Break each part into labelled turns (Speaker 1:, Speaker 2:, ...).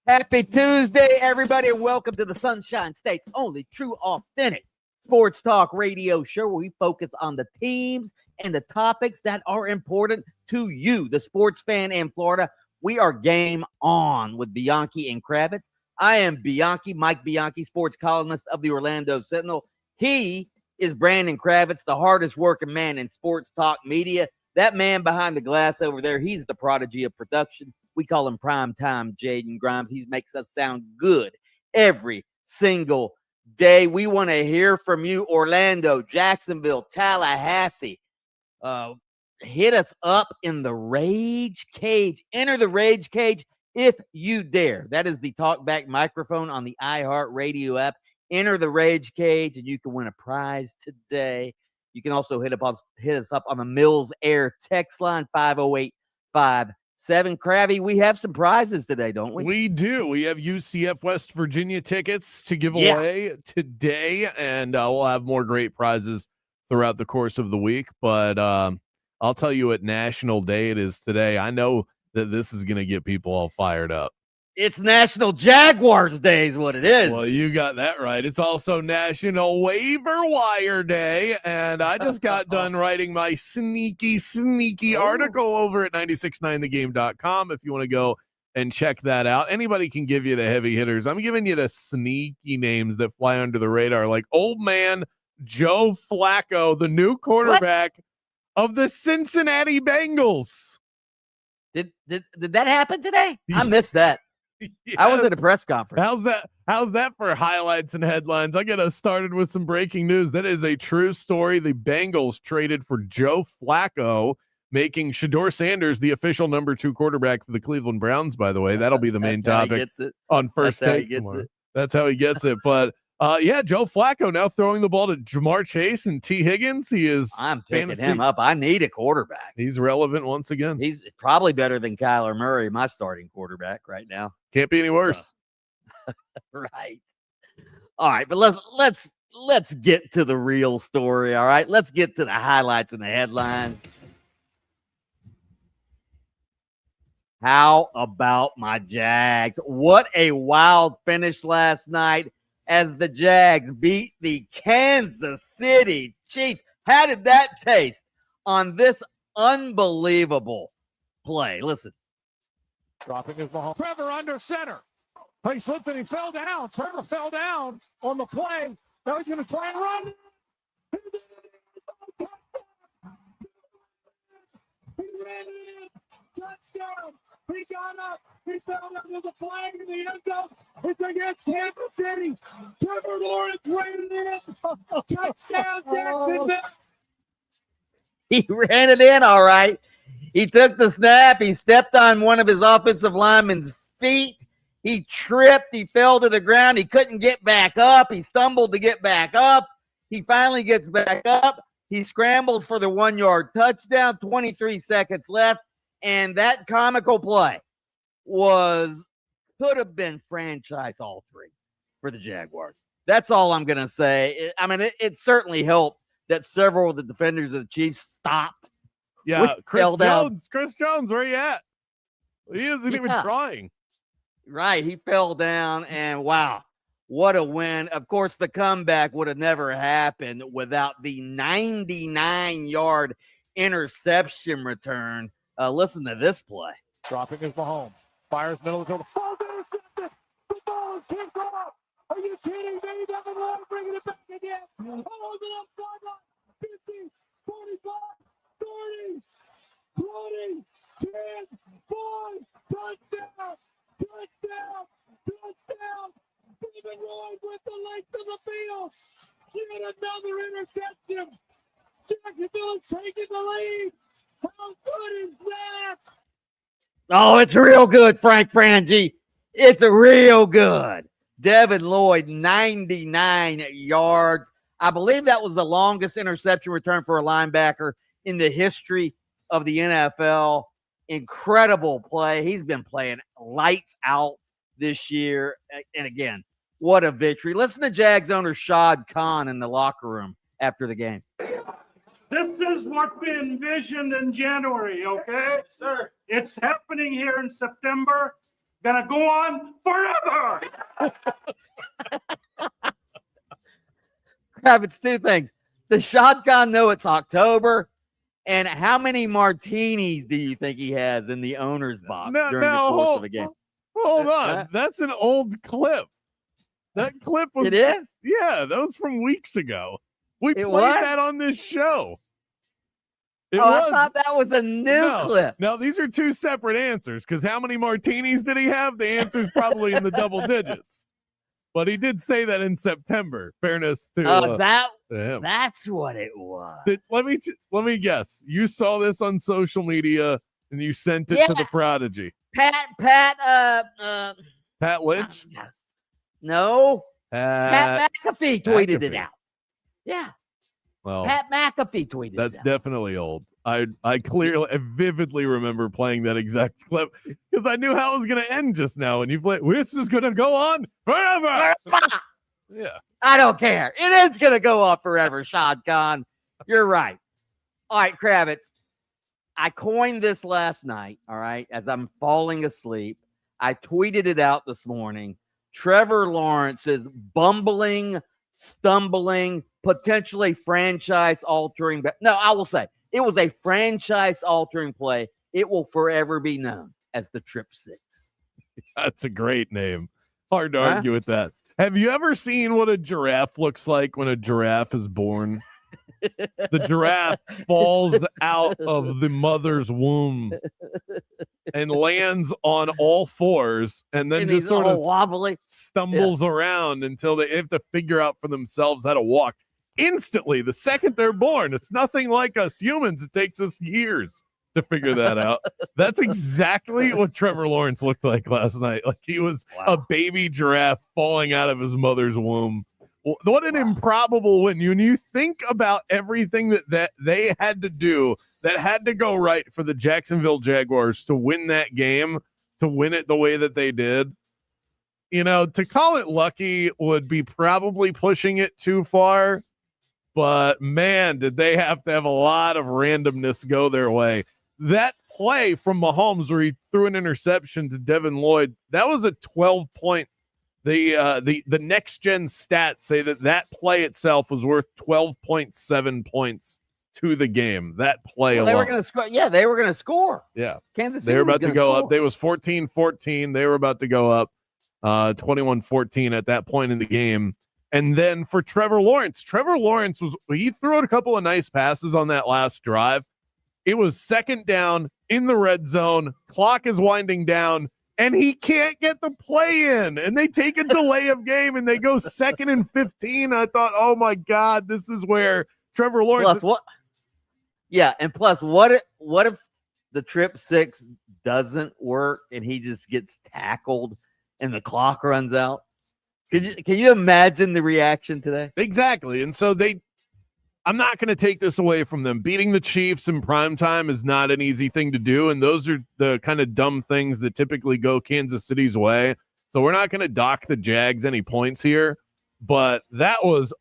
Speaker 1: Happy Tuesday, everybody, and welcome to the Sunshine State's only true, authentic sports talk radio show where we focus on the teams and the topics that are important to you, the sports fan in Florida. We are game on with Bianchi and Kravitz. I am Bianchi, Mike Bianchi, sports columnist of the Orlando Sentinel. He is Brandon Kravitz, the hardest working man in sports talk media. That man behind the glass over there, he's the prodigy of production. We call him Primetime Jaden Grimes. He makes us sound good every single day. We want to hear from you, Orlando, Jacksonville, Tallahassee. Hit us up in the Rage Cage. Enter the Rage Cage if you dare. That is the talkback microphone on the iHeartRadio app. Enter the Rage Cage, and you can win a prize today. You can also hit us up on the Mills Air text line, 508-57. Kravy, we have some prizes today, don't we?
Speaker 2: We do. We have UCF West Virginia tickets to give away today, and we'll have more great prizes throughout the course of the week. But I'll tell you what National Day it is today. I know that this is going to get people all fired up.
Speaker 1: It's National Jaguars Day is what it is.
Speaker 2: Well, you got that right. It's also National Waiver Wire Day, and I just got done writing my sneaky article over at 969thegame.com if you want to go and check that out. Anybody can give you the heavy hitters. I'm giving you the sneaky names that fly under the radar, like old man Joe Flacco, the new quarterback of the Cincinnati Bengals.
Speaker 1: Did that happen today? I missed that. Yes. I was at a press conference.
Speaker 2: How's that for highlights and headlines? I get us started with some breaking news. That is a true story. The Bengals traded for Joe Flacco, making Shedeur Sanders the official number 2 quarterback for the Cleveland Browns, by the way. That'll be the main topic on First Take tomorrow. That's how he gets it. But Joe Flacco now throwing the ball to Jamar Chase and T. Higgins.
Speaker 1: I'm picking him up. I need a quarterback.
Speaker 2: He's relevant once again.
Speaker 1: He's probably better than Kyler Murray, my starting quarterback right now.
Speaker 2: Can't be any worse.
Speaker 1: Right. All right, but let's get to the real story. All right, let's get to the highlights and the headlines. How about my Jags? What a wild finish last night as the Jags beat the Kansas City Chiefs. How did that taste on this unbelievable play? Listen.
Speaker 3: Dropping his ball. Trevor under center. He slipped and he fell down. Trevor fell down on the play. Now he's going to try and run. He ran it in. Touchdown. He got up. He fell down to the flag in the end zone. It's against Kansas City. Trevor Lawrence ran it in. Touchdown, Jacksonville.
Speaker 1: He ran it in, all right. He took the snap. He stepped on one of his offensive linemen's feet. He tripped. He fell to the ground. He couldn't get back up. He stumbled to get back up. He finally gets back up. He scrambled for the 1-yard touchdown, 23 seconds left. And that comical play could have been franchise altering for the Jaguars. That's all I'm going to say. It certainly helped that several of the defenders of the Chiefs stopped.
Speaker 2: Yeah, Chris Jones, where you at? He isn't even trying.
Speaker 1: Right, he fell down, and wow, what a win. Of course, the comeback would have never happened without the 99-yard interception return. Listen to this play.
Speaker 3: Dropping his Mahomes. Fires middle of the field. Falls intercepted. The ball is kicked off. Are you kidding me? Devin Lloyd bringing it back again. Follows it up sideline. 50, 45, 30, 20, 10, 5, touchdown. Touchdown. Touchdown. Devin Lloyd with the length of the field. Get another interception. Jacksonville is taking the lead. How good is that?
Speaker 1: Oh, it's real good, Frank Frangie. It's real good. Devin Lloyd, 99 yards. I believe that was the longest interception return for a linebacker in the history of the NFL. Incredible play. He's been playing lights out this year. And again, what a victory. Listen to Jags owner Shad Khan in the locker room after the game.
Speaker 4: This is what we envisioned in January, okay?
Speaker 3: Sir.
Speaker 4: It's happening here in September. gonna go on forever.
Speaker 1: Kravitz, two things. Does Shotgun know it's October? And how many martinis do you think he has in the owner's box during the course of a game?
Speaker 2: Hold on. That's an old clip. That clip was.
Speaker 1: It is?
Speaker 2: Yeah, that was from weeks ago. We played
Speaker 1: was?
Speaker 2: that on this show. It
Speaker 1: I thought that was a new clip.
Speaker 2: No, these are two separate answers, because how many martinis did he have? The answer is probably in the double digits. But he did say that in September. Fairness to him.
Speaker 1: That's what it was.
Speaker 2: Let me guess. You saw this on social media and you sent it to the Prodigy.
Speaker 1: Pat
Speaker 2: Lynch?
Speaker 1: No. Pat McAfee tweeted it out. Yeah.
Speaker 2: Well,
Speaker 1: Pat McAfee tweeted
Speaker 2: that's
Speaker 1: it out.
Speaker 2: definitely old. I vividly remember playing that exact clip because I knew how it was going to end just now. And you've like, this is going to go on forever. Yeah.
Speaker 1: I don't care. It is going to go on forever, Shotgun. You're right. All right, Kravitz. I coined this last night, all right, as I'm falling asleep. I tweeted it out this morning. Trevor Lawrence is bumbling, stumbling, potentially franchise-altering. No, I will say it was a franchise-altering play. It will forever be known as the Trip Six.
Speaker 2: That's a great name. Hard to argue with that. Have you ever seen what a giraffe looks like when a giraffe is born? The giraffe falls out of the mother's womb and lands on all fours and then just sort of
Speaker 1: wobbly
Speaker 2: stumbles around until they have to figure out for themselves how to walk instantly the second they're born. It's nothing like us humans. It takes us years to figure that out. That's exactly what Trevor Lawrence looked like last night. Like he was a baby giraffe falling out of his mother's womb. What an improbable win. When you think about everything that they had to do, that had to go right for the Jacksonville Jaguars to win that game, to win it the way that they did, to call it lucky would be probably pushing it too far. But, man, did they have to have a lot of randomness go their way. That play from Mahomes where he threw an interception to Devin Lloyd, that was a 12-point. The next gen stats say that play itself was worth 12.7 points to the game. That play alone.
Speaker 1: They were going to score. Yeah, they were going to score.
Speaker 2: Yeah.
Speaker 1: Kansas City.
Speaker 2: They were about to go up. They was 14-14. They were about to go up 21-14 at that point in the game. And then for Trevor Lawrence he threw out a couple of nice passes on that last drive. It was second down in the red zone. Clock is winding down. And he can't get the play in. And they take a delay of game and they go 2nd and 15. I thought, oh my God, this is where Trevor Lawrence.
Speaker 1: Plus what if the Trip Six doesn't work and he just gets tackled and the clock runs out? Can you imagine the reaction today?
Speaker 2: Exactly. And so I'm not going to take this away from them. Beating the Chiefs in primetime is not an easy thing to do, and those are the kind of dumb things that typically go Kansas City's way. So we're not going to dock the Jags any points here, but that was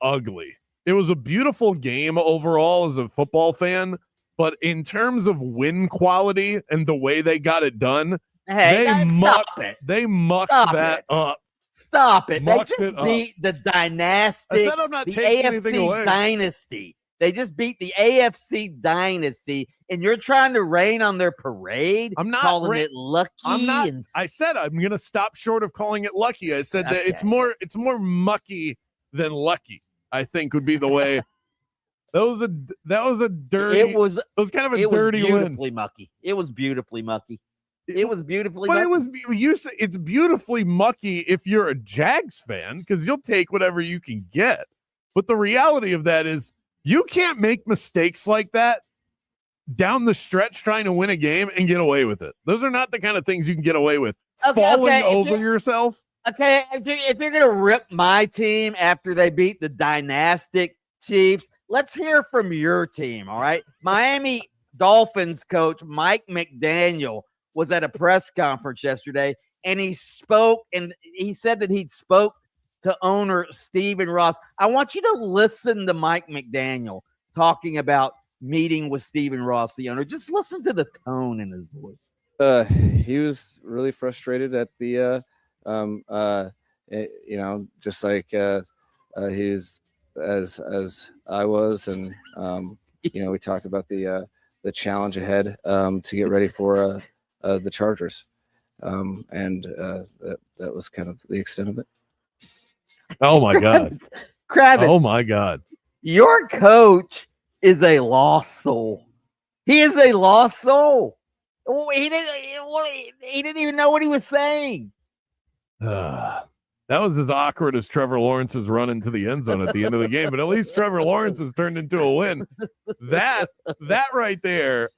Speaker 2: ugly. It was a beautiful game overall as a football fan, but in terms of win quality and the way they got it done, they mucked that up.
Speaker 1: Stop it. They just beat the dynastic, the AFC dynasty. They just beat the AFC dynasty, and you're trying to rain on their parade.
Speaker 2: I'm not
Speaker 1: calling it lucky.
Speaker 2: I said I'm going to stop short of calling it lucky. I said that it's more mucky than lucky, I think would be the way. That was a dirty. It was kind of a dirty win.
Speaker 1: It was beautifully mucky. It was beautifully
Speaker 2: mucky.
Speaker 1: But
Speaker 2: it's beautifully mucky if you're a Jags fan because you'll take whatever you can get. But the reality of that is you can't make mistakes like that down the stretch trying to win a game and get away with it. Those are not the kind of things you can get away with. Falling over yourself.
Speaker 1: Okay, if you're going to rip my team after they beat the dynastic Chiefs, let's hear from your team, all right? Miami Dolphins coach Mike McDaniel was at a press conference yesterday, and he spoke, and he said that he'd spoke to owner Stephen Ross. I want you to listen to Mike McDaniel talking about meeting with Stephen Ross, the owner. Just listen to the tone in his voice.
Speaker 5: He was really frustrated at the, just like he was as I was, and we talked about the challenge ahead to get ready for the Chargers, and that was kind of the extent of it.
Speaker 2: Oh my God,
Speaker 1: Kravitz,
Speaker 2: oh my God,
Speaker 1: your coach is a lost soul. He is a lost soul. He didn't even know what he was saying.
Speaker 2: that was as awkward as Trevor Lawrence's run into the end zone at the end of the game. But at least Trevor Lawrence has turned into a win. That right there.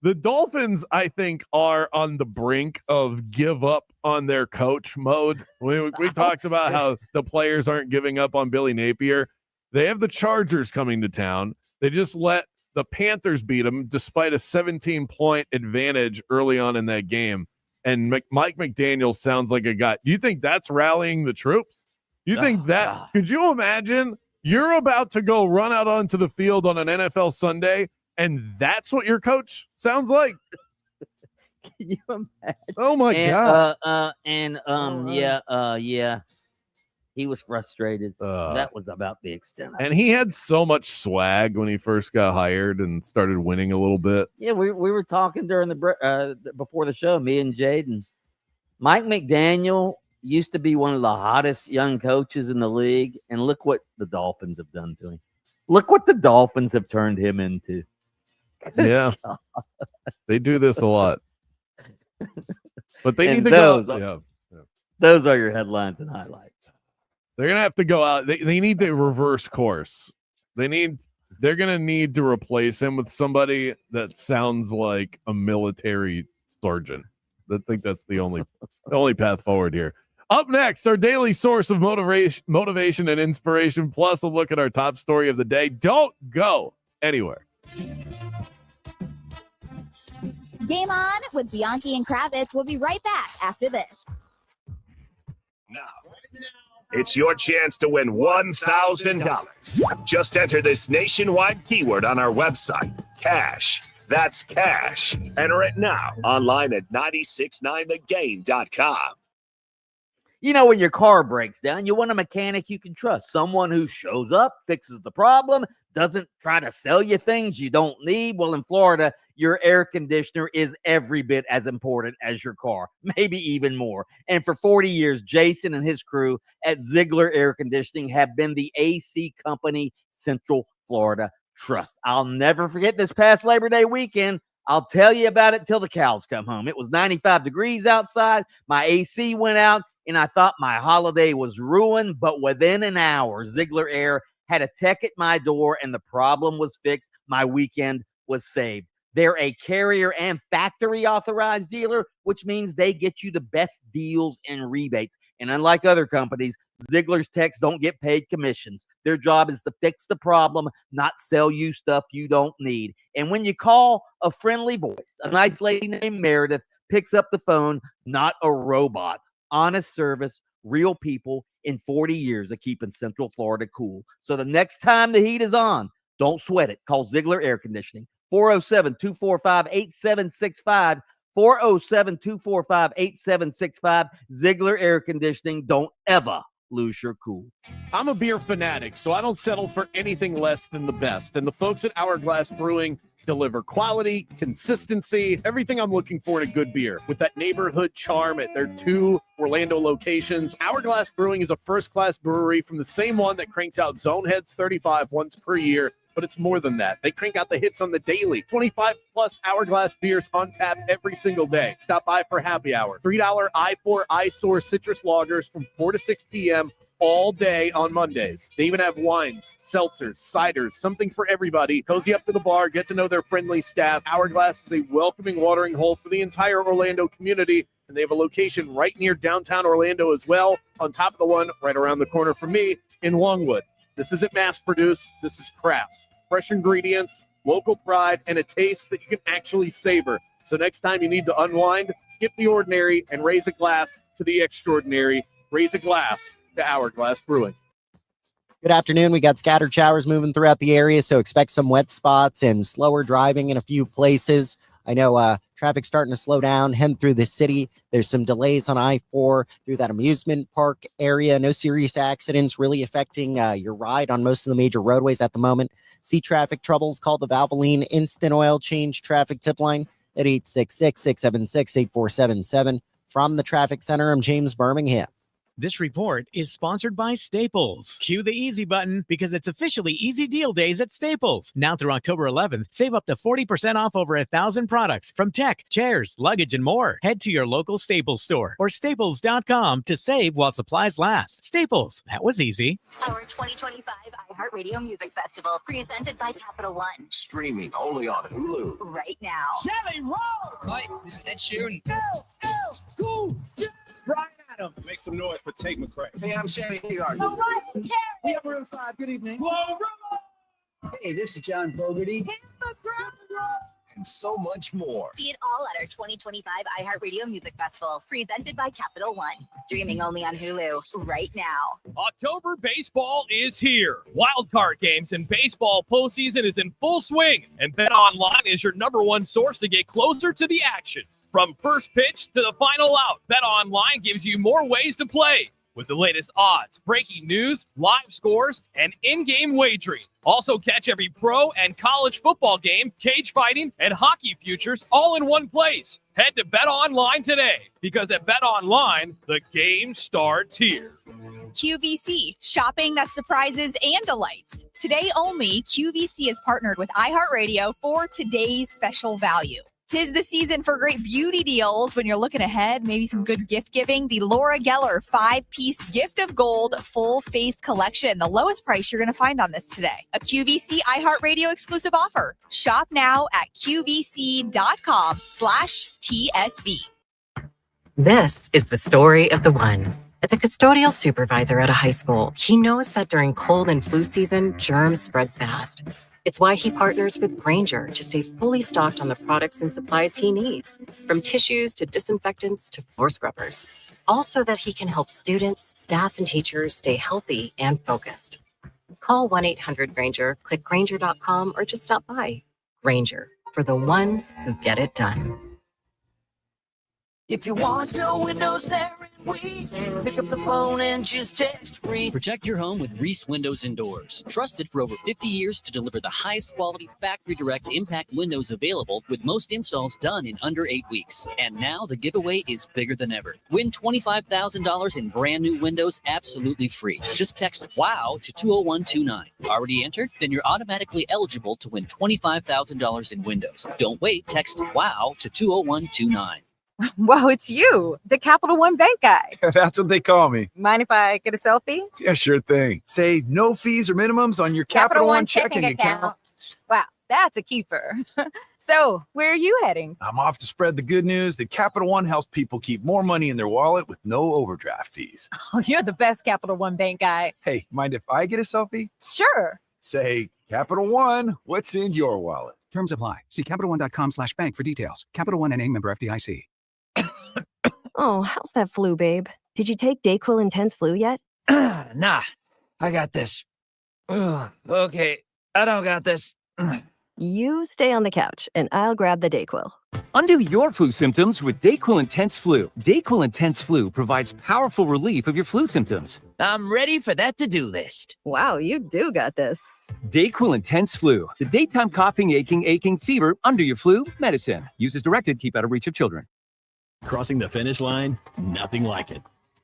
Speaker 2: The Dolphins, I think, are on the brink of give up on their coach mode. We talked about how the players aren't giving up on Billy Napier. They have the Chargers coming to town. They just let the Panthers beat them despite a 17-point advantage early on in that game. And Mike McDaniel sounds like a guy. Do you think that's rallying the troops? You think that? Could you imagine you're about to go run out onto the field on an NFL Sunday, and that's what your coach sounds like?
Speaker 1: Can you imagine?
Speaker 2: Oh my God!
Speaker 1: Yeah. He was frustrated. That was about the extent of it.
Speaker 2: And he had so much swag when he first got hired and started winning a little bit.
Speaker 1: Yeah, we were talking during before the show, me and Jaden. Mike McDaniel used to be one of the hottest young coaches in the league, and look what the Dolphins have done to him. Look what the Dolphins have turned him into.
Speaker 2: Yeah, they do this a lot, but they need to
Speaker 1: go.
Speaker 2: Those
Speaker 1: are your headlines and highlights.
Speaker 2: They're gonna have to go out. They need to reverse course. They're gonna need to replace him with somebody that sounds like a military sergeant. I think that's the only path forward here. Up next, our daily source of motivation and inspiration, plus a look at our top story of the day. Don't go anywhere.
Speaker 6: Game on with Bianchi and Kravitz. We'll be right back after this.
Speaker 7: Now, it's your chance to win $1,000. Just enter this nationwide keyword on our website, cash. That's cash. Enter it now online at 969thegame.com.
Speaker 1: You know, when your car breaks down, you want a mechanic you can trust. Someone who shows up, fixes the problem, doesn't try to sell you things you don't need. Well, in Florida, your air conditioner is every bit as important as your car, maybe even more. And for 40 years, Jason and his crew at Ziegler Air Conditioning have been the AC company Central Florida trust. I'll never forget this past Labor Day weekend. I'll tell you about it till the cows come home. It was 95 degrees outside. My AC went out, and I thought my holiday was ruined. But within an hour, Ziegler Air had a tech at my door, and the problem was fixed. My weekend was saved. They're a carrier and factory authorized dealer, which means they get you the best deals and rebates. And unlike other companies, Ziegler's techs don't get paid commissions. Their job is to fix the problem, not sell you stuff you don't need. And when you call, a friendly voice, a nice lady named Meredith, picks up the phone, not a robot. Honest service, real people in 40 years of keeping Central Florida cool. So the next time the heat is on, don't sweat it. Call Ziegler Air Conditioning. 407-245-8765. 407-245-8765. Ziegler Air Conditioning. Don't ever lose your cool.
Speaker 2: I'm a beer fanatic, so I don't settle for anything less than the best. And the folks at Hourglass Brewing deliver quality, consistency, everything I'm looking for in a good beer. With that neighborhood charm at their 2 Orlando locations, Hourglass Brewing is a first-class brewery from the same one that cranks out Zoneheads 35 once per year. But it's more than that. They crank out the hits on the daily. 25-plus Hourglass beers on tap every single day. Stop by for happy hour. $3 I4 iSource citrus lagers from 4 to 6 p.m. all day on Mondays. They even have wines, seltzers, ciders, something for everybody. Cozy up to the bar, get to know their friendly staff. Hourglass is a welcoming watering hole for the entire Orlando community, and they have a location right near downtown Orlando as well, on top of the one right around the corner from me in Longwood. This isn't mass-produced. This is craft. Fresh ingredients, local pride, and a taste that you can actually savor. So next time you need to unwind, skip the ordinary and raise a glass to the extraordinary. Raise a glass to Hourglass Brewing.
Speaker 8: Good afternoon. We got scattered showers moving throughout the area, so expect some wet spots and slower driving in a few places. I know Traffic starting to slow down, heading through the city. There's some delays on I-4 through that amusement park area. No serious accidents really affecting your ride on most of the major roadways at the moment. See traffic troubles, call the Valvoline Instant Oil Change Traffic Tip Line at 866-676-8477. From the Traffic Center, I'm James Birmingham.
Speaker 9: This report is sponsored by Staples. Cue the easy button because it's officially Easy Deal Days at Staples. Now through October 11th, save up to 40% off over 1,000 products from tech, chairs, luggage, and more. Head to your local Staples store or staples.com to save while supplies last. Staples, that was easy.
Speaker 10: Our 2025 iHeartRadio Music Festival, presented by Capital One.
Speaker 7: Streaming only on Hulu.
Speaker 10: Right now.
Speaker 3: Shelly, roll!
Speaker 11: Hi, this is Ed Sheeran.
Speaker 3: Go, Brian Adams.
Speaker 12: Make some noise for Tate McRae.
Speaker 3: Hey, I'm Shelly Hagar. We have room 5. Good evening. Hey, this is John Fogerty.
Speaker 7: And so much more.
Speaker 10: See it all at our 2025 iHeartRadio Music Festival, presented by Capital One. Streaming only on Hulu right now.
Speaker 4: October baseball is here. Wildcard games and baseball postseason is in full swing, and BetOnline is your #1 source to get closer to the action. From first pitch to the final out, BetOnline gives you more ways to play with the latest odds, breaking news, live scores, and in-game wagering. Also catch every pro and college football game, cage fighting, and hockey futures all in one place. Head to BetOnline today because at BetOnline, the game starts here.
Speaker 13: QVC, shopping that surprises and delights. Today only, QVC is partnered with iHeartRadio for today's special value. 'Tis the season for great beauty deals when you're looking ahead, maybe some good gift giving. The Laura Geller 5-piece Gift of Gold full face collection. The lowest price you're going to find on this today. A QVC iHeartRadio exclusive offer. Shop now at QVC.com/TSV.
Speaker 14: This is the story of the one. As a custodial supervisor at a high school, he knows that during cold and flu season, germs spread fast. It's why he partners with Grainger to stay fully stocked on the products and supplies he needs, from tissues to disinfectants to floor scrubbers. All so that he can help students, staff, and teachers stay healthy and focused. Call 1-800-GRAINGER, click Grainger.com, or just stop by. Grainger, for the ones who get it done.
Speaker 15: If you want no windows there in weeks, pick up the phone and just text Reese.
Speaker 16: Protect your home with Reese Windows and Doors. Trusted for over 50 years to deliver the highest quality factory direct impact windows available, with most installs done in under 8 weeks. And now the giveaway is bigger than ever. Win $25,000 in brand new windows absolutely free. Just text WOW to 20129. Already entered? Then you're automatically eligible to win $25,000 in windows. Don't wait. Text WOW to 20129.
Speaker 17: Wow, it's you, the Capital One Bank guy.
Speaker 18: That's what they call me.
Speaker 17: Mind if I get a selfie?
Speaker 18: Yeah, sure thing. Say no fees or minimums on your Capital One checking account.
Speaker 17: Wow, that's a keeper. So, where are you heading?
Speaker 18: I'm off to spread the good news that Capital One helps people keep more money in their wallet with no overdraft fees.
Speaker 17: Oh, you're the best Capital One Bank guy.
Speaker 18: Hey, mind if I get a selfie?
Speaker 17: Sure.
Speaker 18: Say, Capital One, what's in your wallet?
Speaker 19: Terms apply. See CapitalOne.com/bank for details. Capital One NA, member FDIC.
Speaker 20: Oh, how's that flu, babe? Did you take DayQuil Intense Flu yet?
Speaker 15: Nah, I got this. Okay, I don't got this.
Speaker 20: You stay on the couch, and I'll grab the DayQuil.
Speaker 21: Undo your flu symptoms with DayQuil Intense Flu. DayQuil Intense Flu provides powerful relief of your flu symptoms.
Speaker 15: I'm ready for that to-do list.
Speaker 20: Wow, you do got this.
Speaker 21: DayQuil Intense Flu. The daytime coughing, aching, fever, under your flu, medicine. Use as directed, keep out of reach of children.
Speaker 22: Crossing the finish line, nothing like it.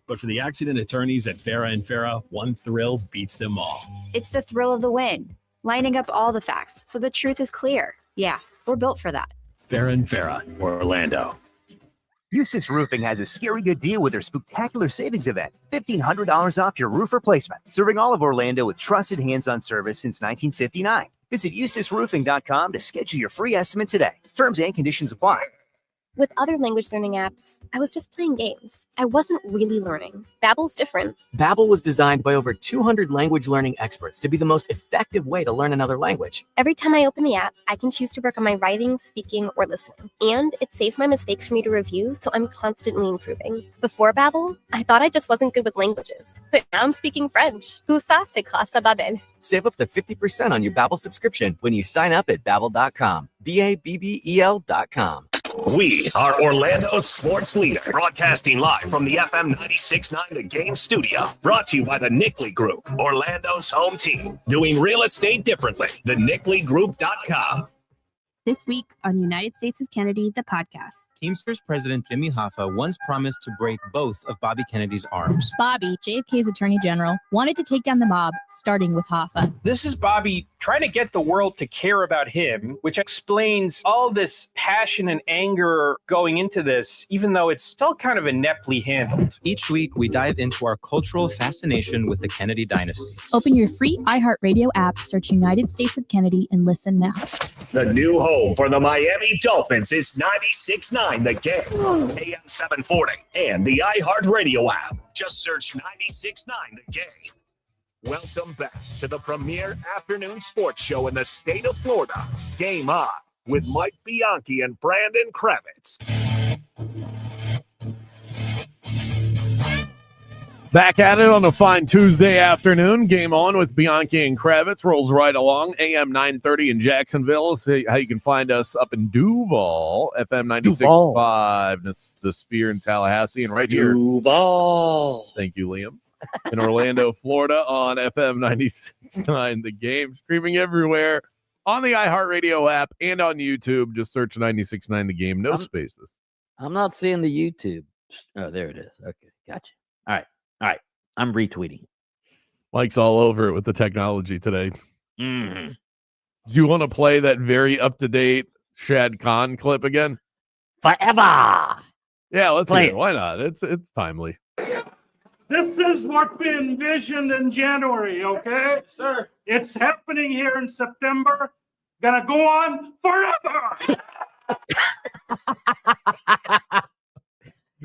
Speaker 22: But for the accident attorneys at Farah & Farah, one thrill beats them all.
Speaker 23: It's the thrill of the win, lining up all the facts so the truth is clear. Yeah, we're built for that.
Speaker 22: Farah & Farah, Orlando.
Speaker 24: Eustace Roofing has a scary good deal with their spectacular savings event. $1,500 off your roof replacement. Serving all of Orlando with trusted hands-on service since 1959. Visit EustaceRoofing.com to schedule your free estimate today. Terms and conditions apply.
Speaker 25: With other language learning apps, I was just playing games. I wasn't really learning. Babbel's different.
Speaker 26: Babbel was designed by over 200 language learning experts to be the most effective way to learn another language.
Speaker 25: Every time I open the app, I can choose to work on my writing, speaking, or listening. And it saves my mistakes for me to review, so I'm constantly improving. Before Babbel, I thought I just wasn't good with languages. But now I'm speaking French. Tout ça, c'est grâce à Babbel.
Speaker 26: Save up to 50% on your Babbel subscription when you sign up at Babbel.com. BABBEL.com.
Speaker 7: We are Orlando's sports leader, broadcasting live from the FM 96.9 The Game studio. Brought to you by the Nickley Group, Orlando's home team. Doing real estate differently. TheNickleyGroup.com.
Speaker 1: This week on United States of Kennedy, the podcast.
Speaker 2: Teamsters President Jimmy Hoffa once promised to break both of Bobby Kennedy's arms.
Speaker 1: Bobby, JFK's attorney general, wanted to take down the mob, starting with Hoffa.
Speaker 5: This is Bobby trying to get the world to care about him, which explains all this passion and anger going into this, even though it's still kind of ineptly handled.
Speaker 2: Each week, we dive into our cultural fascination with the Kennedy dynasty.
Speaker 1: Open your free iHeartRadio app, search United States of Kennedy, and listen now.
Speaker 7: The new home for the Miami Dolphins is 96.9 The Game, AM 740, and the iHeartRadio app. Just search 96.9 The Game. Welcome back to the premier afternoon sports show in the state of Florida. Game On with Mike Bianchi and Brandon Kravitz.
Speaker 3: Back at it on a fine Tuesday afternoon. Game On with Bianchi and Kravitz rolls right along. AM 930 in Jacksonville. See how you can find us up in Duval, FM 96.5, the Spear in Tallahassee, and right here.
Speaker 15: Duval.
Speaker 3: Thank you, Liam. In Orlando, Florida on FM 96.9 The Game. Streaming everywhere on the iHeartRadio app and on YouTube. Just search 96.9 The Game. No spaces.
Speaker 15: I'm not seeing the YouTube. Oh, there it is. Okay, gotcha. All right. I'm retweeting.
Speaker 3: Mike's all over it with the technology today.
Speaker 15: Mm-hmm.
Speaker 3: Do you want to play that very up-to-date Shad Khan clip again?
Speaker 15: Forever.
Speaker 3: Yeah, let's
Speaker 15: Play
Speaker 3: hear it. Why not? It's timely.
Speaker 6: This is what we envisioned in January, okay? Sir. It's happening here in September. Gonna go on forever.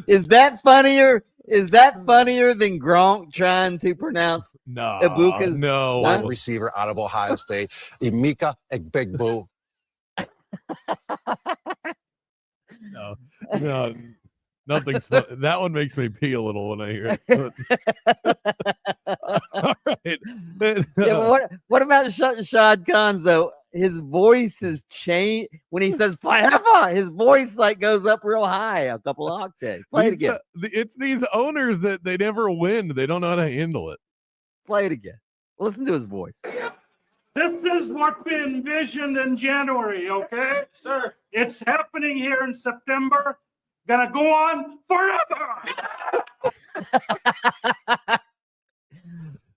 Speaker 15: Is that funnier? Is that funnier than Gronk trying to pronounce Ibuka's
Speaker 8: wide receiver out of Ohio State, Emeka Egbegboo?
Speaker 3: No, nothing. That one makes me pee a little when I hear it. All right.
Speaker 15: Yeah, but what about Shad Khan, though? His voice is changed when he says forever. His voice like goes up real high, a couple octaves. Play it again.
Speaker 3: It's these owners that they never win. They don't know how to handle it.
Speaker 15: Play it again. Listen to his voice.
Speaker 6: This is what we envisioned in January, okay? Sir. It's happening here in September. Gonna go on forever.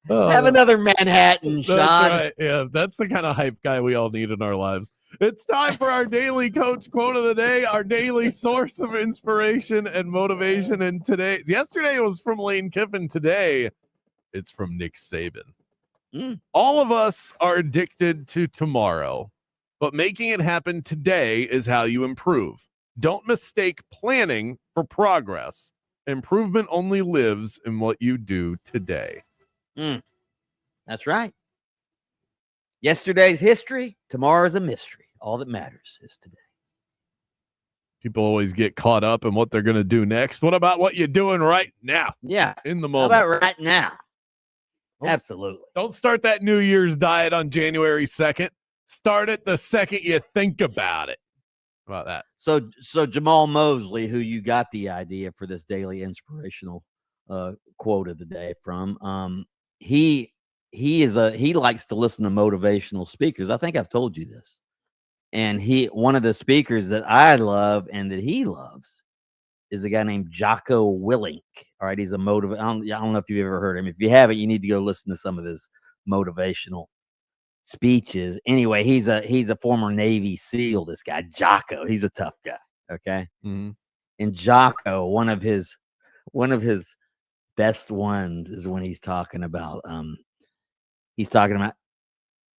Speaker 15: Have another Manhattan shot.
Speaker 3: That's right. Yeah, that's the kind of hype guy we all need in our lives. It's time for our daily coach quote of the day, our daily source of inspiration and motivation. And yesterday it was from Lane Kiffin. Today, it's from Nick Saban. All of us are addicted to tomorrow, but making it happen today is how you improve. Don't mistake planning for progress. Improvement only lives in what you do today.
Speaker 15: That's right. Yesterday's history, tomorrow's a mystery. All that matters is today.
Speaker 3: People always get caught up in what they're going to do next. What about what you're doing right now?
Speaker 15: Yeah.
Speaker 3: In the moment.
Speaker 15: How about right now? Absolutely.
Speaker 3: Don't start that New Year's diet on January 2nd. Start it the second you think about it. How about that?
Speaker 15: So Jamal Mosley, who you got the idea for this daily inspirational quote of the day from, he likes to listen to motivational speakers. I think I've told you this. And one of the speakers that I love and that he loves is a guy named Jocko Willink. All right, he's a I don't know if you've ever heard him. If you haven't, you need to go listen to some of his motivational speeches. Anyway, he's a former Navy SEAL. This guy Jocko, he's a tough guy. Okay,
Speaker 3: mm-hmm.
Speaker 15: And Jocko, one of his best ones is when he's talking about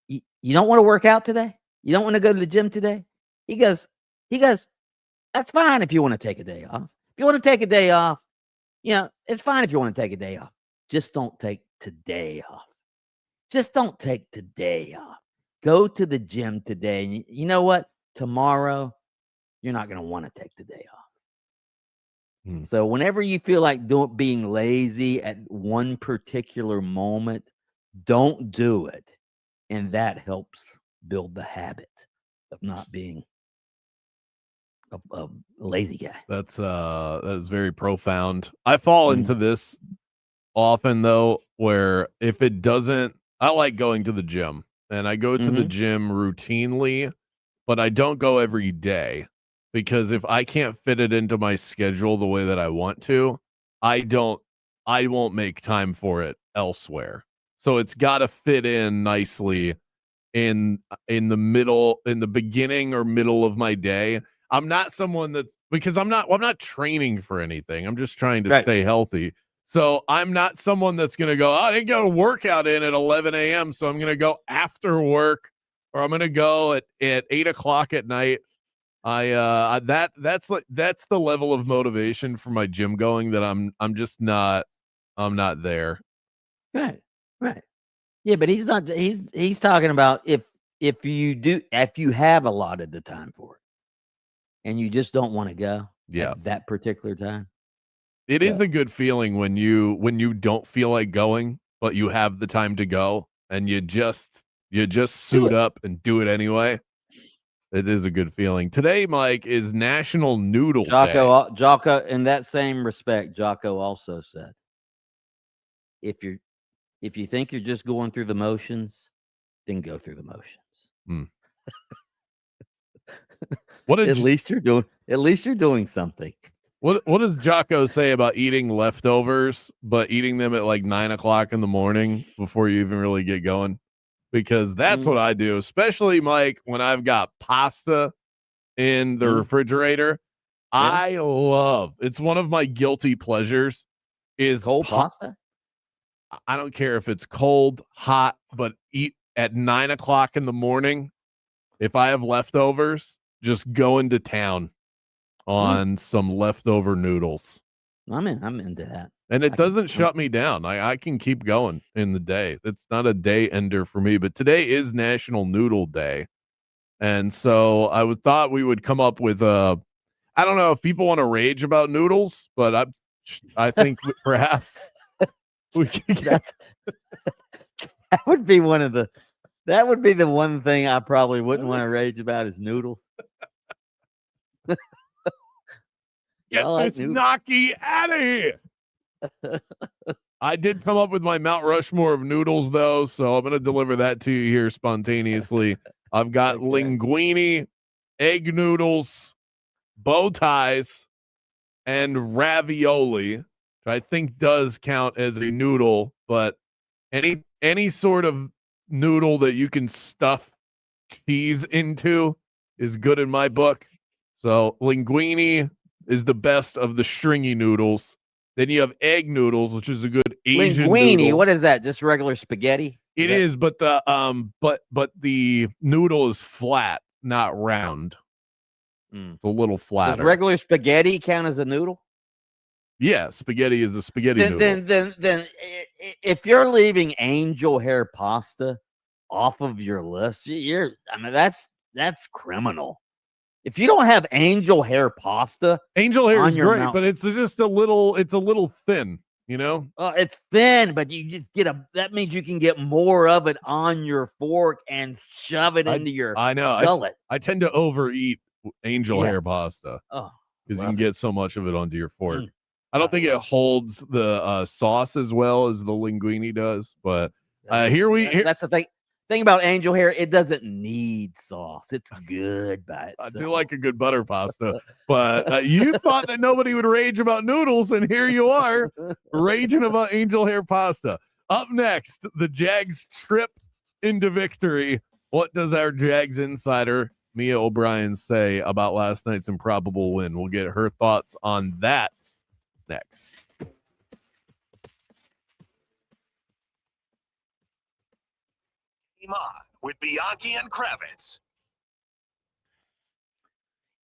Speaker 15: you don't want to work out today? You don't want to go to the gym today? He goes, that's fine if you want to take a day off. If you want to take a day off, it's fine if you want to take a day off. Just don't take today off. Just don't take today off. Go to the gym today. And you know what? Tomorrow, you're not going to want to take the day off. So whenever you feel like being lazy at one particular moment, don't do it. And that helps build the habit of not being a lazy guy.
Speaker 4: That is very profound. I fall
Speaker 15: Mm-hmm.
Speaker 4: into this often though, where if it doesn't, I like going to the gym, and I go to the
Speaker 15: Mm-hmm.
Speaker 4: gym routinely, but I don't go every day, because if I can't fit it into my schedule the way that I want to, I won't make time for it elsewhere. So it's got to fit in nicely in the beginning or middle of my day. I'm not someone that's, because I'm not training for anything. I'm just trying to
Speaker 15: Right.
Speaker 4: stay healthy. So I'm not someone that's going to go, I didn't get a workout in at 11 a.m. So I'm going to go after work, or I'm going to go at 8 o'clock at night. That's the level of motivation for my gym going that I'm not there.
Speaker 15: Right. Yeah, but he's not. He's talking about if you have allotted the time for it, and you just don't want to go.
Speaker 4: Yeah.
Speaker 15: At that particular time.
Speaker 4: It is a good feeling when you don't feel like going, but you have the time to go, and you just suit up and do it anyway. It is a good feeling. Today, Mike, is National Noodle Day.
Speaker 15: Jocko, in that same respect, Jocko also said, if you think you're just going through the motions, then go through the motions. At least you're doing something.
Speaker 4: What does Jocko say about eating leftovers, but eating them at like 9 o'clock in the morning before you even really get going? Because that's what I do, especially, Mike, when I've got pasta in the refrigerator. I love, it's one of my guilty pleasures, is
Speaker 15: cold pasta.
Speaker 4: I don't care if it's cold, hot, but eat at 9 o'clock in the morning. If I have leftovers, just go into town on some leftover noodles.
Speaker 15: I'm into that.
Speaker 4: And it doesn't shut me down. I can keep going in the day. It's not a day ender for me. But today is National Noodle Day. And so I thought we would come up with I don't know if people want to rage about noodles, but I think perhaps we could get
Speaker 15: that would be the one thing I probably wouldn't want to rage about is noodles.
Speaker 4: Get this Gnocchi out of here. I did come up with my Mount Rushmore of noodles, though, so I'm going to deliver that to you here spontaneously. I've got linguine, egg noodles, bow ties, and ravioli, which I think does count as a noodle, but any sort of noodle that you can stuff cheese into is good in my book. So linguine is the best of the stringy noodles. Then you have egg noodles, which is a good Asian
Speaker 15: linguine.
Speaker 4: noodle.
Speaker 15: What is that? Just regular spaghetti?
Speaker 4: It is, but the but the noodle is flat, not round. It's a little flatter.
Speaker 15: Does regular spaghetti count as a noodle?
Speaker 4: Yeah, spaghetti is a spaghetti noodle.
Speaker 15: Then if you're leaving angel hair pasta off of your list, that's criminal. If you don't have angel hair pasta,
Speaker 4: angel hair is great, but it's just a little thin, you know?
Speaker 15: It's thin, but you just that means you can get more of it on your fork and shove it into your gullet.
Speaker 4: I tend to overeat angel hair pasta.
Speaker 15: Oh,
Speaker 4: because you can get so much of it onto your fork. I don't think it holds the sauce as well as the linguine does, but
Speaker 15: that's the thing about angel hair. It doesn't need sauce. It's good by itself.
Speaker 4: I do like a good butter pasta, but you thought that nobody would rage about noodles, and here you are raging about angel hair pasta. Up next, the Jags trip into victory. What does our Jags insider Mia O'Brien say about last night's improbable win? We'll get her thoughts on that next.
Speaker 7: Off with Bianchi and Kravitz.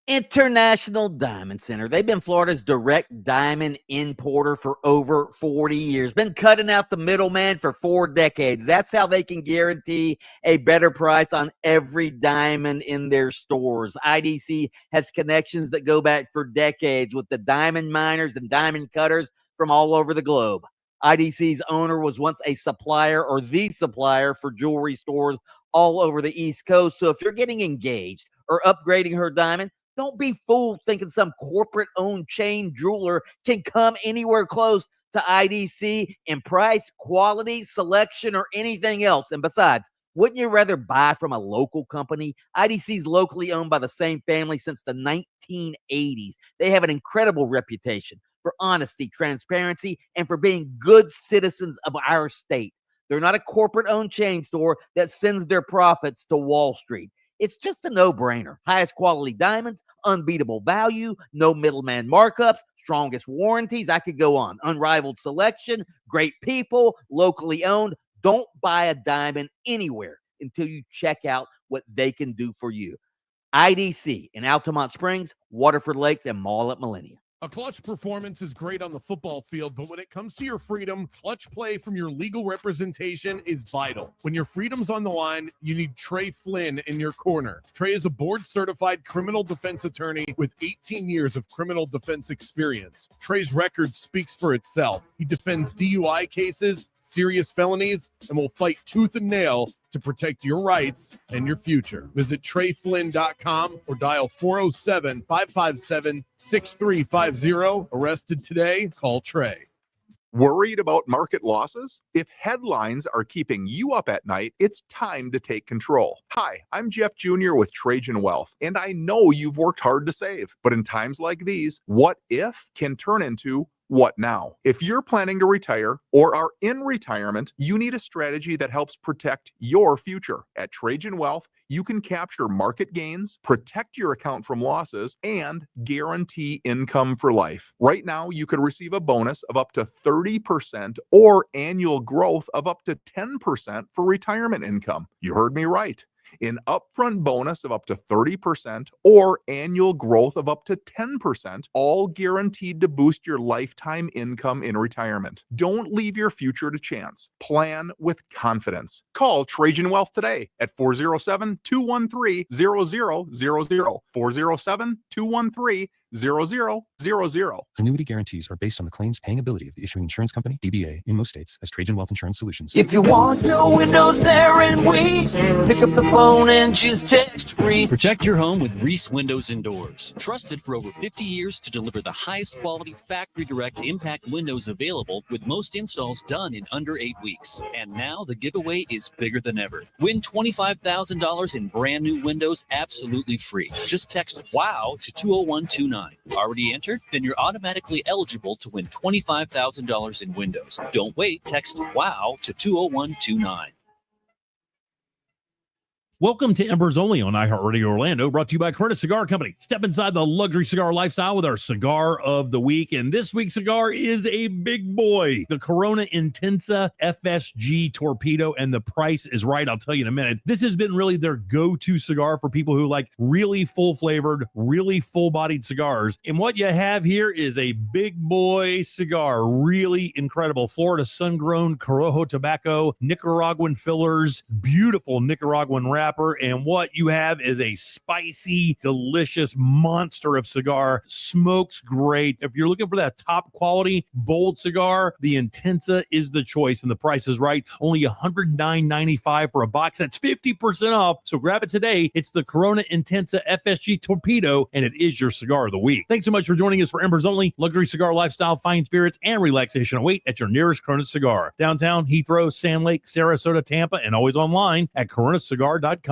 Speaker 15: International Diamond Center. They've been Florida's direct diamond importer for over 40 years. Been cutting out the middleman for 4 decades. That's how they can guarantee a better price on every diamond in their stores. IDC has connections that go back for decades with the diamond miners and diamond cutters from all over the globe. IDC's owner was once a supplier or the supplier for jewelry stores all over the East Coast. So if you're getting engaged or upgrading her diamond, Don't be fooled thinking some corporate-owned chain jeweler can come anywhere close to IDC in price, quality, selection, or anything else. And besides, wouldn't you rather buy from a local company? IDC is locally owned by the same family since the 1980s. They have an incredible reputation for honesty, transparency, and for being good citizens of our state. They're not a corporate-owned chain store that sends their profits to Wall Street. It's just a no-brainer. Highest quality diamonds, unbeatable value, no middleman markups, strongest warranties. I could go on. Unrivaled selection, great people, locally owned. Don't buy a diamond anywhere until you check out what they can do for you. IDC in Altamont Springs, Waterford Lakes, and Mall at Millennium.
Speaker 4: A clutch performance is great on the football field, but when it comes to your freedom, clutch play from your legal representation is vital. When your freedom's on the line, you need Trey Flynn in your corner. Trey is a board-certified criminal defense attorney with 18 years of criminal defense experience. Trey's record speaks for itself. He defends DUI cases, serious felonies, and will fight tooth and nail to protect your rights and your future. Visit TreyFlynn.com or dial 407-557-6350. Arrested today? Call Trey.
Speaker 9: Worried about market losses? If headlines are keeping you up at night, it's time to take control. Hi, I'm Jeff Jr. with Trajan Wealth, and I know you've worked hard to save. But in times like these, what if can turn into what now? If you're planning to retire or are in retirement, you need a strategy that helps protect your future. At Trajan Wealth, you can capture market gains, protect your account from losses, and guarantee income for life. Right now, you could receive a bonus of up to 30% or annual growth of up to 10% for retirement income. You heard me right. An upfront bonus of up to 30% or annual growth of up to 10%, all guaranteed to boost your lifetime income in retirement. Don't leave your future to chance. Plan with confidence. Call Trajan Wealth today at 407-213-0000. 407-213-0000.
Speaker 19: Annuity guarantees are based on the claims paying ability of the issuing insurance company, DBA, in most states as Trajan Wealth Insurance Solutions.
Speaker 10: If you want your windows there in weeks, pick up the phone and just text Reese.
Speaker 16: Protect your home with Reese Windows and Doors. Trusted for over 50 years to deliver the highest quality factory direct impact windows available, with most installs done in under 8 weeks. And now the giveaway is bigger than ever. Win $25,000 in brand new windows absolutely free. Just text WOW to 20129. Already entered? Then you're automatically eligible to win $25,000 in windows. Don't wait. Text WOW to 20129.
Speaker 11: Welcome to Embers Only on iHeartRadio Orlando, brought to you by Corona Cigar Company. Step inside the luxury cigar lifestyle with our cigar of the week. And this week's cigar is a big boy, the Corona Intensa FSG Torpedo. And the price is right. I'll tell you in a minute. This has been really their go-to cigar for people who like really full-flavored, really full-bodied cigars. And what you have here is a big boy cigar. Really incredible. Florida sun-grown Corojo tobacco, Nicaraguan fillers, beautiful Nicaraguan wrap. And what you have is a spicy, delicious monster of cigar. Smokes great. If you're looking for that top quality, bold cigar, the Intensa is the choice, and the price is right. Only $109.95 for a box. That's 50% off. So grab it today. It's the Corona Intensa FSG Torpedo, and it is your cigar of the week. Thanks so much for joining us for Embers Only. Luxury cigar lifestyle, fine spirits, and relaxation await at your nearest Corona Cigar. Downtown, Heathrow, Sand Lake, Sarasota, Tampa, and always online at coronacigar.com.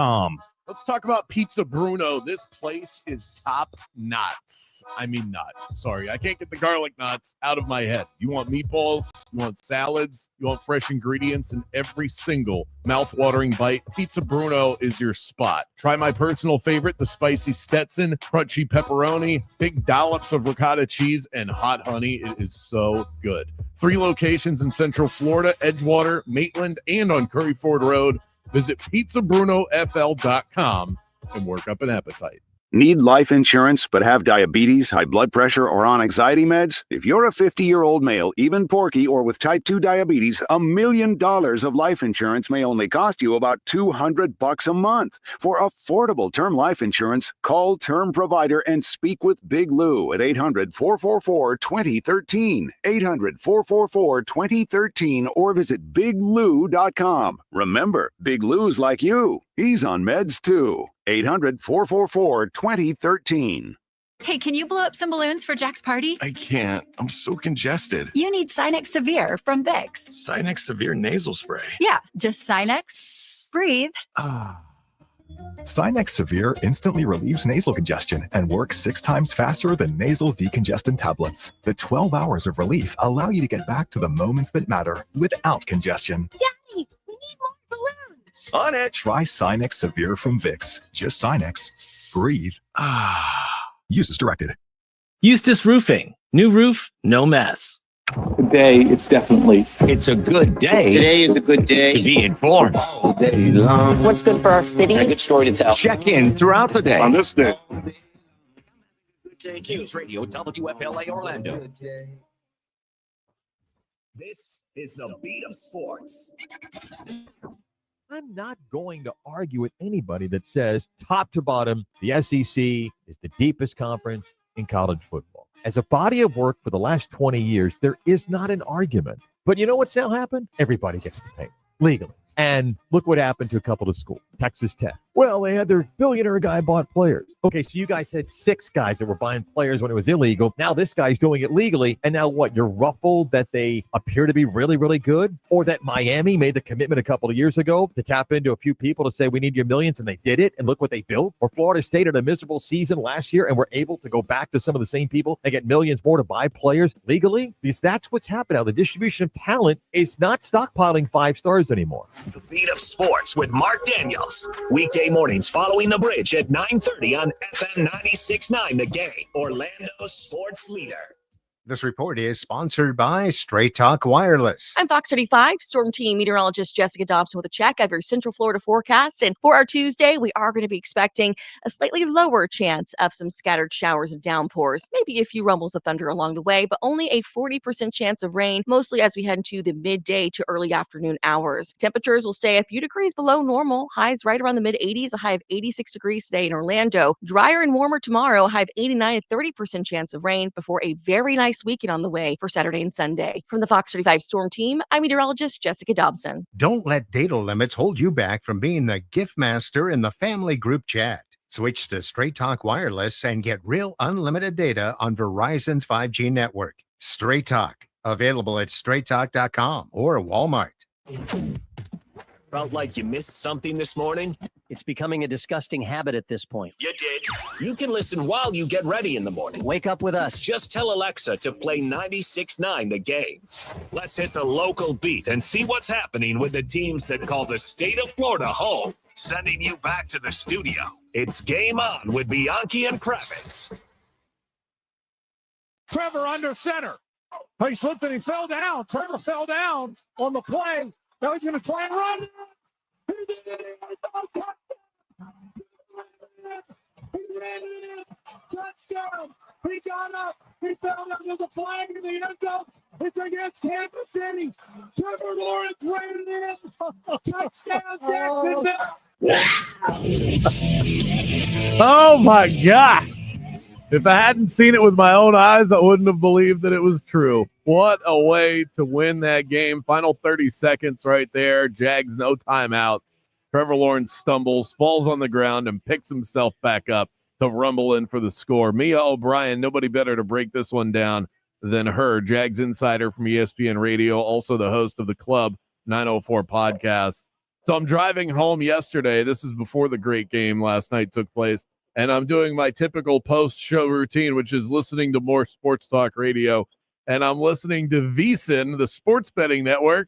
Speaker 4: Let's talk about Pizza Bruno. This place is top knots. I mean nuts. Sorry, I can't get the garlic knots out of my head. You want meatballs, you want salads, you want fresh ingredients in every single mouth-watering bite. Pizza Bruno is your spot. Try my personal favorite, the spicy Stetson, crunchy pepperoni, big dollops of ricotta cheese, and hot honey. It is so good. 3 locations in Central Florida, Edgewater, Maitland, and on Curry Ford Road. Visit pizzabruno.fl.com and work up an appetite.
Speaker 12: Need life insurance but have diabetes, high blood pressure, or on anxiety meds? If you're a 50-year-old male, even porky, or with type 2 diabetes, $1 million of life insurance may only cost you about $200 a month. For affordable term life insurance, call Term Provider and speak with Big Lou at 800-444-2013, 800-444-2013, or visit biglou.com. Remember, Big Lou's like you. He's on meds too. 800-444-2013.
Speaker 13: Hey, can you blow up some balloons for Jack's party?
Speaker 14: I can't. I'm so congested.
Speaker 13: You need Sinex Severe from Vicks.
Speaker 14: Sinex Severe Nasal Spray.
Speaker 13: Yeah, just Sinex. Breathe.
Speaker 17: Sinex Severe instantly relieves nasal congestion and works 6 times faster than nasal decongestant tablets. The 12 hours of relief allow you to get back to the moments that matter without congestion.
Speaker 13: Daddy, we need more balloons.
Speaker 17: On it. Try Sinex Severe from Vicks. Just Sinex. Breathe. Use as directed.
Speaker 22: Eustis Roofing. New roof, no mess.
Speaker 18: Today, it's a good day.
Speaker 20: Today is a good day
Speaker 22: To be informed.
Speaker 20: all day long.
Speaker 18: What's good for our city?
Speaker 20: A good story to tell.
Speaker 22: Check in throughout the day.
Speaker 18: On this day.
Speaker 22: News Radio, WFLA Orlando.
Speaker 7: This is the beat of sports.
Speaker 21: I'm not going to argue with anybody that says top to bottom, the SEC is the deepest conference in college football. As a body of work for the last 20 years, there is not an argument. But you know what's now happened? Everybody gets to pay legally. And look what happened to a couple of schools. Texas Tech. Well, they had their billionaire guy bought players. Okay, so you guys had 6 guys that were buying players when it was illegal. Now this guy's doing it legally. And now what? You're ruffled that they appear to be really, really good? Or that Miami made the commitment a couple of years ago to tap into a few people to say, we need your millions, and they did it. And look what they built. Or Florida State had a miserable season last year and were able to go back to some of the same people and get millions more to buy players legally. Because that's what's happened now. The distribution of talent is not stockpiling 5 stars anymore.
Speaker 7: The beat of sports with Mark Daniels. Weekday mornings following the bridge at 9:30 on FM 96.9 The Game, Orlando's sports leader.
Speaker 27: This report is sponsored by Straight Talk Wireless.
Speaker 28: I'm Fox 35 Storm Team meteorologist Jessica Dobson with a check of your Central Florida forecast. And for our Tuesday, we are going to be expecting a slightly lower chance of some scattered showers and downpours, maybe a few rumbles of thunder along the way, but only a 40% chance of rain, mostly as we head into the midday to early afternoon hours. Temperatures will stay a few degrees below normal, highs right around the mid-80s, a high of 86 degrees today in Orlando. Drier and warmer tomorrow, a high of 89 and 30% chance of rain before a very nice weekend on the way for Saturday and Sunday. From the Fox 35 Storm Team, I'm meteorologist Jessica Dobson.
Speaker 27: Don't let data limits hold you back from being the gift master in the family group chat. Switch to Straight Talk Wireless and get real unlimited data on Verizon's 5G network. Straight Talk, available at straighttalk.com or Walmart.
Speaker 7: Felt like you missed something this morning?
Speaker 29: It's becoming a disgusting habit at this point.
Speaker 7: You did. You can listen while you get ready in the morning.
Speaker 29: Wake up with us.
Speaker 7: Just tell Alexa to play 96.9 The Game. Let's hit the local beat and see what's happening with the teams that call the state of Florida home. Sending you back to the studio. It's Game On with Bianchi and Kravitz.
Speaker 3: Trevor under center. He slipped and he fell down. Trevor fell down on the play. Now he's going to try and run. He did it. He ran it in. Touchdown. He got up. He fell under the flag in the end zone. It's against Kansas City. Trevor Lawrence ran it in. Touchdown, Jacksonville.
Speaker 4: Oh my God. If I hadn't seen it with my own eyes, I wouldn't have believed that it was true. What a way to win that game. Final 30 seconds right there. Jags, no timeouts. Trevor Lawrence stumbles, falls on the ground, and picks himself back up to rumble in for the score. Mia O'Brien, nobody better to break this one down than her. Jags insider from ESPN Radio, also the host of the Club 904 podcast. So I'm driving home yesterday. This is before the great game last night took place. And I'm doing my typical post-show routine, which is listening to more sports talk radio. And I'm listening to VSiN, the sports betting network.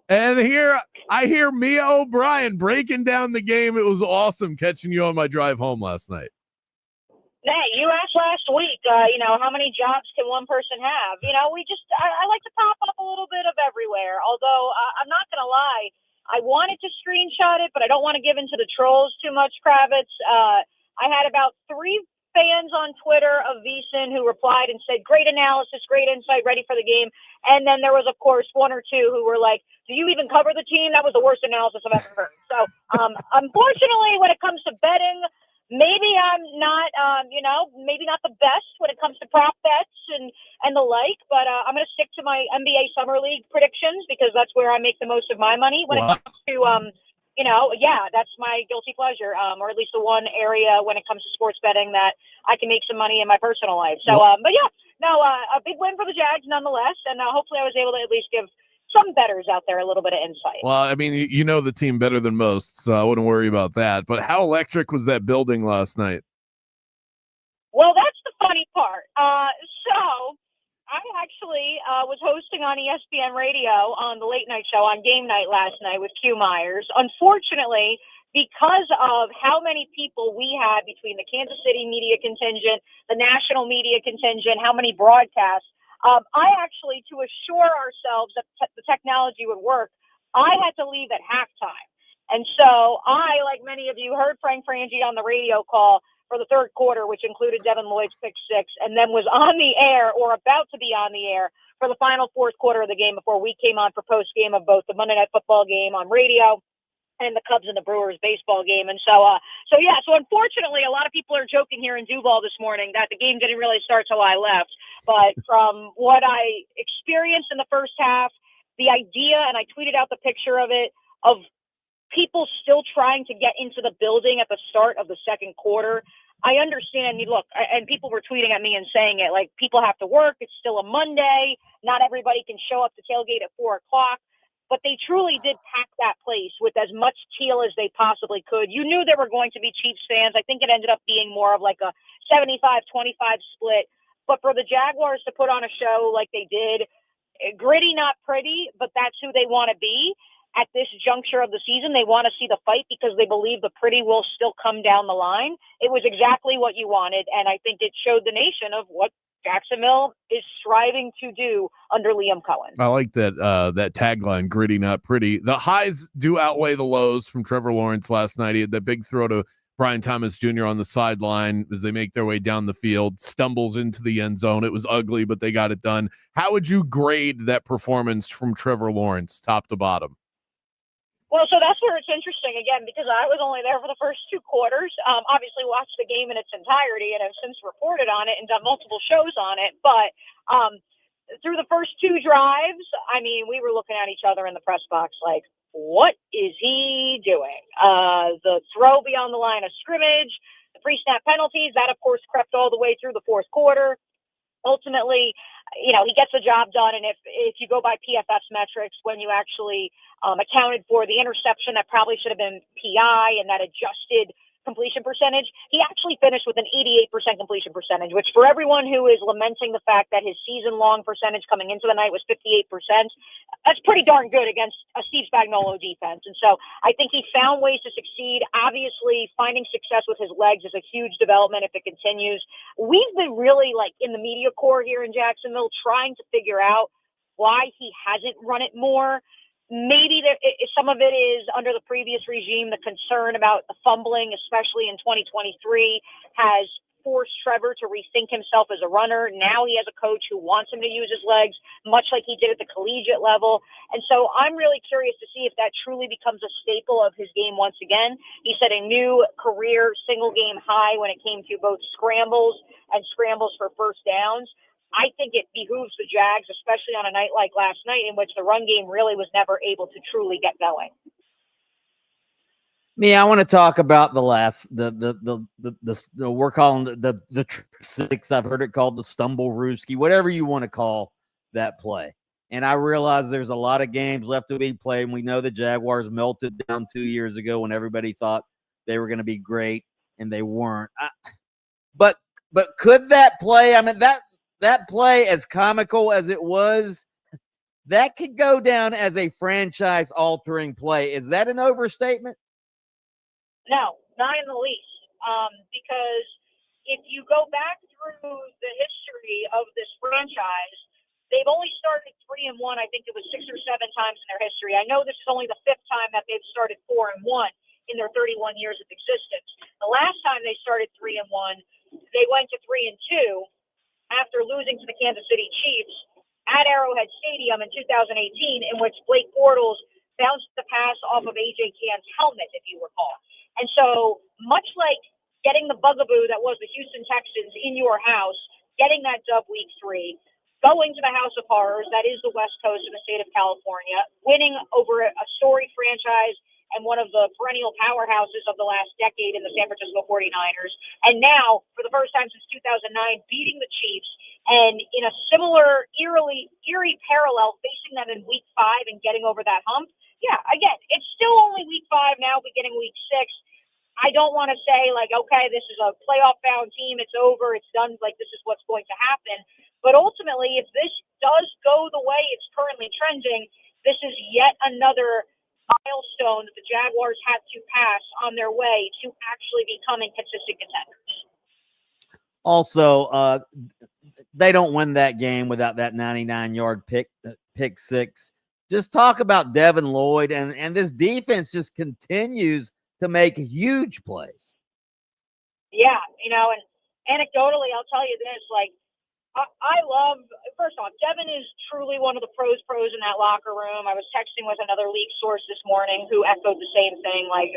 Speaker 4: And here I hear Mia O'Brien breaking down the game. It was awesome catching you on my drive home last night.
Speaker 30: Hey, you asked last week, how many jobs can one person have? I like to pop up a little bit of everywhere. Although I'm not going to lie, I wanted to screenshot it, but I don't want to give into the trolls too much, Kravitz. I had about 3 fans on Twitter of VSiN who replied and said, great analysis, great insight, ready for the game. And then there was, of course, 1 or 2 who were like, do you even cover the team? That was the worst analysis I've ever heard. So, unfortunately, when it comes to betting, maybe I'm not, maybe not the best when it comes to prop bets and the like, but I'm going to stick to my NBA Summer League predictions because that's where I make the most of my money. When it comes to yeah, that's my guilty pleasure, or at least the one area when it comes to sports betting that I can make some money in my personal life. So, but yeah, no, a big win for the Jags nonetheless, and hopefully I was able to at least give some bettors out there a little bit of insight.
Speaker 4: Well, I mean, you know the team better than most, so I wouldn't worry about that. But how electric was that building last night?
Speaker 30: Well, that's the funny part. So I actually was hosting on ESPN Radio on the late night show on game night last night with Q Myers. Unfortunately, because of how many people we had between the Kansas City media contingent, the national media contingent, how many broadcasts, I actually, to assure ourselves that the technology would work, I had to leave at halftime. And so I, like many of you, heard Frank Frangie on the radio call for the third quarter, which included Devin Lloyd's pick 6, and then was on the air or about to be on the air for the final fourth quarter of the game before we came on for post game of both the Monday Night Football game on radio and the Cubs and the Brewers baseball game. And so unfortunately, a lot of people are joking here in Duval this morning that the game didn't really start till I left. But from what I experienced in the first half, the idea, and I tweeted out the picture of it, of people still trying to get into the building at the start of the second quarter. I understand. Look, and people were tweeting at me and saying it, like, people have to work. It's still a Monday. Not everybody can show up to tailgate at 4 o'clock. But they truly did pack that place with as much teal as they possibly could. You knew there were going to be Chiefs fans. I think it ended up being more of like a 75-25 split. But for the Jaguars to put on a show like they did, gritty, not pretty, but that's who they want to be. At this juncture of the season, they want to see the fight because they believe the pretty will still come down the line. It was exactly what you wanted, and I think it showed the nation of what Jacksonville is striving to do under Liam Cohen.
Speaker 4: I like that that tagline, gritty, not pretty. The highs do outweigh the lows from Trevor Lawrence last night. He had that big throw to Brian Thomas Jr. on the sideline as they make their way down the field, stumbles into the end zone. It was ugly, but they got it done. How would you grade that performance from Trevor Lawrence, top to bottom?
Speaker 30: Well, so that's where it's interesting, again, because I was only there for the first 2 quarters. Obviously watched the game in its entirety and have since reported on it and done multiple shows on it. But through the first 2 drives, I mean, we were looking at each other in the press box like, what is he doing? The throw beyond the line of scrimmage, the pre-snap penalties, that, of course, crept all the way through the fourth quarter. Ultimately, he gets the job done. And if you go by PFF's metrics, when you actually accounted for the interception that probably should have been PI and that adjusted completion percentage, he actually finished with an 88% completion percentage, which for everyone who is lamenting the fact that his season-long percentage coming into the night was 58%, that's pretty darn good against a Steve Spagnuolo defense. And so I think he found ways to succeed. Obviously, finding success with his legs is a huge development if it continues. We've been really, like, in the media corps here in Jacksonville trying to figure out why he hasn't run it more. Maybe some of it is under the previous regime, the concern about the fumbling, especially in 2023, has forced Trevor to rethink himself as a runner. Now he has a coach who wants him to use his legs, much like he did at the collegiate level. And so I'm really curious to see if that truly becomes a staple of his game once again. He set a new career single-game high when it came to both scrambles and scrambles for first downs. I think it behooves the Jags, especially on a night like last night, in which the run game really was never able to truly get going.
Speaker 1: I want to talk about the last, we're calling the 6. I've heard it called the stumble rooski, whatever you want to call that play. And I realize there's a lot of games left to be played. And we know the Jaguars melted down 2 years ago when everybody thought they were going to be great and they weren't. But could that play, I mean, that play, as comical as it was, that could go down as a franchise-altering play. Is that an overstatement?
Speaker 30: No, not in the least. Because if you go back through the history of this franchise, they've only started 3-1. I think it was 6 or 7 times in their history. I know this is only the 5th time that they've started 4-1 in their 31 years of existence. The last time they started 3-1, they went to 3-2. After losing to the Kansas City Chiefs at Arrowhead Stadium in 2018, in which Blake Bortles bounced the pass off of A.J. Cann's helmet, if you recall. And so, much like getting the bugaboo that was the Houston Texans in your house, getting that dub week 3, going to the House of Horrors, that is the West Coast of the state of California, winning over a storied franchise and one of the perennial powerhouses of the last decade in the San Francisco 49ers. And now, for the first time since 2009, beating the Chiefs, and in a similar eerie parallel, facing them in week 5 and getting over that hump. Yeah, again, it's still only week 5 now, beginning week 6. I don't want to say, like, okay, this is a playoff-bound team, it's over, it's done, like, this is what's going to happen. But ultimately, if this does go the way it's currently trending, this is yet another milestone that the Jaguars have to pass on their way to actually becoming consistent contenders.
Speaker 1: Also, they don't win that game without that 99-yard pick six. Just talk about Devin Lloyd, and this defense just continues to make huge plays.
Speaker 30: Yeah, and anecdotally, I'll tell you this, like, I love, first off, Devin is truly one of the pros in that locker room. I was texting with another league source this morning who echoed the same thing. Like,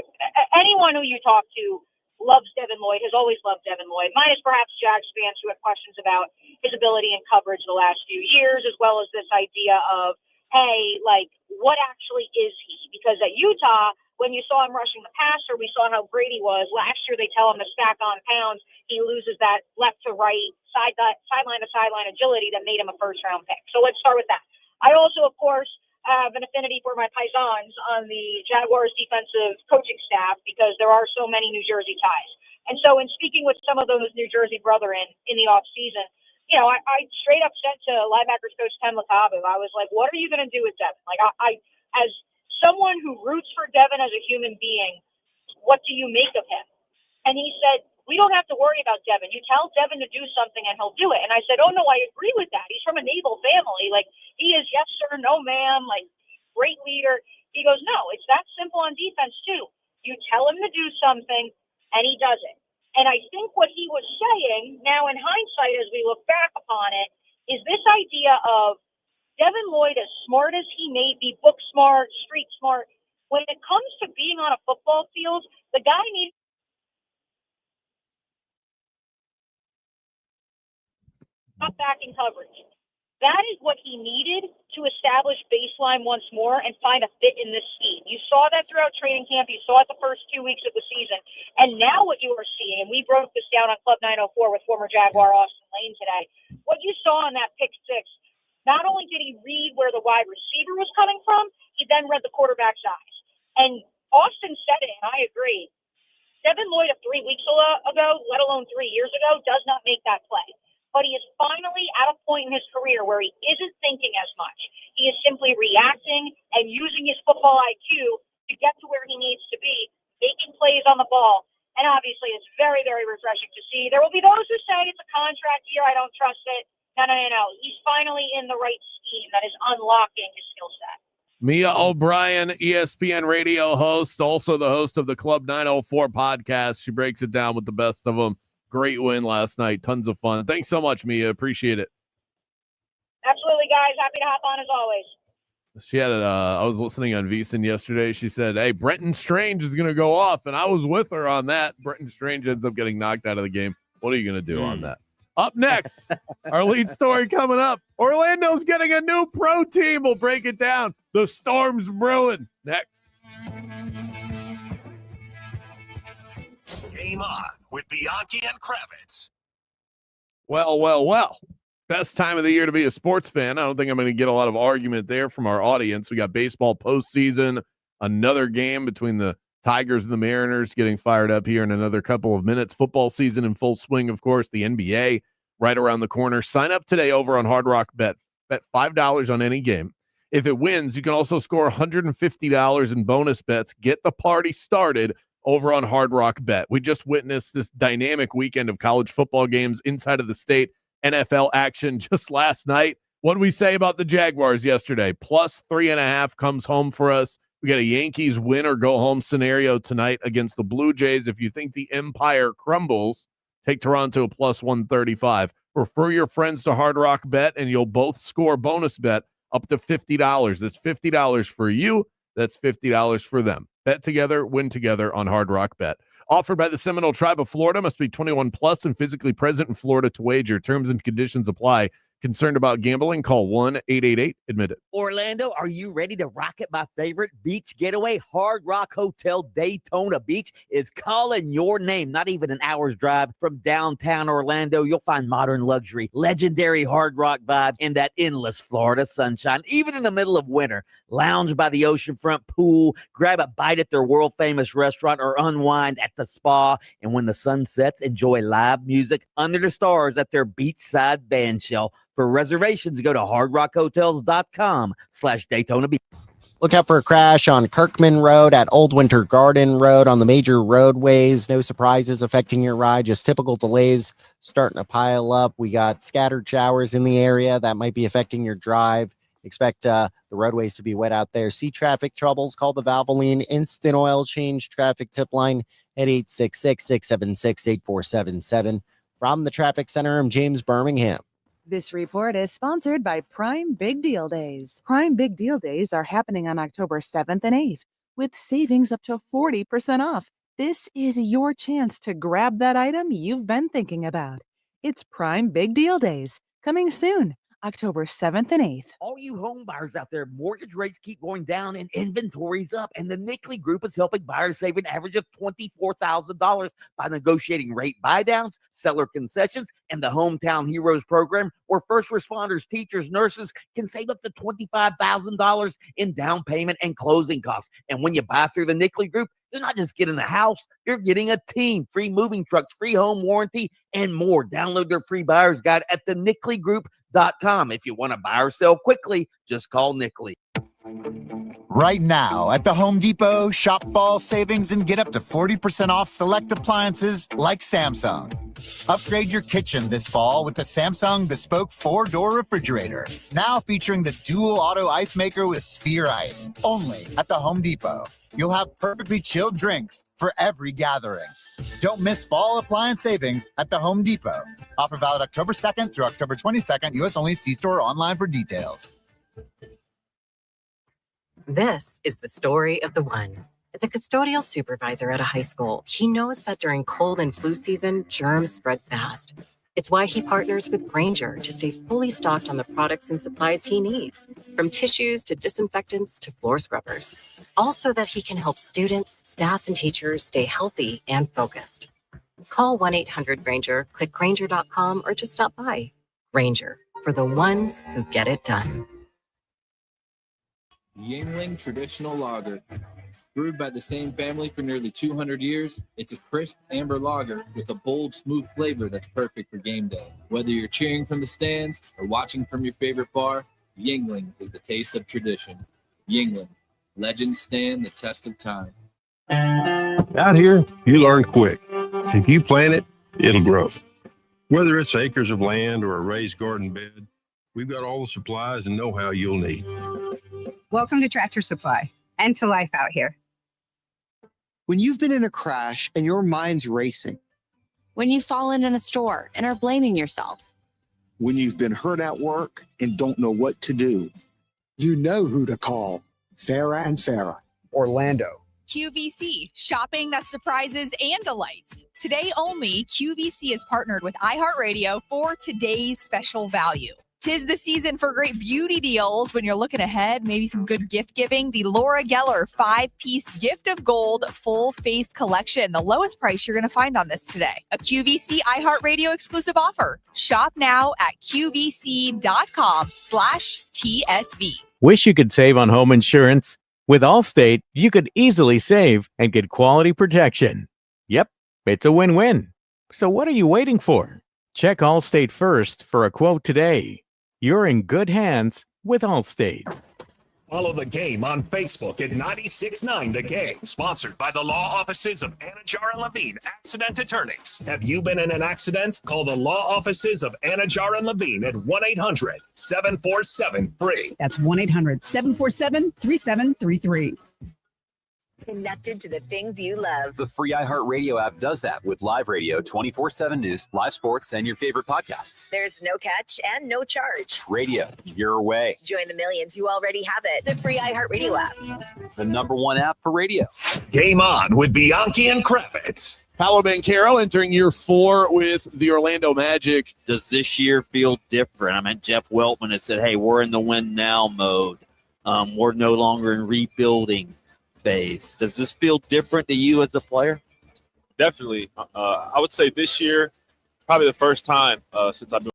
Speaker 30: anyone who you talk to loves Devin Lloyd, has always loved Devin Lloyd, minus perhaps Jags fans who have questions about his ability in coverage the last few years, as well as this idea of, hey, like, what actually is he? Because at Utah, when you saw him rushing the passer, we saw how great he was. Last year, they tell him to stack on pounds. He loses that left to right, sideline to sideline agility that made him a first-round pick. So let's start with that. I also, of course, have an affinity for my paisans on the Jaguars defensive coaching staff because there are so many New Jersey ties. And so in speaking with some of those New Jersey brethren in the offseason, I straight up said to linebackers coach Tim LaCabe, I was like, what are you going to do with Devin? Like, I as someone who roots for Devin as a human being, what do you make of him? And he said, we don't have to worry about Devin. You tell Devin to do something and he'll do it. And I said, oh, no, I agree with that. He's from a naval family. Like, he is yes, sir, no, ma'am, like, great leader. He goes, no, it's that simple on defense, too. You tell him to do something, and he does it. And I think what he was saying, now in hindsight, as we look back upon it, is this idea of Devin Lloyd, as smart as he may be, book smart, street smart, when it comes to being on a football field, the guy needs not backing coverage. That is what he needed to establish baseline once more and find a fit in this scheme. You saw that throughout training camp. You saw it the first 2 weeks of the season. And now what you are seeing, and we broke this down on Club 904 with former Jaguar Austin Lane today, what you saw on that pick six, not only did he read where the wide receiver was coming from, he then read the quarterback's eyes. And Austin said it, and I agree. Devin Lloyd of 3 weeks ago, let alone 3 years ago, does not make that play. But he is finally at a point in his career where he isn't thinking as much. He is simply reacting and using his football IQ to get to where he needs to be, making plays on the ball. And obviously, it's very, very refreshing to see. There will be those who say it's a contract year, I don't trust it. No. He's finally in the right scheme that is unlocking his skill set.
Speaker 4: Mia O'Brien, ESPN radio host, also the host of the Club 904 podcast. She breaks it down with the best of them. Great win last night. Tons of fun. Thanks so much, Mia. Appreciate it.
Speaker 30: Absolutely, guys. Happy to hop on as always.
Speaker 4: She had I was listening on VSiN yesterday. She said, hey, Brenton Strange is going to go off. And I was with her on that. Brenton Strange ends up getting knocked out of the game. What are you going to do on that? Up next, our lead story coming up. Orlando's getting a new pro team. We'll break it down. The Storm's brewing. Next.
Speaker 7: Game on with Bianchi and Kravitz.
Speaker 4: Well. Best time of the year to be a sports fan. I don't think I'm going to get a lot of argument there from our audience. We got baseball postseason, another game between the Tigers and the Mariners getting fired up here in another couple of minutes. Football season in full swing, of course. The NBA right around the corner. Sign up today over on Hard Rock Bet. Bet $5 on any game. If it wins, you can also score $150 in bonus bets. Get the party started over on Hard Rock Bet. We just witnessed this dynamic weekend of college football games inside of the state. NFL action just last night. What did we say about the Jaguars yesterday? Plus 3.5 comes home for us. We got a Yankees win or go home scenario tonight against the Blue Jays. If you think the empire crumbles, take Toronto plus 135. Refer your friends to Hard Rock Bet, and you'll both score bonus bet up to $50. That's $50 for you. That's $50 for them. Bet together, win together on Hard Rock Bet. Offered by the Seminole Tribe of Florida. Must be 21 plus and physically present in Florida to wager. Terms and conditions apply. Concerned about gambling? Call 1-888-ADMIT-IT.
Speaker 1: Orlando, are you ready to rock it? My favorite beach getaway, Hard Rock Hotel Daytona Beach, is calling your name. Not even an hour's drive from downtown Orlando. You'll find modern luxury, legendary Hard Rock vibes, and that endless Florida sunshine. Even in the middle of winter, lounge by the oceanfront pool, grab a bite at their world-famous restaurant, or unwind at the spa. And when the sun sets, enjoy live music under the stars at their beachside band shell. For reservations, go to hardrockhotels.com/Daytona Beach.
Speaker 2: Look out for a crash on Kirkman Road at Old Winter Garden Road on the major roadways. No surprises affecting your ride, just typical delays starting to pile up. We got scattered showers in the area that might be affecting your drive. Expect the roadways to be wet out there. See traffic troubles, call the Valvoline Instant Oil Change traffic tip line at 866-676-8477. From the Traffic Center, I'm James Birmingham.
Speaker 5: This report is sponsored by Prime Big Deal Days. Prime Big Deal Days are happening on October 7th and 8th with savings up to 40% off. This is your chance to grab that item you've been thinking about. It's Prime Big Deal Days coming soon, October 7th and 8th.
Speaker 1: All you home buyers out there, mortgage rates keep going down and inventory's up. And the Nickley Group is helping buyers save an average of $24,000 by negotiating rate buydowns, seller concessions, and the Hometown Heroes program, where first responders, teachers, nurses can save up to $25,000 in down payment and closing costs. And when you buy through the Nickley Group, you're not just getting a house, you're getting a team, free moving trucks, free home warranty, and more. Download their free buyer's guide at thenickley.com. If you want to buy or sell quickly, just call Nickley.
Speaker 6: Right now at the Home Depot, shop fall savings and get up to 40% off select appliances like Samsung. Upgrade your kitchen this fall with the Samsung Bespoke 4-door refrigerator. Now featuring the dual auto ice maker with Sphere Ice. Only at the Home Depot. You'll have perfectly chilled drinks for every gathering. Don't miss fall appliance savings at the Home Depot. Offer valid October 2nd through October 22nd. U.S. only. See store or online for details.
Speaker 8: This is the story of the one. As a custodial supervisor at a high school, he knows that during cold and flu season, germs spread fast. It's why he partners with Grainger to stay fully stocked on the products and supplies he needs, from tissues to disinfectants to floor scrubbers. All so that he can help students, staff, and teachers stay healthy and focused. Call 1-800-GRAINGER, click Grainger.com, or just stop by. Grainger, for the ones who get it done.
Speaker 9: Yingling Traditional Lager. Brewed by the same family for nearly 200 years, it's a crisp amber lager with a bold, smooth flavor that's perfect for game day. Whether you're cheering from the stands or watching from your favorite bar, Yingling is the taste of tradition. Yingling. Legends stand the test of time.
Speaker 15: Out here, you learn quick. If you plant it, it'll grow. Whether it's acres of land or a raised garden bed, we've got all the supplies and know-how you'll need.
Speaker 23: Welcome to Tractor Supply and to life out here.
Speaker 24: When you've been in a crash and your mind's racing.
Speaker 25: When you've fallen in a store and are blaming yourself.
Speaker 26: When you've been hurt at work and don't know what to do. You know who to call. Farah and Farah, Orlando.
Speaker 31: QVC, shopping that surprises and delights. Today only, QVC is partnered with iHeartRadio for today's special value. 'Tis the season for great beauty deals when you're looking ahead, maybe some good gift giving. The Laura Geller 5-piece Gift of Gold full face collection. The lowest price you're going to find on this today. A QVC iHeartRadio exclusive offer. Shop now at QVC.com/TSV.
Speaker 32: Wish you could save on home insurance? With Allstate, you could easily save and get quality protection. Yep, it's a win-win. So what are you waiting for? Check Allstate first for a quote today. You're in good hands with Allstate.
Speaker 7: Follow the game on Facebook at 96.9 The Game. Sponsored by the law offices of Anajar and Levine, accident attorneys. Have you been in an accident? Call the law offices of Anajar and Levine at 1-800-747-FREE.
Speaker 33: That's 1-800-747-3733.
Speaker 34: Connected to the things you love.
Speaker 35: The free iHeartRadio app does that with live radio, 24/7 news, live sports, and your favorite podcasts.
Speaker 34: There's no catch and no charge.
Speaker 35: Radio, your way.
Speaker 34: Join the millions who already have it. The free iHeartRadio app.
Speaker 35: The #1 app for radio.
Speaker 7: Game on with Bianchi and Kravitz.
Speaker 4: Paolo Banchero entering year 4 with the Orlando Magic.
Speaker 1: Does this year feel different? I mean, Jeff Weltman has said, hey, we're in the win now mode. We're no longer in rebuilding phase. Does this feel different to you as a player?
Speaker 10: Definitely. I would say this year, probably the first time since I've been.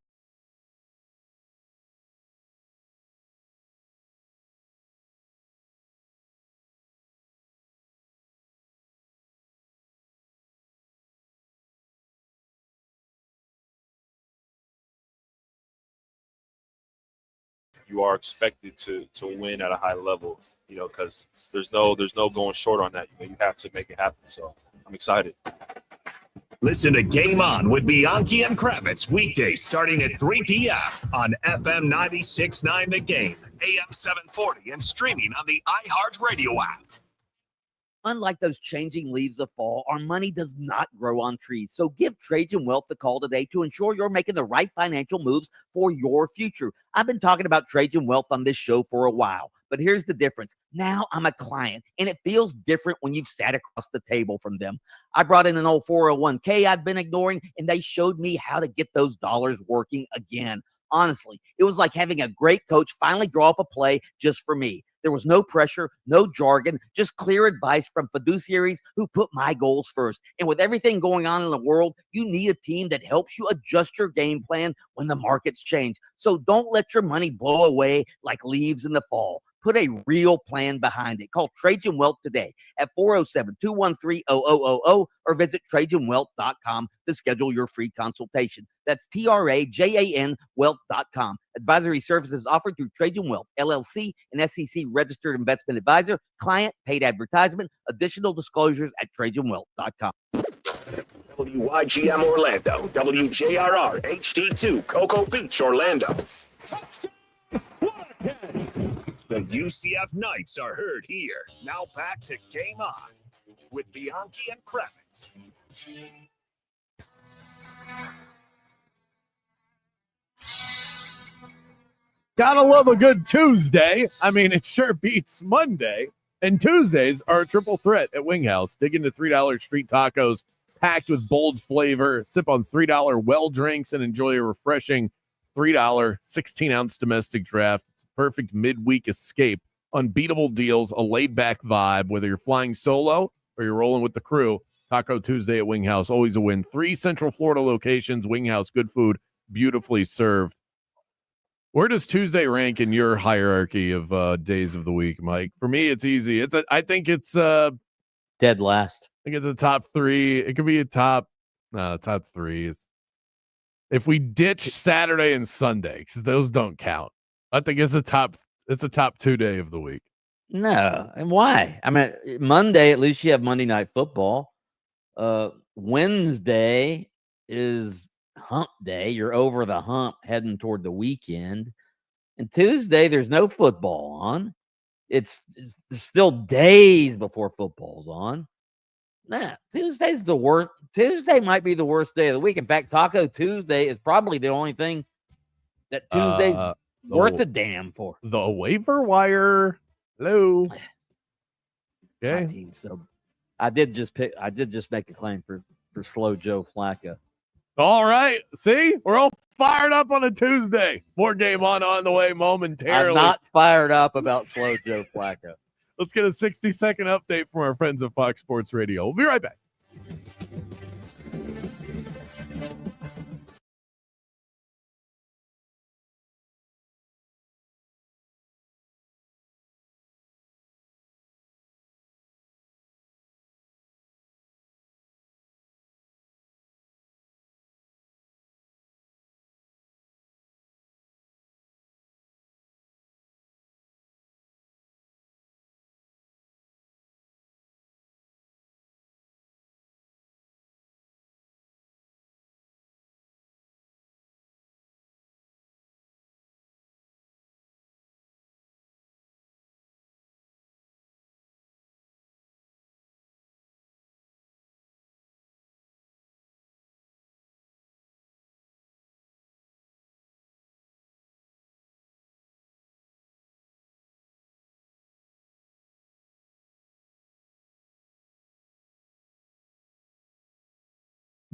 Speaker 10: You are expected to win at a high level, because there's no going short on that. You have to make it happen. So I'm excited.
Speaker 7: Listen to Game On with Bianchi and Kravitz weekdays starting at 3 p.m. on FM 96.9 The Game, AM 740, and streaming on the iHeartRadio app.
Speaker 1: Unlike those changing leaves of fall, our money does not grow on trees. So give Trajan Wealth a call today to ensure you're making the right financial moves for your future. I've been talking about Trajan Wealth on this show for a while, but here's the difference. Now I'm a client, and it feels different when you've sat across the table from them. I brought in an old 401k I'd been ignoring, and they showed me how to get those dollars working again. Honestly, it was like having a great coach finally draw up a play just for me. There was no pressure, no jargon, just clear advice from fiduciaries who put my goals first. And with everything going on in the world, you need a team that helps you adjust your game plan when the markets change. So don't let your money blow away like leaves in the fall. Put a real plan behind it. Call Trajan Wealth today at 407-213-0000 or visit TrajanWealth.com to schedule your free consultation. That's TRAJAN Wealth.com. Advisory services offered through Trajan Wealth, LLC, an SEC registered investment advisor. Client paid advertisement. Additional disclosures at TrajanWealth.com.
Speaker 7: WYGM Orlando, WJRR HD2 Cocoa Beach, Orlando. The UCF Knights are heard here. Now back to Game On with Bianchi and Kravitz.
Speaker 4: Gotta love a good Tuesday. I mean, it sure beats Monday. And Tuesdays are a triple threat at Wing House. Dig into $3 street tacos packed with bold flavor. Sip on $3 well drinks and enjoy a refreshing $3 16-ounce domestic draft. It's a perfect midweek escape. Unbeatable deals, a laid-back vibe. Whether you're flying solo or you're rolling with the crew, Taco Tuesday at Wing House, always a win. 3 Central Florida locations, Wing House, good food, beautifully served. Where does Tuesday rank in your hierarchy of days of the week, Mike? For me, it's easy. I think it's
Speaker 1: dead last.
Speaker 4: I think it's a top 3. It could be a top 3. If we ditch Saturday and Sunday, because those don't count, I think it's a top 2 day of the week.
Speaker 1: No, and why? I mean, Monday, at least you have Monday Night Football. Wednesday is hump day. You're over the hump heading toward the weekend. And Tuesday, there's no football on. It's still days before football's on. Nah, Tuesday's the worst. Tuesday might be the worst day of the week. In fact, Taco Tuesday is probably the only thing that Tuesday's worth a damn for.
Speaker 4: The waiver wire. Hello.
Speaker 1: My
Speaker 4: Okay.
Speaker 1: team. So I did just make a claim for slow Joe Flacco.
Speaker 4: All right. See, we're all fired up on a Tuesday. More Game On the way momentarily.
Speaker 1: I'm not fired up about slow Joe Flacco.
Speaker 4: Let's get a 60-second update from our friends at Fox Sports Radio. We'll be right back.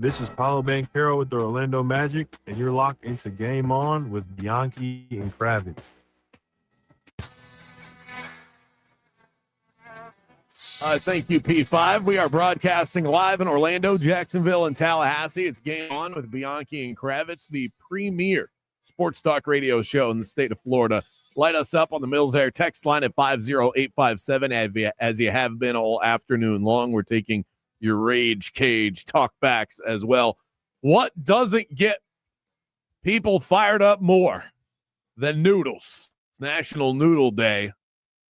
Speaker 15: This is Paulo Banchero with the Orlando Magic, and you're locked into Game On with Bianchi and Kravitz.
Speaker 4: Thank you, P5. We are broadcasting live in Orlando, Jacksonville, and Tallahassee. It's Game On with Bianchi and Kravitz, the premier sports talk radio show in the state of Florida. Light us up on the Mills Air text line at 50857, as you have been all afternoon long. We're taking your Rage Cage talkbacks as well. What doesn't get people fired up more than noodles? It's National Noodle Day.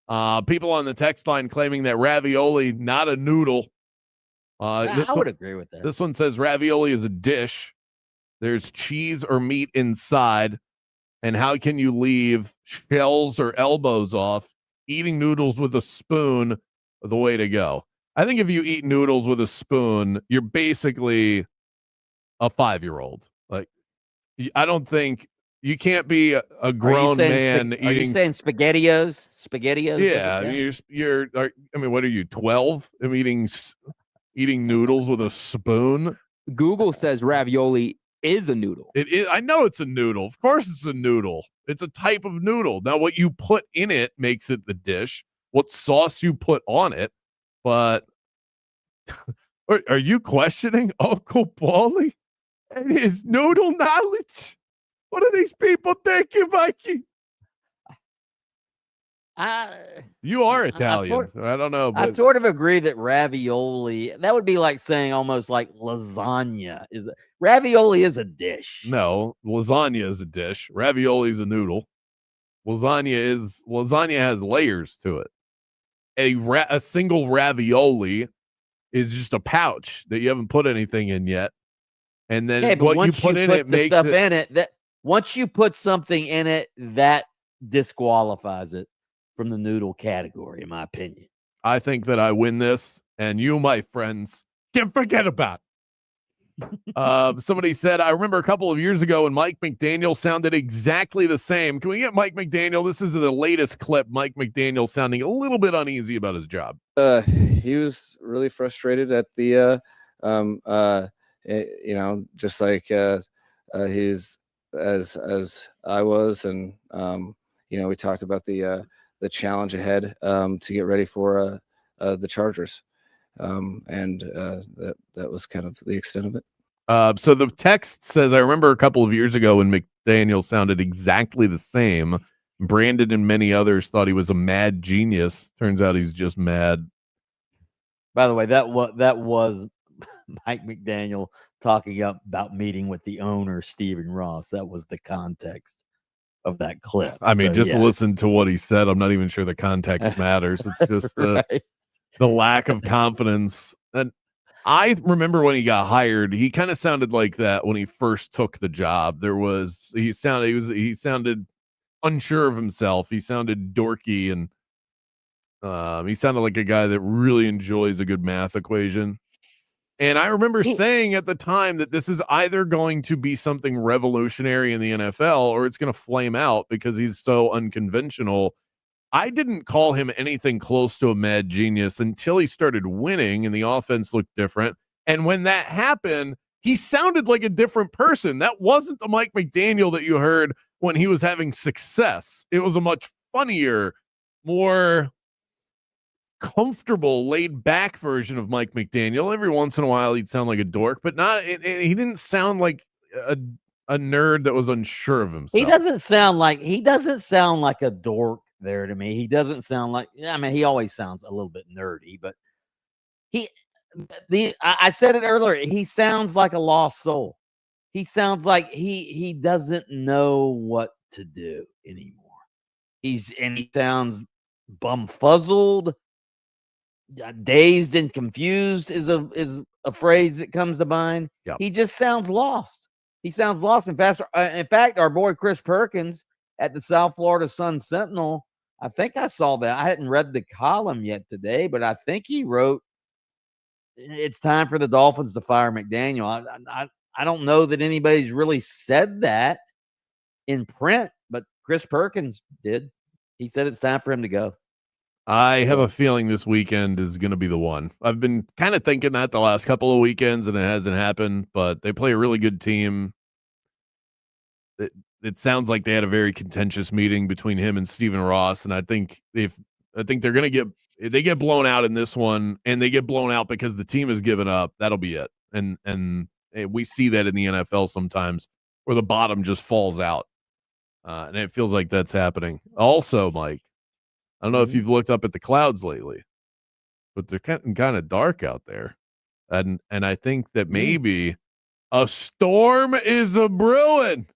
Speaker 4: People on the text line claiming that ravioli, not a noodle.
Speaker 1: I would agree with that.
Speaker 4: This one says ravioli is a dish. There's cheese or meat inside. And how can you leave shells or elbows off? Eating noodles with a spoon, the way to go. I think if you eat noodles with a spoon, you're basically a 5-year-old. Like, I don't think you can't be a grown man eating.
Speaker 1: Are you saying SpaghettiOs? SpaghettiOs?
Speaker 4: Yeah, I mean, what are you, 12? I'm eating noodles with a spoon.
Speaker 11: Google says ravioli is a noodle.
Speaker 4: It is. I know it's a noodle. Of course, it's a noodle. It's a type of noodle. Now, what you put in it makes it the dish. What sauce you put on it. But are you questioning Uncle Paulie and his noodle knowledge? What are these people thinking, Mikey? You are Italian. I don't know. But
Speaker 1: I sort of agree that ravioli, that would be like saying almost like lasagna. Ravioli is a dish.
Speaker 4: No, lasagna is a dish. Ravioli is a noodle. Lasagna has layers to it. A single ravioli is just a pouch that you haven't put anything in yet. And then what you put in it makes it
Speaker 1: in it that once you put something in it, that disqualifies it from the noodle category, in my opinion.
Speaker 4: I think that I win this, and you, my friends, can forget about it. Somebody said, I remember a couple of years ago when Mike McDaniel sounded exactly the same. Can we get Mike McDaniel? This is the latest clip. Mike McDaniel sounding a little bit uneasy about his job.
Speaker 12: He was really frustrated at the, just like he's as I was, and we talked about the challenge ahead to get ready for the Chargers. That was kind of the extent of it.
Speaker 4: So the text says, I remember a couple of years ago when McDaniel sounded exactly the same. Brandon and many others thought he was a mad genius. Turns out he's just mad.
Speaker 1: By the way, that was Mike McDaniel talking about meeting with the owner, Stephen Ross. That was the context of that clip.
Speaker 4: I mean, listen to what he said. I'm not even sure the context matters. It's just the lack of confidence. And I remember when he got hired, he kind of sounded like that when he first took the job. He sounded unsure of himself. He sounded dorky, and he sounded like a guy that really enjoys a good math equation. And I remember saying at the time that this is either going to be something revolutionary in the NFL or it's going to flame out because he's so unconventional. I didn't call him anything close to a mad genius until he started winning and the offense looked different. And when that happened, he sounded like a different person. That wasn't the Mike McDaniel that you heard when he was having success. It was a much funnier, more comfortable, laid back version of Mike McDaniel. Every once in a while he'd sound like a dork, but he didn't sound like a nerd that was unsure of himself.
Speaker 1: He doesn't sound like a dork there to me. He doesn't sound like, I mean, he always sounds a little bit nerdy, but I said it earlier, he sounds like a lost soul. He sounds like he doesn't know what to do anymore. He sounds bumfuzzled. Dazed and confused is a phrase that comes to mind.
Speaker 4: Yep.
Speaker 1: He just sounds lost. He sounds lost. In fact, our boy Chris Perkins at the South Florida Sun Sentinel, I think I saw that. I hadn't read the column yet today, but I think he wrote, it's time for the Dolphins to fire McDaniel. I don't know that anybody's really said that in print, but Chris Perkins did. He said it's time for him to go.
Speaker 4: I have a feeling this weekend is going to be the one. I've been kind of thinking that the last couple of weekends, and it hasn't happened, but they play a really good team. It sounds like they had a very contentious meeting between him and Stephen Ross, and I think they're going to if they get blown out in this one, and they get blown out because the team has given up, that'll be it. And we see that in the NFL sometimes where the bottom just falls out. And it feels like that's happening. Also, Mike, I don't know if you've looked up at the clouds lately, but they're kind of dark out there. And I think that maybe a storm is a brewing.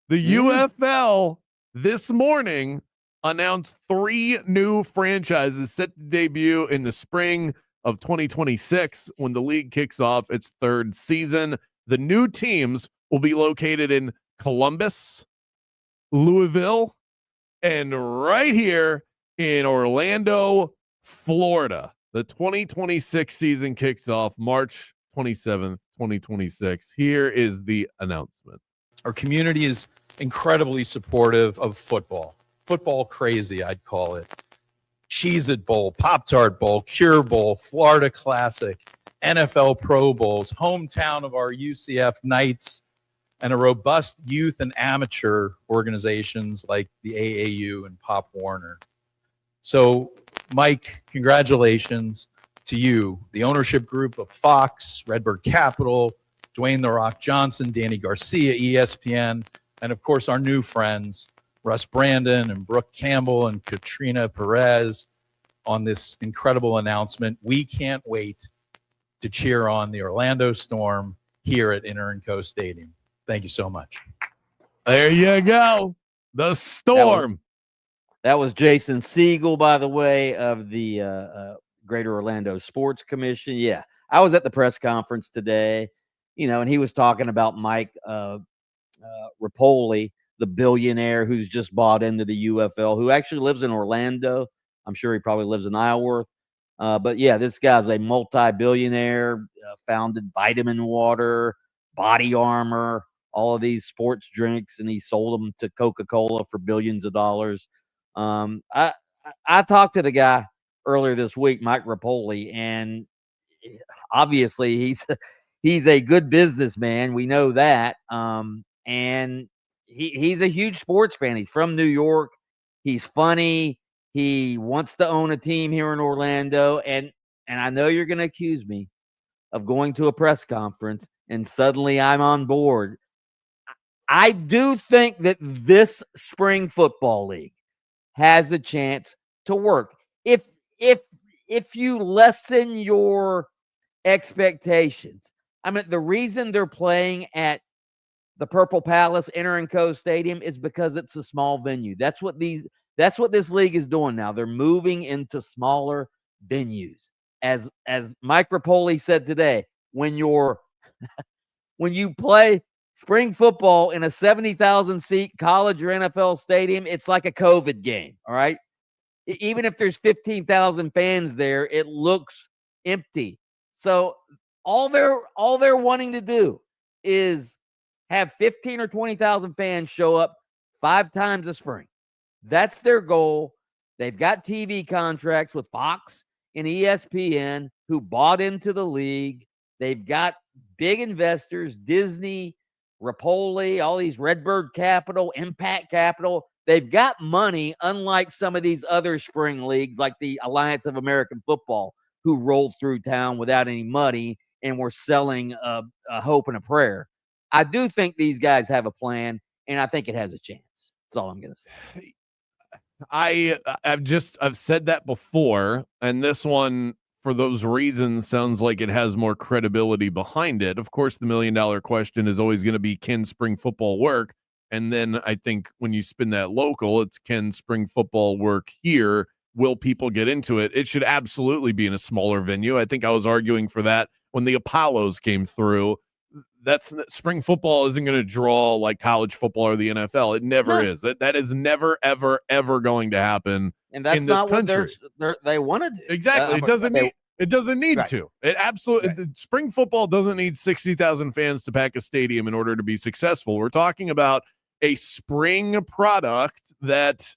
Speaker 4: The UFL this morning announced 3 new franchises set to debut in the spring of 2026 when the league kicks off its 3rd season. The new teams will be located in Columbus, Louisville, and right here in Orlando, Florida. The 2026 season kicks off March 27th, 2026. Here is the announcement.
Speaker 3: Our community is incredibly supportive of football. Football crazy, I'd call it. Cheez-It Bowl, Pop-Tart Bowl, Cure Bowl, Florida Classic, NFL Pro Bowls, hometown of our UCF Knights, and a robust youth and amateur organizations like the AAU and Pop Warner. So, Mike, congratulations to you, the ownership group of Fox, Redbird Capital, Dwayne "The Rock" Johnson, Danny Garcia, ESPN, and of course our new friends, Russ Brandon and Brooke Campbell and Katrina Perez, on this incredible announcement. We can't wait to cheer on the Orlando Storm here at Inter & Co Stadium. Thank you so much.
Speaker 4: There you go. The Storm.
Speaker 1: That was Jason Siegel, by the way, of the Greater Orlando Sports Commission. Yeah, I was at the press conference today, and he was talking about Mike Rapoli, the billionaire who's just bought into the UFL, who actually lives in Orlando. I'm sure he probably lives in Isleworth. But yeah, this guy's a multi-billionaire, founded Vitamin Water, Body Armor, all of these sports drinks, and he sold them to Coca-Cola for billions of dollars. I talked to the guy earlier this week, Mike Rapoli, and obviously he's a good businessman. We know that. And he's a huge sports fan. He's from New York. He's funny. He wants to own a team here in Orlando. And I know you're going to accuse me of going to a press conference and suddenly I'm on board. I do think that this spring football league has a chance to work. If you lessen your expectations. I mean, the reason they're playing at the Purple Palace Inter & Co Stadium is because it's a small venue. That's what this league is doing now. They're moving into smaller venues. As Mike Rapoli said today, when you play spring football in a 70,000 seat college or NFL stadium, it's like a COVID game. All right. Even if there's 15,000 fans there, it looks empty. So all they're wanting to do is have 15 or 20,000 fans show up 5 times a spring. That's their goal. They've got TV contracts with Fox and ESPN who bought into the league. They've got big investors, Disney, Rapoli, all these Redbird Capital, Impact Capital. They've got money, unlike some of these other spring leagues like the Alliance of American Football, who rolled through town without any money and were selling a hope and a prayer. I do think these guys have a plan, and I think it has a chance. That's all I'm going to say.
Speaker 4: I've said that before, and this one, for those reasons, sounds like it has more credibility behind it. Of course, the $1 million question is always going to be, can spring football work? And then I think when you spin that local, it's, can spring football work here? Will people get into it? It should absolutely be in a smaller venue. I think I was arguing for that when the Apollos came through. That's spring football isn't going to draw like college football or the NFL. It never is. That is never, ever, ever going to happen
Speaker 1: and that's
Speaker 4: in this
Speaker 1: not
Speaker 4: country.
Speaker 1: What they want to do.
Speaker 4: Exactly. It doesn't need
Speaker 1: right.
Speaker 4: to. It absolutely spring football doesn't need 60,000 fans to pack a stadium in order to be successful. We're talking about a spring product that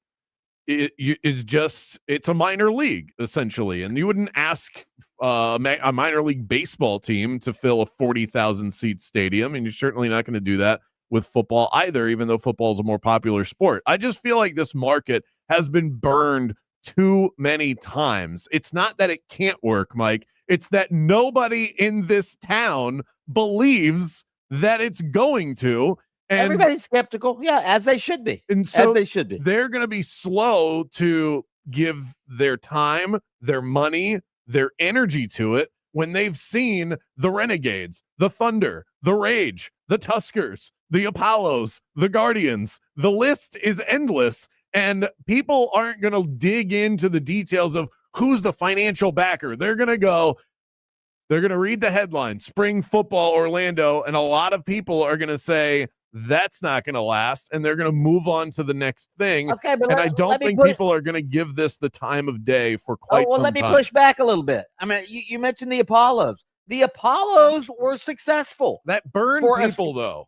Speaker 4: it's a minor league essentially, and you wouldn't ask a minor league baseball team to fill a 40,000 seat stadium, and you're certainly not going to do that with football either, even though football is a more popular sport. I just feel like this market has been burned too many times. It's not that it can't work, Mike. It's that nobody in this town believes that it's going to. And
Speaker 1: everybody's skeptical. Yeah, as they should be.
Speaker 4: And so
Speaker 1: as they should be.
Speaker 4: They're going to be slow to give their time, their money, their energy to it when they've seen the Renegades, the Thunder, the Rage, the Tuskers, the Apollos, the Guardians. The list is endless, and people aren't going to dig into the details of who's the financial backer. They're going to read the headline, Spring Football Orlando, and a lot of people are going to say, that's not going to last, and they're going to move on to the next thing.
Speaker 1: Okay, but
Speaker 4: I don't think people are going to give this the time of day for quite some time.
Speaker 1: Let me push back a little bit. I mean, you mentioned the Apollos. The Apollos were successful.
Speaker 4: That burned people, though.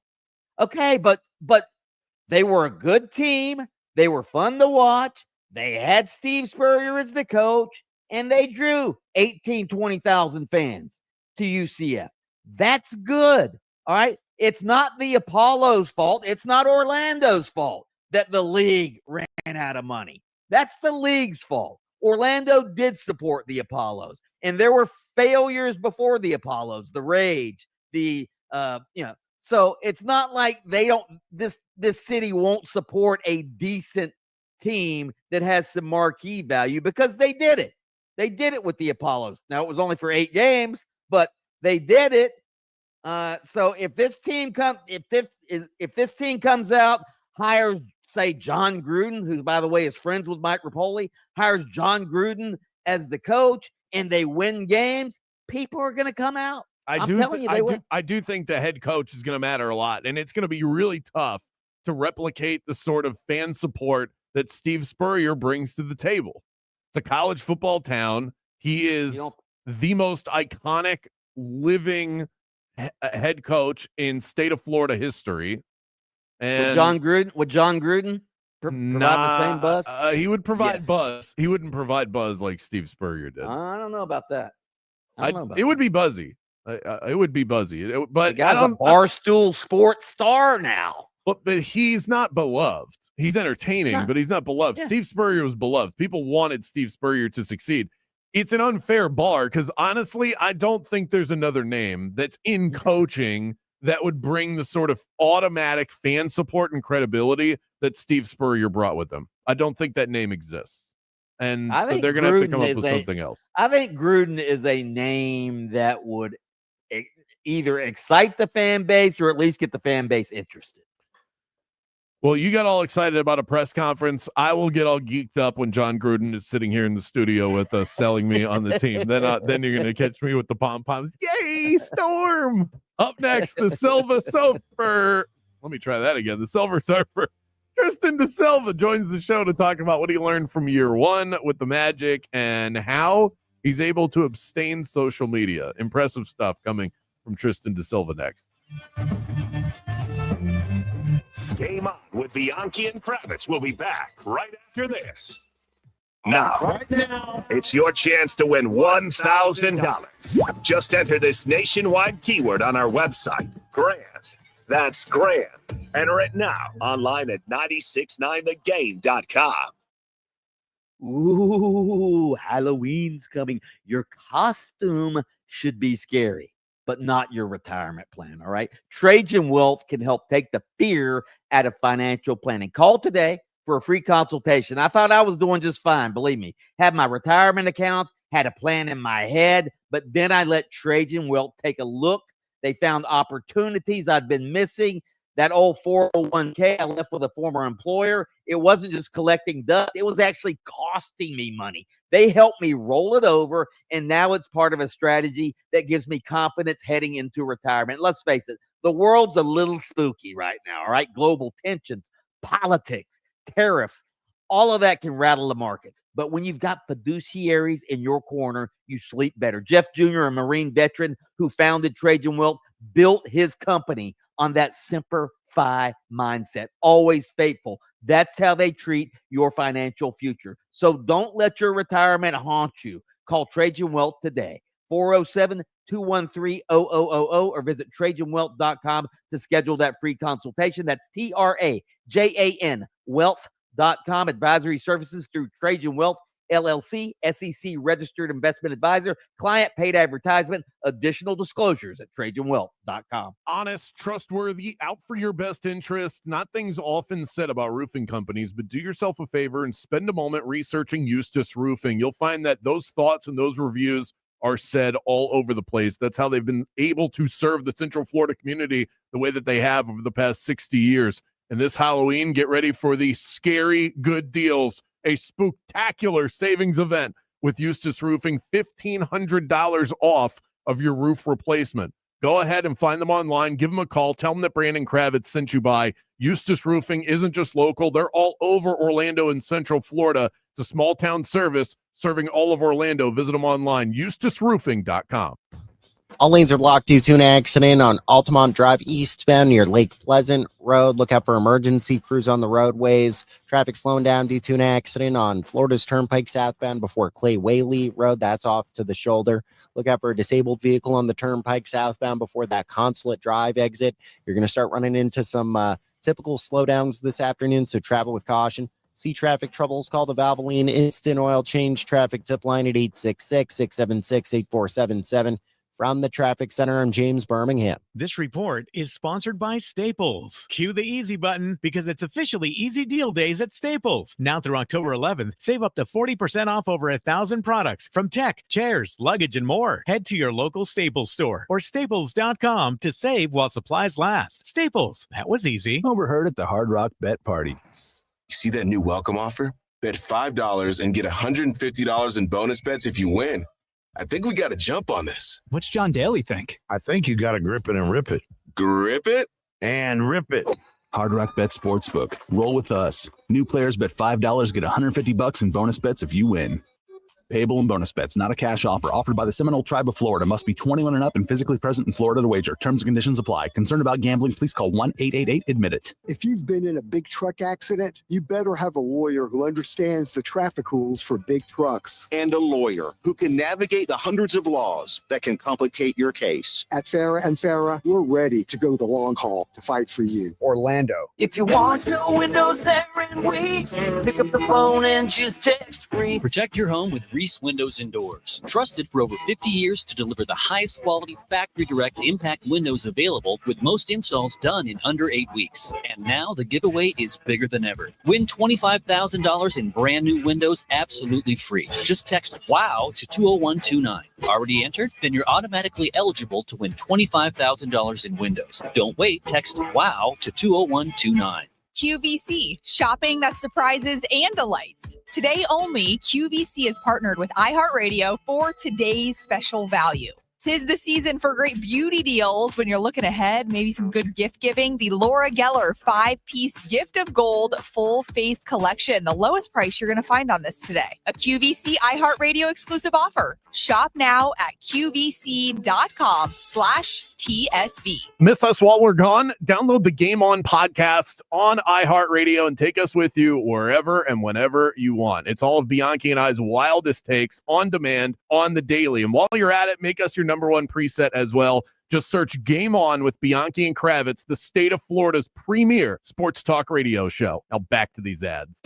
Speaker 1: Okay, but they were a good team. They were fun to watch. They had Steve Spurrier as the coach, and they drew 18, 20,000 fans to UCF. That's good, all right? It's not the Apollo's fault. It's not Orlando's fault that the league ran out of money. That's the league's fault. Orlando did support the Apollos, and there were failures before the Apollos, the Rage, so it's not like this city won't support a decent team that has some marquee value, because they did it. They did it with the Apollos. Now, it was only for 8 games, but they did it. So if this team comes out, hires, say, John Gruden, who, by the way, is friends with Mike Rapoli, hires John Gruden as the coach, and they win games, people are going to come out.
Speaker 4: I do think the head coach is going to matter a lot, and it's going to be really tough to replicate the sort of fan support that Steve Spurrier brings to the table. It's a college football town. He is the most iconic living head coach in state of Florida history. And
Speaker 1: would John Gruden provide the same buzz?
Speaker 4: He would provide buzz. He wouldn't provide buzz like Steve Spurrier did.
Speaker 1: I don't know about that.
Speaker 4: It would be buzzy. It would be buzzy. But
Speaker 1: the guy's a Barstool Sports star now.
Speaker 4: But he's not beloved. He's entertaining, but he's not beloved. Yeah. Steve Spurrier was beloved. People wanted Steve Spurrier to succeed. It's an unfair bar because, honestly, I don't think there's another name that's in coaching that would bring the sort of automatic fan support and credibility that Steve Spurrier brought with him. I don't think that name exists. And so they're going to have to come up with something else.
Speaker 1: I think Gruden is a name that would either excite the fan base or at least get the fan base interested.
Speaker 4: Well, you got all excited about a press conference. I will get all geeked up when John Gruden is sitting here in the studio with us selling me on the team. Then you're going to catch me with the pom-poms. Yay, Storm! Up next, the Silver Surfer. Let me try that again. The Silver Surfer. Tristan DeSilva joins the show to talk about what he learned from year one with the Magic and how he's able to abstain social media. Impressive stuff coming from Tristan DeSilva next.
Speaker 7: Game on with Bianchi and Kravitz. We'll be back right after this. Right now, it's your chance to win $1,000. Just enter this nationwide keyword on our website, GRAND. That's GRAND. Enter it now online at 969thegame.com.
Speaker 1: Ooh, Halloween's coming. Your costume should be scary, but not your retirement plan, all right? Trajan Wealth can help take the fear out of financial planning. Call today for a free consultation. I thought I was doing just fine, believe me. Had my retirement accounts, had a plan in my head, but then I let Trajan Wealth take a look. They found opportunities I'd been missing. That old 401k I left with a former employer, it wasn't just collecting dust. It was actually costing me money. They helped me roll it over, and now it's part of a strategy that gives me confidence heading into retirement. Let's face it, the world's a little spooky right now, all right? Global tensions, politics, tariffs, all of that can rattle the markets. But when you've got fiduciaries in your corner, you sleep better. Jeff Jr., a Marine veteran who founded Trajan Wealth, built his company on that Semper Fi mindset, always faithful. That's how they treat your financial future. So don't let your retirement haunt you. Call Trajan Wealth today, 407-213-0000, or visit TrajanWealth.com to schedule that free consultation. That's TRAJAN Wealth.com. Advisory services through Trajan Wealth, LLC, SEC registered investment advisor, client paid advertisement. Additional disclosures at TrajanWealth.com.
Speaker 4: Honest, trustworthy, out for your best interest. Not things often said about roofing companies, but do yourself a favor and spend a moment researching Eustace Roofing. You'll find that those thoughts and those reviews are said all over the place. That's how they've been able to serve the Central Florida community the way that they have over the past 60 years. And this Halloween, get ready for the scary good deals. A spectacular savings event with Eustace Roofing, $1,500 off of your roof replacement. Go ahead and find them online. Give them a call. Tell them that Brandon Kravitz sent you by. Eustace Roofing isn't just local. They're all over Orlando and Central Florida. It's a small town service serving all of Orlando. Visit them online, EustaceRoofing.com.
Speaker 2: All lanes are blocked due to an accident on Altamont Drive eastbound near Lake Pleasant Road. Look out for emergency crews on the roadways. Traffic slowing down due to an accident on Florida's Turnpike southbound before Clay Whaley Road. That's off to the shoulder. Look out for a disabled vehicle on the Turnpike southbound before that Consulate Drive exit. You're going to start running into some typical slowdowns this afternoon, so travel with caution. See traffic troubles, call the Valvoline Instant Oil Change Traffic Tip Line at 866-676-8477. From the Traffic Center, I'm James Birmingham.
Speaker 32: This report is sponsored by Staples. Cue the easy button because it's officially Easy Deal Days at Staples. Now through October 11th, save up to 40% off over 1,000 products from tech, chairs, luggage, and more. Head to your local Staples store or staples.com to save while supplies last. Staples, that was easy.
Speaker 13: Overheard at the Hard Rock Bet Party. You see that new welcome offer? Bet $5 and get $150 in bonus bets if you win. I think we got to jump on this.
Speaker 14: What's John Daly think?
Speaker 15: I think you got to grip it and rip it.
Speaker 13: Grip it?
Speaker 15: And rip it.
Speaker 14: Hard Rock Bet Sportsbook. Roll with us. New players bet $5, get $150 in bonus bets if you win. Payable and bonus bets, not a cash offer. Offered by the Seminole Tribe of Florida. Must be 21 and up and physically present in Florida to wager. Terms and conditions apply. Concerned about gambling? Please call 1-888-ADMIT-IT.
Speaker 26: If you've been in a big truck accident, you better have a lawyer who understands the traffic rules for big trucks.
Speaker 16: And a lawyer who can navigate the hundreds of laws that can complicate your case.
Speaker 26: At Farah and Farah, we're ready to go the long haul to fight for you. Orlando.
Speaker 17: If you want no windows there and wait, pick up the phone and just text free.
Speaker 18: Protect your home with Reese Windows and Doors. Trusted for over 50 years to deliver the highest quality factory direct impact windows available, with most installs done in under 8 weeks. And now the giveaway is bigger than ever. Win $25,000 in brand new windows absolutely free. Just text WOW to 20129. Already entered? Then you're automatically eligible to win $25,000 in windows. Don't wait. Text WOW to 20129.
Speaker 31: QVC, shopping that surprises and delights. Today only, QVC is partnered with iHeartRadio for today's special value. 'Tis the season for great beauty deals when you're looking ahead, maybe some good gift giving. The Laura Geller 5-piece Gift of Gold full face collection. The lowest price you're going to find on this today. A QVC iHeartRadio exclusive offer. Shop now at QVC.com/TSV.
Speaker 4: Miss us while we're gone? Download the Game On podcast on iHeartRadio and take us with you wherever and whenever you want. It's all of Bianchi and I's wildest takes on demand on the daily. And while you're at it, make us your number one preset as well. Just search Game On with Bianchi and Kravitz, the state of Florida's premier sports talk radio show. Now back to these ads.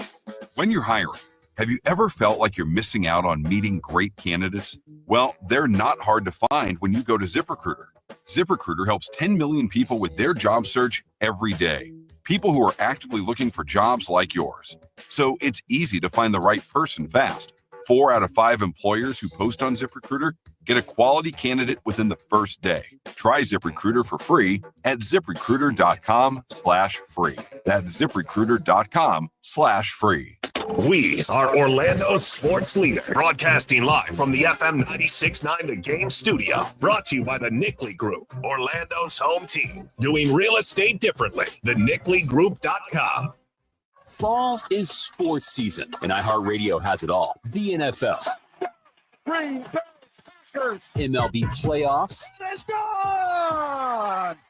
Speaker 19: When you're hiring, have you ever felt like you're missing out on meeting great candidates? Well, they're not hard to find when you go to ZipRecruiter. ZipRecruiter helps 10 million people with their job search every day. People who are actively looking for jobs like yours. So it's easy to find the right person fast. 4 out of 5 employers who post on ZipRecruiter get a quality candidate within the first day. Try ZipRecruiter for free at ZipRecruiter.com/free. That's ZipRecruiter.com/free.
Speaker 7: We are Orlando's sports leader, broadcasting live from the FM 96.9 The Game studio. Brought to you by the Nickley Group, Orlando's home team. Doing real estate differently. TheNickleyGroup.com.
Speaker 35: Fall is sports season, and iHeartRadio has it all. The NFL, MLB playoffs,
Speaker 4: Let's go!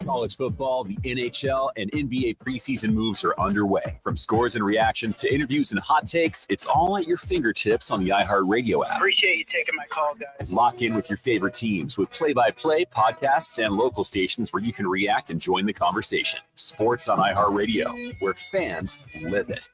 Speaker 35: college football, the NHL, and NBA preseason moves are underway. From scores and reactions to interviews and hot takes, it's all at your fingertips on the iHeartRadio app.
Speaker 5: Appreciate you taking my call, guys.
Speaker 35: Lock in with your favorite teams with play-by-play, podcasts, and local stations where you can react and join the conversation. Sports on iHeartRadio, where fans live it.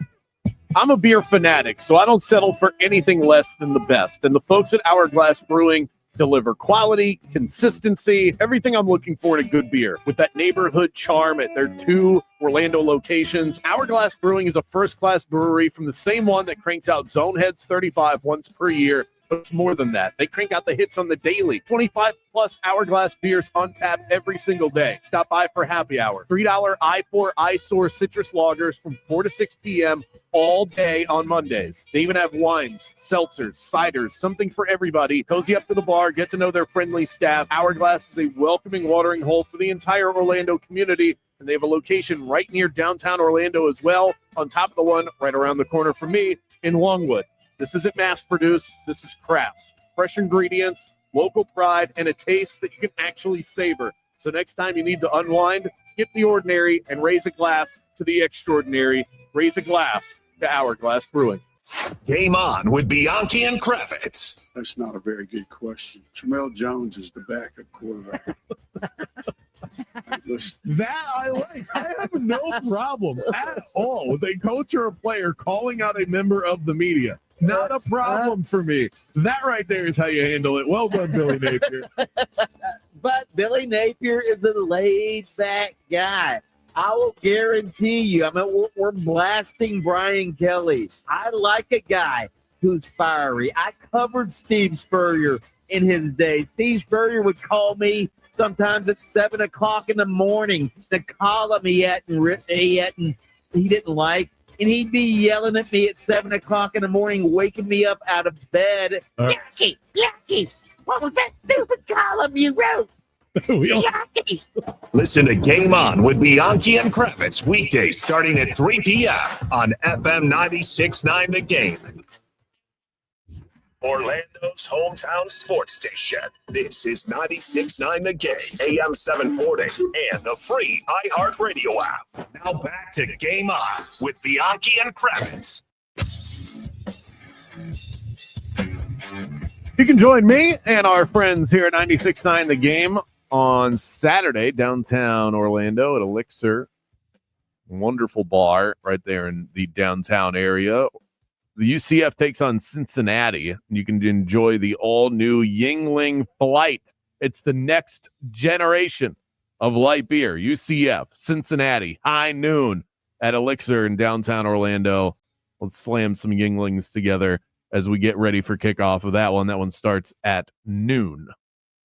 Speaker 4: I'm a beer fanatic, so I don't settle for anything less than the best. And the folks at Hourglass Brewing deliver quality, consistency, everything I'm looking for in a good beer. With that neighborhood charm at their 2 Orlando locations, Hourglass Brewing is a first-class brewery from the same one that cranks out Zoneheads 35 once per year. But it's more than that. They crank out the hits on the daily. 25-plus Hourglass beers on tap every single day. Stop by for happy hour. $3 I4 iSource citrus lagers from 4 to 6 p.m. all day on Mondays. They even have wines, seltzers, ciders, something for everybody. Cozy up to the bar, get to know their friendly staff. Hourglass is a welcoming watering hole for the entire Orlando community, and they have a location right near downtown Orlando as well, on top of the one right around the corner from me in Longwood. This isn't mass-produced. This is craft. Fresh ingredients, local pride, and a taste that you can actually savor. So next time you need to unwind, skip the ordinary and raise a glass to the extraordinary. Raise a glass to Hourglass Brewing.
Speaker 7: Game on with Bianchi and Kravitz.
Speaker 6: That's not a very good question. Tramel Jones is the backup quarterback.
Speaker 4: That I like. I have no problem at all with a coach or a player calling out a member of the media. Not a problem for me. That right there is how you handle it. Well done, Billy Napier.
Speaker 1: But Billy Napier is a laid-back guy. I will guarantee you, I mean, we're blasting Brian Kelly. I like a guy who's fiery. I covered Steve Spurrier in his day. Steve Spurrier would call me sometimes at 7 o'clock in the morning. The column he didn't like. And he'd be yelling at me at 7 o'clock in the morning, waking me up out of bed. Bianchi, what was that stupid column you wrote? Bianchi.
Speaker 7: Listen to Game On with Bianchi and Kravitz weekdays starting at 3 p.m. on FM 96.9 The Game. Orlando's hometown sports station. This is 96.9 The Game, AM 740, and the free iHeartRadio app. Now back to Game On with Bianchi and Kravitz.
Speaker 4: You can join me and our friends here at 96.9 The Game on Saturday, downtown Orlando at Elixir. Wonderful bar right there in the downtown area. The UCF takes on Cincinnati. You can enjoy the all-new Yingling Flight. It's the next generation of light beer. UCF, Cincinnati, high noon at Elixir in downtown Orlando. Let's slam some Yinglings together as we get ready for kickoff of that one. That one starts at noon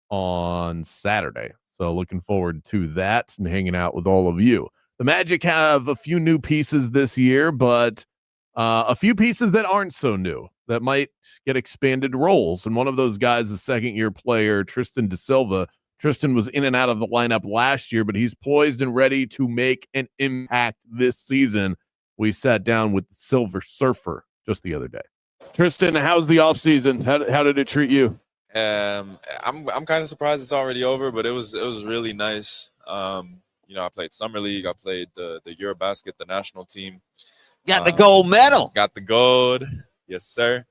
Speaker 4: on Saturday. So looking forward to that and hanging out with all of you. The Magic have a few new pieces this year, but a few pieces that aren't so new that might get expanded roles. And one of those guys is second-year player Tristan Da Silva. Tristan was in and out of the lineup last year, but he's poised and ready to make an impact this season. We sat down with the Silver Surfer just the other day. Tristan, how's the offseason? How did it treat you?
Speaker 8: I'm kind of surprised it's already over, but it was really nice. I played Summer League. I played the Eurobasket, the national team.
Speaker 1: Got the gold medal.
Speaker 8: Got the gold. Yes, sir.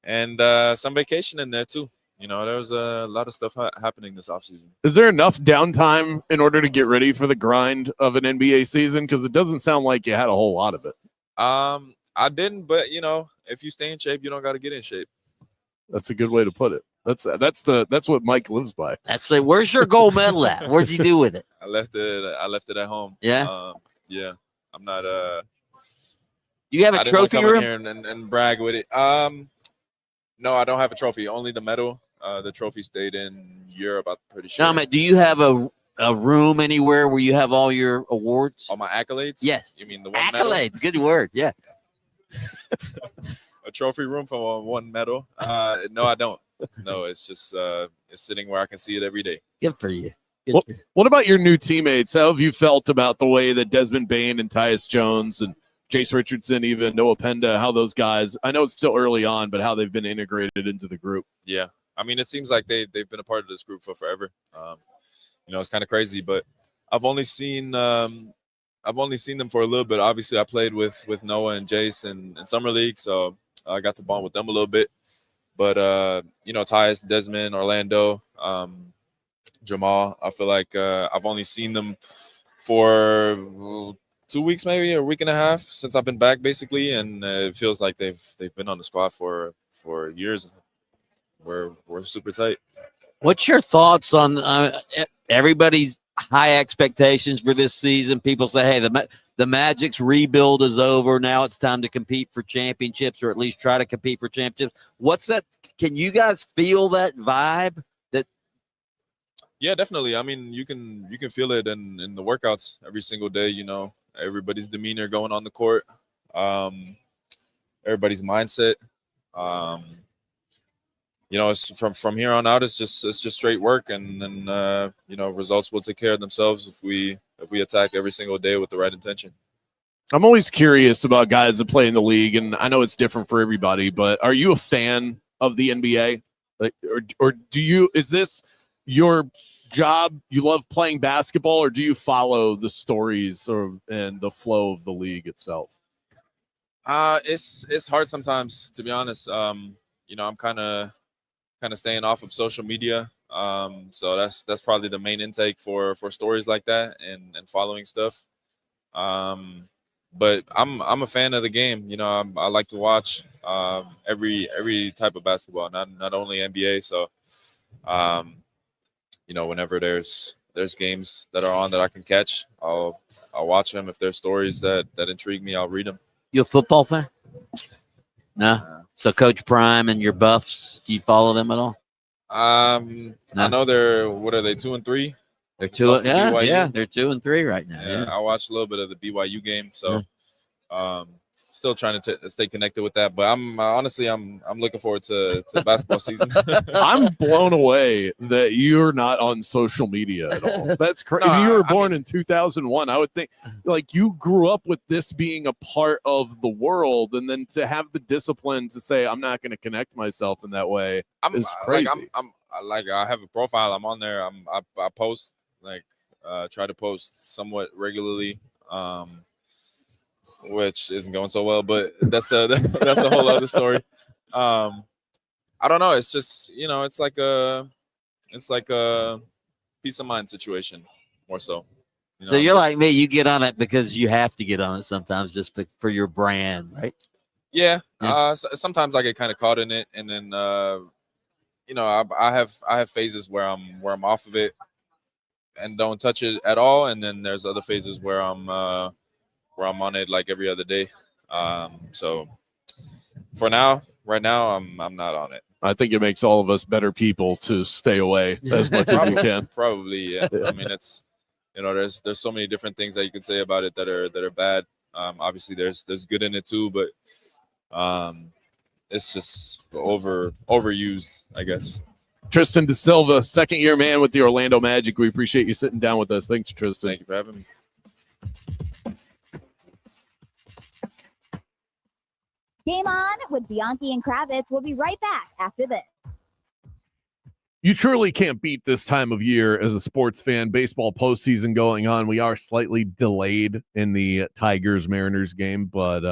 Speaker 8: And some vacation in there, too. There was a lot of stuff happening this offseason.
Speaker 4: Is there enough downtime in order to get ready for the grind of an NBA season? Because it doesn't sound like you had a whole lot of it.
Speaker 8: I didn't, but, if you stay in shape, you don't got to get in shape.
Speaker 4: That's a good way to put it. That's what Mike lives by.
Speaker 1: That's like, where's your gold medal at? What'd you do with it?
Speaker 8: I left it at home.
Speaker 1: Yeah?
Speaker 8: Yeah. I'm not
Speaker 1: You have a trophy room?
Speaker 8: Here and brag with it. No, I don't have a trophy. Only the medal. The trophy stayed in Europe, I'm pretty sure.
Speaker 1: No, man, do you have a room anywhere where you have all your awards?
Speaker 8: All my accolades?
Speaker 1: Yes.
Speaker 8: You mean the one
Speaker 1: accolades?
Speaker 8: Medal?
Speaker 1: Good word. Yeah.
Speaker 8: A trophy room for one medal? No, I don't. No, it's just it's sitting where I can see it every day.
Speaker 1: Good for you.
Speaker 4: What about your new teammates? How have you felt about the way that Desmond Bain and Tyus Jones and Jace Richardson, even Noah Penda, how those guys, I know it's still early on, but how they've been integrated into the group?
Speaker 8: Yeah, I mean, it seems like they've been a part of this group for forever. It's kind of crazy, but I've only seen them for a little bit. Obviously, I played with Noah and Jace in summer league, so I got to bond with them a little bit. But Tyus, Desmond, Orlando, Jamal, I feel like I've only seen them for 2 weeks, maybe a week and a half since I've been back, basically, and it feels like they've been on the squad for years. We're super tight.
Speaker 1: What's your thoughts on everybody's high expectations for this season? People say, hey, the Magic's rebuild is over. Now it's time to compete for championships, or at least try to compete for championships. What's that? Can you guys feel that vibe?
Speaker 8: Yeah, definitely. I mean, you can feel it in the workouts every single day. Everybody's demeanor going on the court, everybody's mindset. It's from here on out. It's just straight work, and then results will take care of themselves if we attack every single day with the right intention.
Speaker 4: I'm always curious about guys that play in the league, and I know it's different for everybody, but are you a fan of the NBA? Or is this your job? You love playing basketball, or do you follow the stories and the flow of the league itself?
Speaker 8: It's hard sometimes, to be honest. I'm kind of staying off of social media. So that's probably the main intake for stories like that and following stuff. But I'm a fan of the game. I like to watch every type of basketball, not only NBA. So whenever there's games that are on that I can catch, I'll watch them. If there's stories that intrigue me, I'll read them.
Speaker 1: You a football fan? No. So Coach Prime and your Buffs, do you follow them at all?
Speaker 8: No. I know they're 2-3.
Speaker 1: They're 2. Yeah, they're 2-3 right now.
Speaker 8: Yeah, I watched a little bit of the BYU game, so still trying to stay connected with that. But I'm honestly looking forward to basketball season.
Speaker 4: I'm blown away that you're not on social media at all. That's crazy. If you were born in 2001, I would think like you grew up with this being a part of the world, and then to have the discipline to say I'm not going to connect myself in that way is crazy.
Speaker 8: I have a profile. I'm on there. I post try to post somewhat regularly. Which isn't going so well, but that's a whole other story. I don't know. It's just it's like a peace of mind situation more so.
Speaker 1: So you're like me. You get on it because you have to get on it sometimes, just for your brand, right?
Speaker 8: Yeah. Sometimes I get kind of caught in it, and then I have phases where I'm off of it and don't touch it at all, and then there's other phases where I'm on it like every other day. So right now, I'm not on it.
Speaker 4: I think it makes all of us better people to stay away as much as you can.
Speaker 8: Probably, yeah. I mean, it's there's so many different things that you can say about it that are bad. Obviously, there's good in it too, but it's just overused, I guess.
Speaker 4: Tristan Da Silva, second-year man with the Orlando Magic. We appreciate you sitting down with us. Thanks, Tristan.
Speaker 8: Thank you for having me.
Speaker 9: Game On with Bianchi and Kravitz. We'll be right back after this.
Speaker 4: You truly can't beat this time of year as a sports fan. Baseball postseason going on. We are slightly delayed in the Tigers-Mariners game, but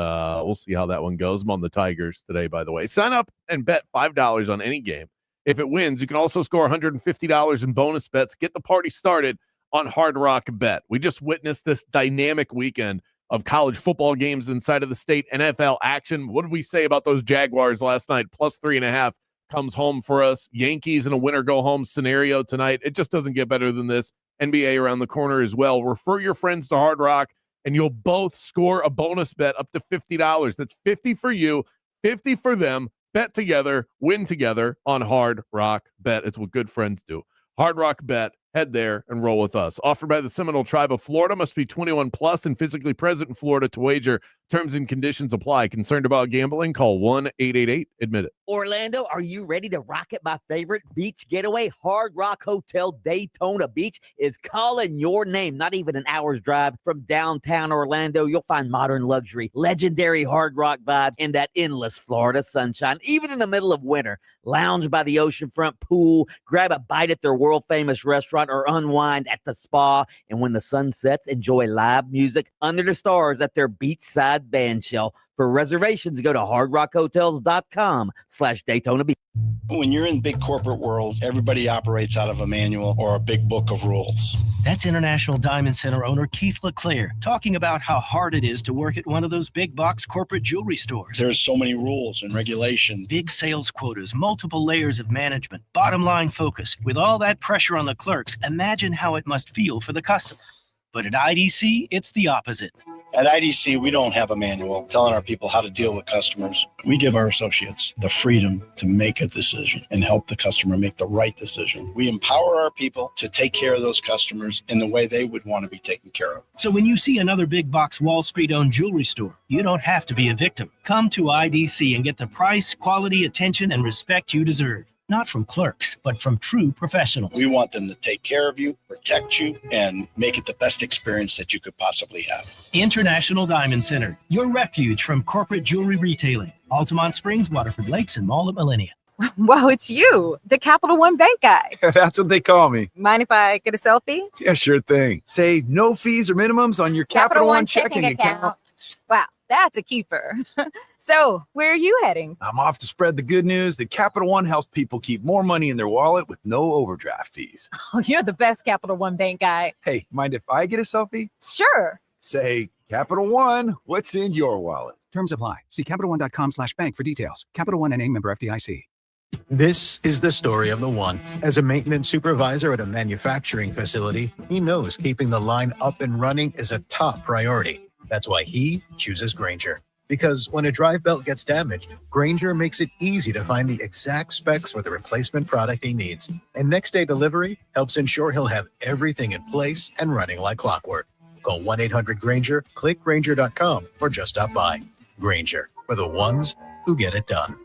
Speaker 4: we'll see how that one goes. I'm on the Tigers today, by the way. Sign up and bet $5 on any game. If it wins, you can also score $150 in bonus bets. Get the party started on Hard Rock Bet. We just witnessed this dynamic weekend of college football games inside of the state, NFL action. What did we say about those Jaguars last night? +3.5 comes home for us. Yankees in a winner-go-home scenario tonight. It just doesn't get better than this. NBA around the corner as well. Refer your friends to Hard Rock, and you'll both score a bonus bet up to $50. That's 50 for you, 50 for them. Bet together, win together on Hard Rock Bet. It's what good friends do. Hard Rock Bet. Head there and roll with us. Offered by the Seminole Tribe of Florida. Must be 21 plus and physically present in Florida to wager. Terms and conditions apply. Concerned about gambling? Call 1-888-ADMIT-IT.
Speaker 1: Orlando, are you ready to rock it? My favorite beach getaway, Hard Rock Hotel Daytona Beach, is calling your name. Not even an hour's drive from downtown Orlando. You'll find modern luxury, legendary Hard Rock vibes, and that endless Florida sunshine. Even in the middle of winter, lounge by the oceanfront pool, grab a bite at their world-famous restaurant, or unwind at the spa. And when the sun sets, enjoy live music under the stars at their beachside band shell. For reservations, go to hardrockhotels.com/Daytona Beach.
Speaker 10: When you're in big corporate world, everybody operates out of a manual or a big book of rules.
Speaker 11: That's International Diamond Center owner Keith LeClaire talking about how hard it is to work at one of those big box corporate jewelry stores.
Speaker 10: There's so many rules and regulations.
Speaker 11: Big sales quotas, multiple layers of management, bottom line focus. With all that pressure on the clerks, imagine how it must feel for the customer. But at IDC, it's the opposite.
Speaker 10: At IDC, we don't have a manual telling our people how to deal with customers. We give our associates the freedom to make a decision and help the customer make the right decision. We empower our people to take care of those customers in the way they would want to be taken care of.
Speaker 11: So when you see another big box Wall Street-owned jewelry store, you don't have to be a victim. Come to IDC and get the price, quality, attention, and respect you deserve. Not from clerks, but from true professionals.
Speaker 10: We want them to take care of you, protect you, and make it the best experience that you could possibly have.
Speaker 11: International Diamond Center, your refuge from corporate jewelry retailing. Altamont Springs, Waterford Lakes, and Mall at Millennia.
Speaker 12: Wow, it's you, the Capital One Bank guy.
Speaker 20: That's what they call me.
Speaker 12: Mind if I get a selfie?
Speaker 20: Yeah, sure thing. Say no fees or minimums on your Capital One checking account.
Speaker 12: Wow, that's a keeper. So, where are you heading?
Speaker 20: I'm off to spread the good news that Capital One helps people keep more money in their wallet with no overdraft fees.
Speaker 12: Oh, you're the best Capital One Bank guy.
Speaker 20: Hey, mind if I get a selfie?
Speaker 12: Sure.
Speaker 20: Say, Capital One, what's in your wallet?
Speaker 21: Terms apply. See CapitalOne.com/bank for details. Capital One NA, member FDIC.
Speaker 22: This is the story of the one. As a maintenance supervisor at a manufacturing facility, he knows keeping the line up and running is a top priority. That's why he chooses Grainger. Because when a drive belt gets damaged, Grainger makes it easy to find the exact specs for the replacement product he needs. And next day delivery helps ensure he'll have everything in place and running like clockwork. Call 1-800-GRAINGER, click Grainger.com, or just stop by. Grainger, for the ones who get it done.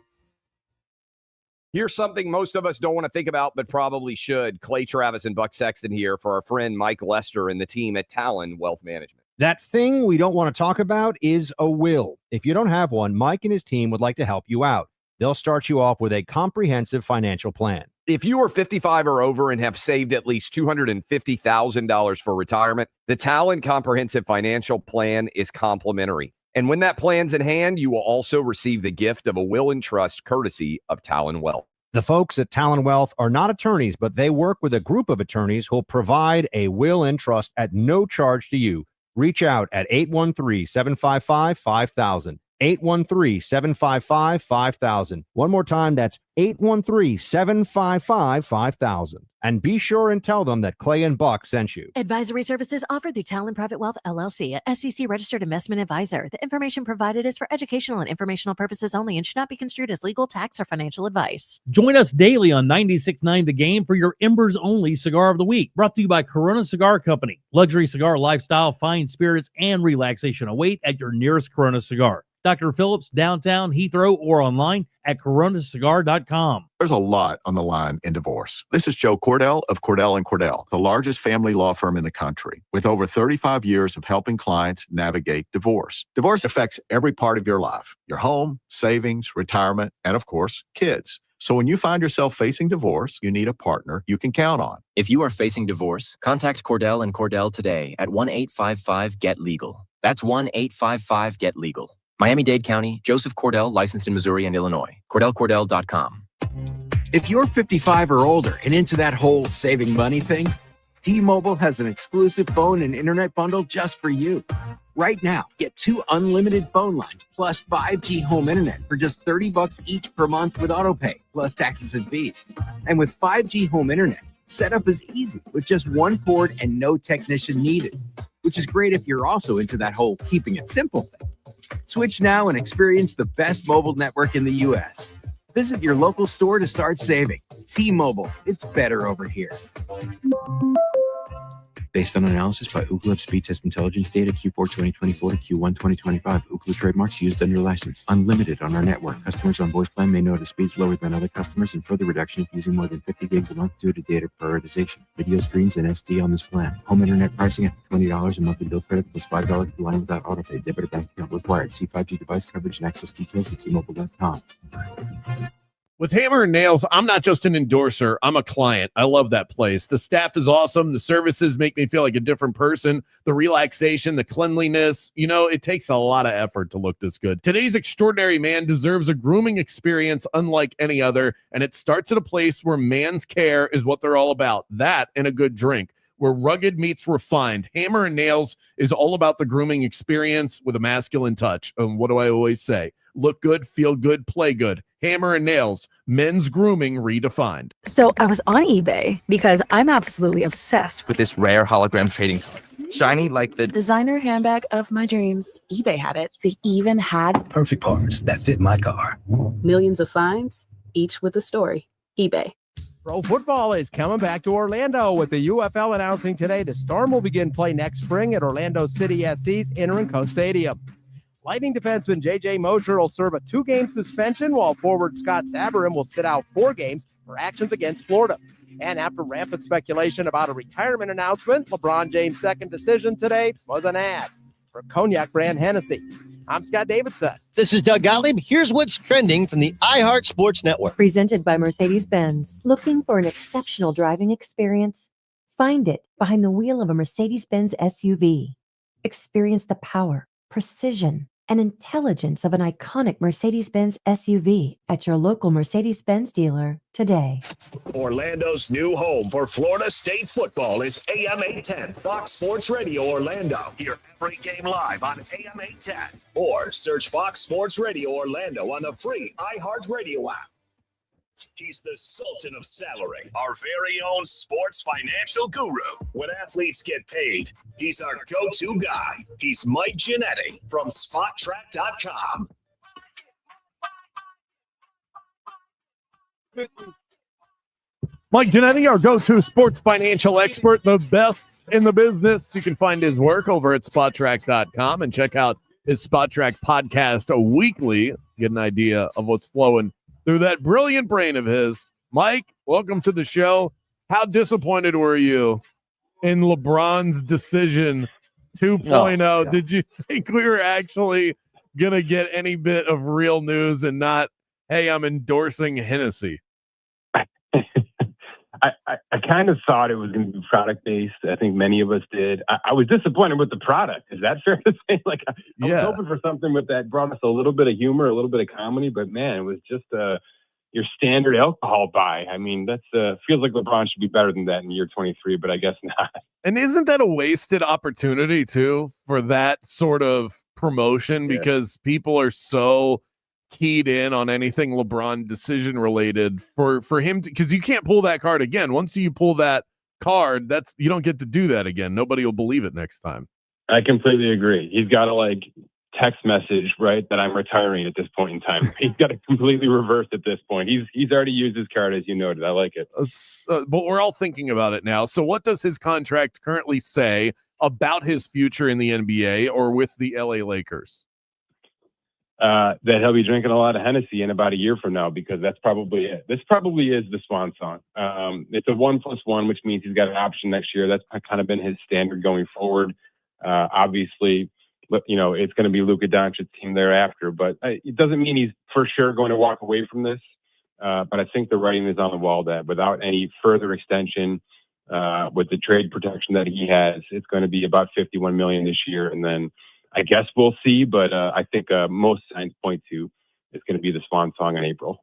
Speaker 31: Here's something most of us don't want to think about, but probably should. Clay Travis and Buck Sexton here for our friend Mike Lester and the team at Talon Wealth Management.
Speaker 32: That thing we don't want to talk about is a will. If you don't have one, Mike and his team would like to help you out. They'll start you off with a comprehensive financial plan.
Speaker 31: If you are 55 or over and have saved at least $250,000 for retirement, the Talon Comprehensive Financial Plan is complimentary. And when that plan's in hand, you will also receive the gift of a will and trust courtesy of Talon Wealth.
Speaker 32: The folks at Talon Wealth are not attorneys, but they work with a group of attorneys who'll provide a will and trust at no charge to you. Reach out at 813-755-5000. 813-755-5000. One more time, that's 813-755-5000. And be sure and tell them that Clay and Buck sent you.
Speaker 23: Advisory services offered through Talon Private Wealth, LLC, a SEC-registered investment advisor. The information provided is for educational and informational purposes only and should not be construed as legal, tax, or financial advice.
Speaker 24: Join us daily on 96.9 The Game for your Embers-only Cigar of the Week, brought to you by Corona Cigar Company. Luxury cigar lifestyle, fine spirits, and relaxation await at your nearest Corona Cigar. Dr. Phillips, downtown Heathrow, or online at coronacigar.com.
Speaker 35: There's a lot on the line in divorce. This is Joe Cordell of Cordell & Cordell, the largest family law firm in the country, with over 35 years of helping clients navigate divorce. Divorce affects every part of your life, your home, savings, retirement, and of course, kids. So when you find yourself facing divorce, you need a partner you can count on.
Speaker 25: If you are facing divorce, contact Cordell & Cordell today at 1-855-GET-LEGAL. That's 1-855-GET-LEGAL. Miami-Dade County, Joseph Cordell, licensed in Missouri and Illinois. CordellCordell.com.
Speaker 27: If you're 55 or older and into that whole saving money thing, T-Mobile has an exclusive phone and internet bundle just for you. Right now, get 2 unlimited phone lines plus 5G home internet for just $30 each per month with autopay, plus taxes and fees. And with 5G home internet, setup is easy with just one cord and no technician needed, which is great if you're also into that whole keeping it simple thing. Switch now and experience the best mobile network in the U.S. Visit your local store to start saving. T-Mobile, it's better over here. Based on analysis by Ookla Speed Test Intelligence data Q4 2024 to Q1 2025. Ookla trademarks used under license. Unlimited on our network. Customers on voice plan may notice speeds lower than other customers and further reduction if using more than 50 gigs a month due to data prioritization. Video streams and SD on this plan. Home internet pricing at $20 a monthly bill credit plus $5 per line without autopay. Debit or bank account required. See 5G device coverage and access details at T-Mobile.com.
Speaker 4: With Hammer and Nails, I'm not just an endorser. I'm a client. I love that place. The staff is awesome. The services make me feel like a different person. The relaxation, the cleanliness, it takes a lot of effort to look this good. Today's extraordinary man deserves a grooming experience unlike any other, and it starts at a place where man's care is what they're all about. That and a good drink. Where rugged meets refined. Hammer and Nails is all about the grooming experience with a masculine touch. And what do I always say? Look good, feel good, play good. Hammer and Nails, men's grooming redefined.
Speaker 2: So I was on eBay because I'm absolutely obsessed
Speaker 3: with this rare hologram trading card. Shiny like the
Speaker 2: designer handbag of my dreams. eBay had it. They even had
Speaker 11: perfect parts that fit my car.
Speaker 2: Millions of finds, each with a story. eBay.
Speaker 13: Pro football is coming back to Orlando with the UFL announcing today the Storm will begin play next spring at Orlando City SC's Inter-Co Stadium. Lightning defenseman J.J. Mosher will serve a 2-game suspension, while forward Scott Saberim will sit out 4 games for actions against Florida. And after rampant speculation about a retirement announcement, LeBron James' second decision today was an ad for Cognac brand Hennessy. I'm Scott Davidson.
Speaker 14: This is Doug Gottlieb. Here's what's trending from the iHeart Sports Network.
Speaker 15: Presented by Mercedes-Benz. Looking for an exceptional driving experience? Find it behind the wheel of a Mercedes-Benz SUV. Experience the power, precision, and intelligence of an iconic Mercedes-Benz SUV at your local Mercedes-Benz dealer today.
Speaker 7: Orlando's new home for Florida State football is AM 810 Fox Sports Radio Orlando. Hear every game live on AM 810 or search Fox Sports Radio Orlando on the free iHeartRadio app. He's the Sultan of Salary, our very own sports financial guru. When athletes get paid, he's our go-to guy. He's Mike Giannetti from SpotTrack.com.
Speaker 4: Mike Giannetti, our go-to sports financial expert, the best in the business. You can find his work over at SpotTrack.com and check out his SpotTrack podcast weekly. Get an idea of what's flowing through that brilliant brain of his. Mike, welcome to the show. How disappointed were you in LeBron's decision 2.0? Oh, did you think we were actually going to get any bit of real news and not, hey, I'm endorsing Hennessy?
Speaker 16: I kind of thought it was going to be product-based. I think many of us did. I was disappointed with the product. Is that fair to say? Like, I was hoping for something with that brought us a little bit of humor, a little bit of comedy, but man, it was just your standard alcohol buy. I mean, that's feels like LeBron should be better than that in year 23, but I guess not.
Speaker 4: And isn't that a wasted opportunity too for that sort of promotion? Because people are so keyed in on anything LeBron decision related for him to, because you can't pull that card again. Once you pull that card, you don't get to do that again. Nobody will believe it next time.
Speaker 16: I completely agree. He's got to text message, right, that I'm retiring at this point in time. He's got to completely reverse at this point. He's already used his card, as you noted. I like it.
Speaker 4: But we're all thinking about it now. So what does his contract currently say about his future in the NBA or with the LA Lakers?
Speaker 16: That he'll be drinking a lot of Hennessy in about a year from now, because that's probably it. This probably is the swan song. It's a 1+1, which means he's got an option next year. That's kind of been his standard going forward. Obviously, it's going to be Luka Doncic's team thereafter, but it doesn't mean he's for sure going to walk away from this. But I think the writing is on the wall that without any further extension, with the trade protection that he has, it's going to be about $51 million this year, and then I guess we'll see, but I think most signs point to it's going to be the swan song in April.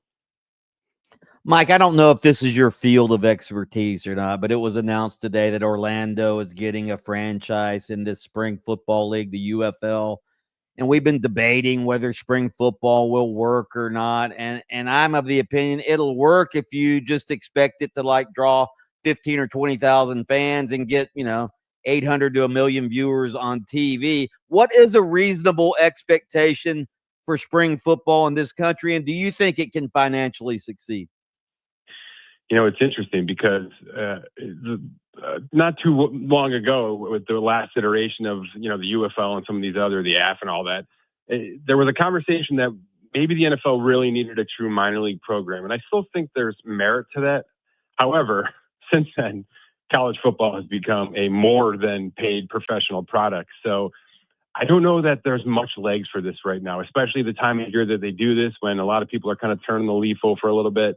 Speaker 1: Mike, I don't know if this is your field of expertise or not, but it was announced today that Orlando is getting a franchise in this spring football league, the UFL. And we've been debating whether spring football will work or not. And I'm of the opinion it'll work if you just expect it to draw 15 or 20,000 fans and get, 800 to 1 million viewers on TV. What is a reasonable expectation for spring football in this country? And do you think it can financially succeed?
Speaker 16: It's interesting because not too long ago with the last iteration of, the UFL and some of these other, the AF and all that, there was a conversation that maybe the NFL really needed a true minor league program. And I still think there's merit to that. However, since then, college football has become a more than paid professional product. So I don't know that there's much legs for this right now, especially the time of year that they do this, when a lot of people are kind of turning the leaf over a little bit.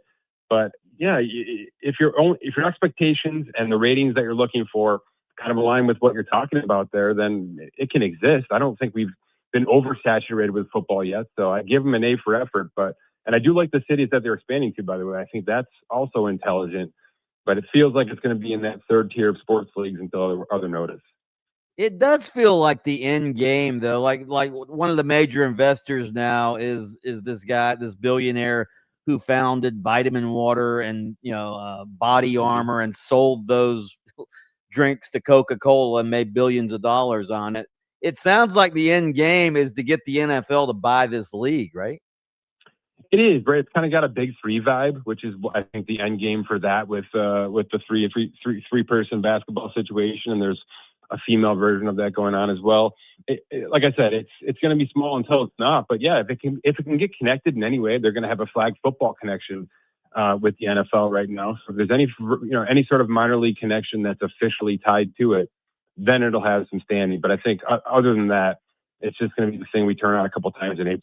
Speaker 16: But yeah, if your expectations and the ratings that you're looking for kind of align with what you're talking about there, then it can exist. I don't think we've been oversaturated with football yet, so I give them an A for effort. And I do like the cities that they're expanding to, by the way. I think that's also intelligent, but it feels like it's going to be in that third tier of sports leagues until other notice.
Speaker 1: It does feel like the end game, though. Like one of the major investors now is this guy, this billionaire who founded Vitamin Water and Body Armor and sold those drinks to Coca-Cola and made billions of dollars on it. It sounds like the end game is to get the NFL to buy this league, right?
Speaker 16: It is, right? It's kind of got a big three vibe, which is, I think, the end game for that with the three-person basketball situation, and there's a female version of that going on as well. Like I said, it's going to be small until it's not. But yeah, if it can get connected in any way, they're going to have a flag football connection with the NFL right now. So if there's any sort of minor league connection that's officially tied to it, then it'll have some standing. But I think other than that, it's just going to be the thing we turn on a couple times in April.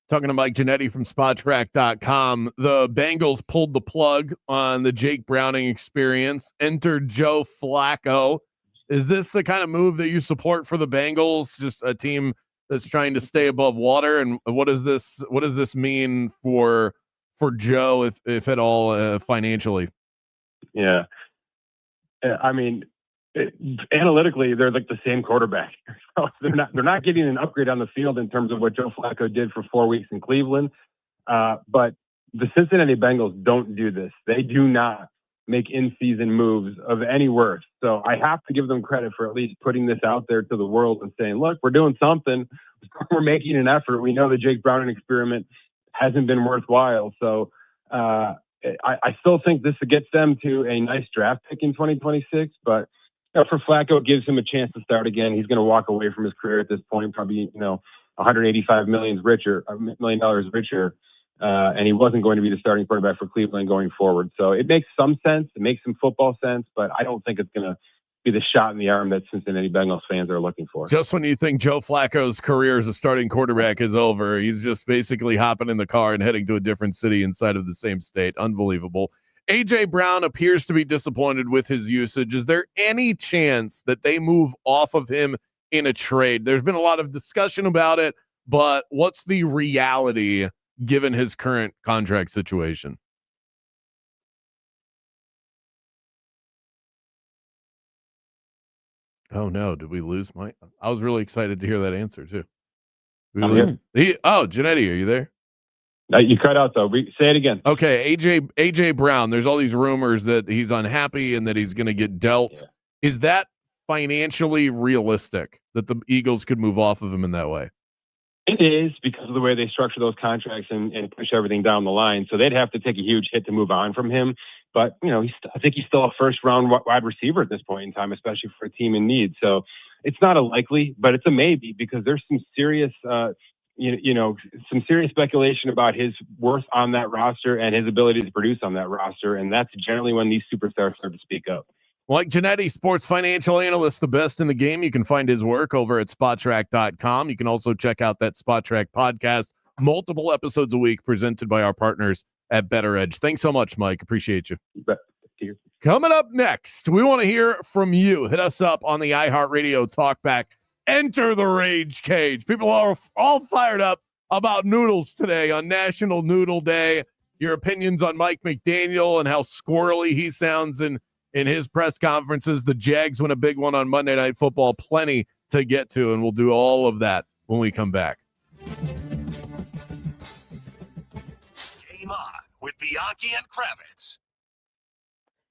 Speaker 4: Talking to Mike Giannetti from SpotTrack.com, the Bengals pulled the plug on the Jake Browning experience. Entered Joe Flacco. Is this the kind of move that you support for the Bengals? Just a team that's trying to stay above water. And what does this mean for Joe, if at all, financially?
Speaker 16: Yeah, I mean, analytically, they're like the same quarterback. So they're not getting an upgrade on the field in terms of what Joe Flacco did for 4 weeks in Cleveland. But the Cincinnati Bengals don't do this. They do not make in-season moves of any worth. So I have to give them credit for at least putting this out there to the world and saying, look, we're doing something. We're making an effort. We know the Jake Browning experiment hasn't been worthwhile. So I still think this gets them to a nice draft pick in 2026. But for Flacco, it gives him a chance to start again. He's going to walk away from his career at this point, probably, $185 million richer. And he wasn't going to be the starting quarterback for Cleveland going forward. So it makes some sense. It makes some football sense, but I don't think it's going to be the shot in the arm that Cincinnati Bengals fans are looking for.
Speaker 4: Just when you think Joe Flacco's career as a starting quarterback is over, he's just basically hopping in the car and heading to a different city inside of the same state. Unbelievable. A.J. Brown appears to be disappointed with his usage. Is there any chance that they move off of him in a trade? There's been a lot of discussion about it, but what's the reality given his current contract situation? Oh no, did we lose Mike? I was really excited to hear that answer too. Giannetti, are you there?
Speaker 16: You cut out though. Say it again.
Speaker 4: Okay, AJ Brown. There's all these rumors that he's unhappy and that he's going to get dealt. Yeah. Is that financially realistic that the Eagles could move off of him in that way?
Speaker 16: It is, because of the way they structure those contracts and push everything down the line. So they'd have to take a huge hit to move on from him. But, I think he's still a first-round wide receiver at this point in time, especially for a team in need. So it's not a likely, but it's a maybe, because there's some serious, some serious speculation about his worth on that roster and his ability to produce on that roster. And that's generally when these superstars start to speak up.
Speaker 4: Mike Giannetti, sports financial analyst, the best in the game. You can find his work over at SpotTrack.com. You can also check out that SpotTrack podcast, multiple episodes a week, presented by our partners at Better Edge. Thanks so much, Mike. Appreciate you. Coming up next, we want to hear from you. Hit us up on the iHeartRadio Talkback. Enter the Rage Cage. People are all fired up about noodles today on National Noodle Day. Your opinions on Mike McDaniel and how squirrely he sounds in his press conferences. The Jags win a big one on Monday Night Football. Plenty to get to, and we'll do all of that when we come back.
Speaker 7: Game on with Bianchi and Kravitz.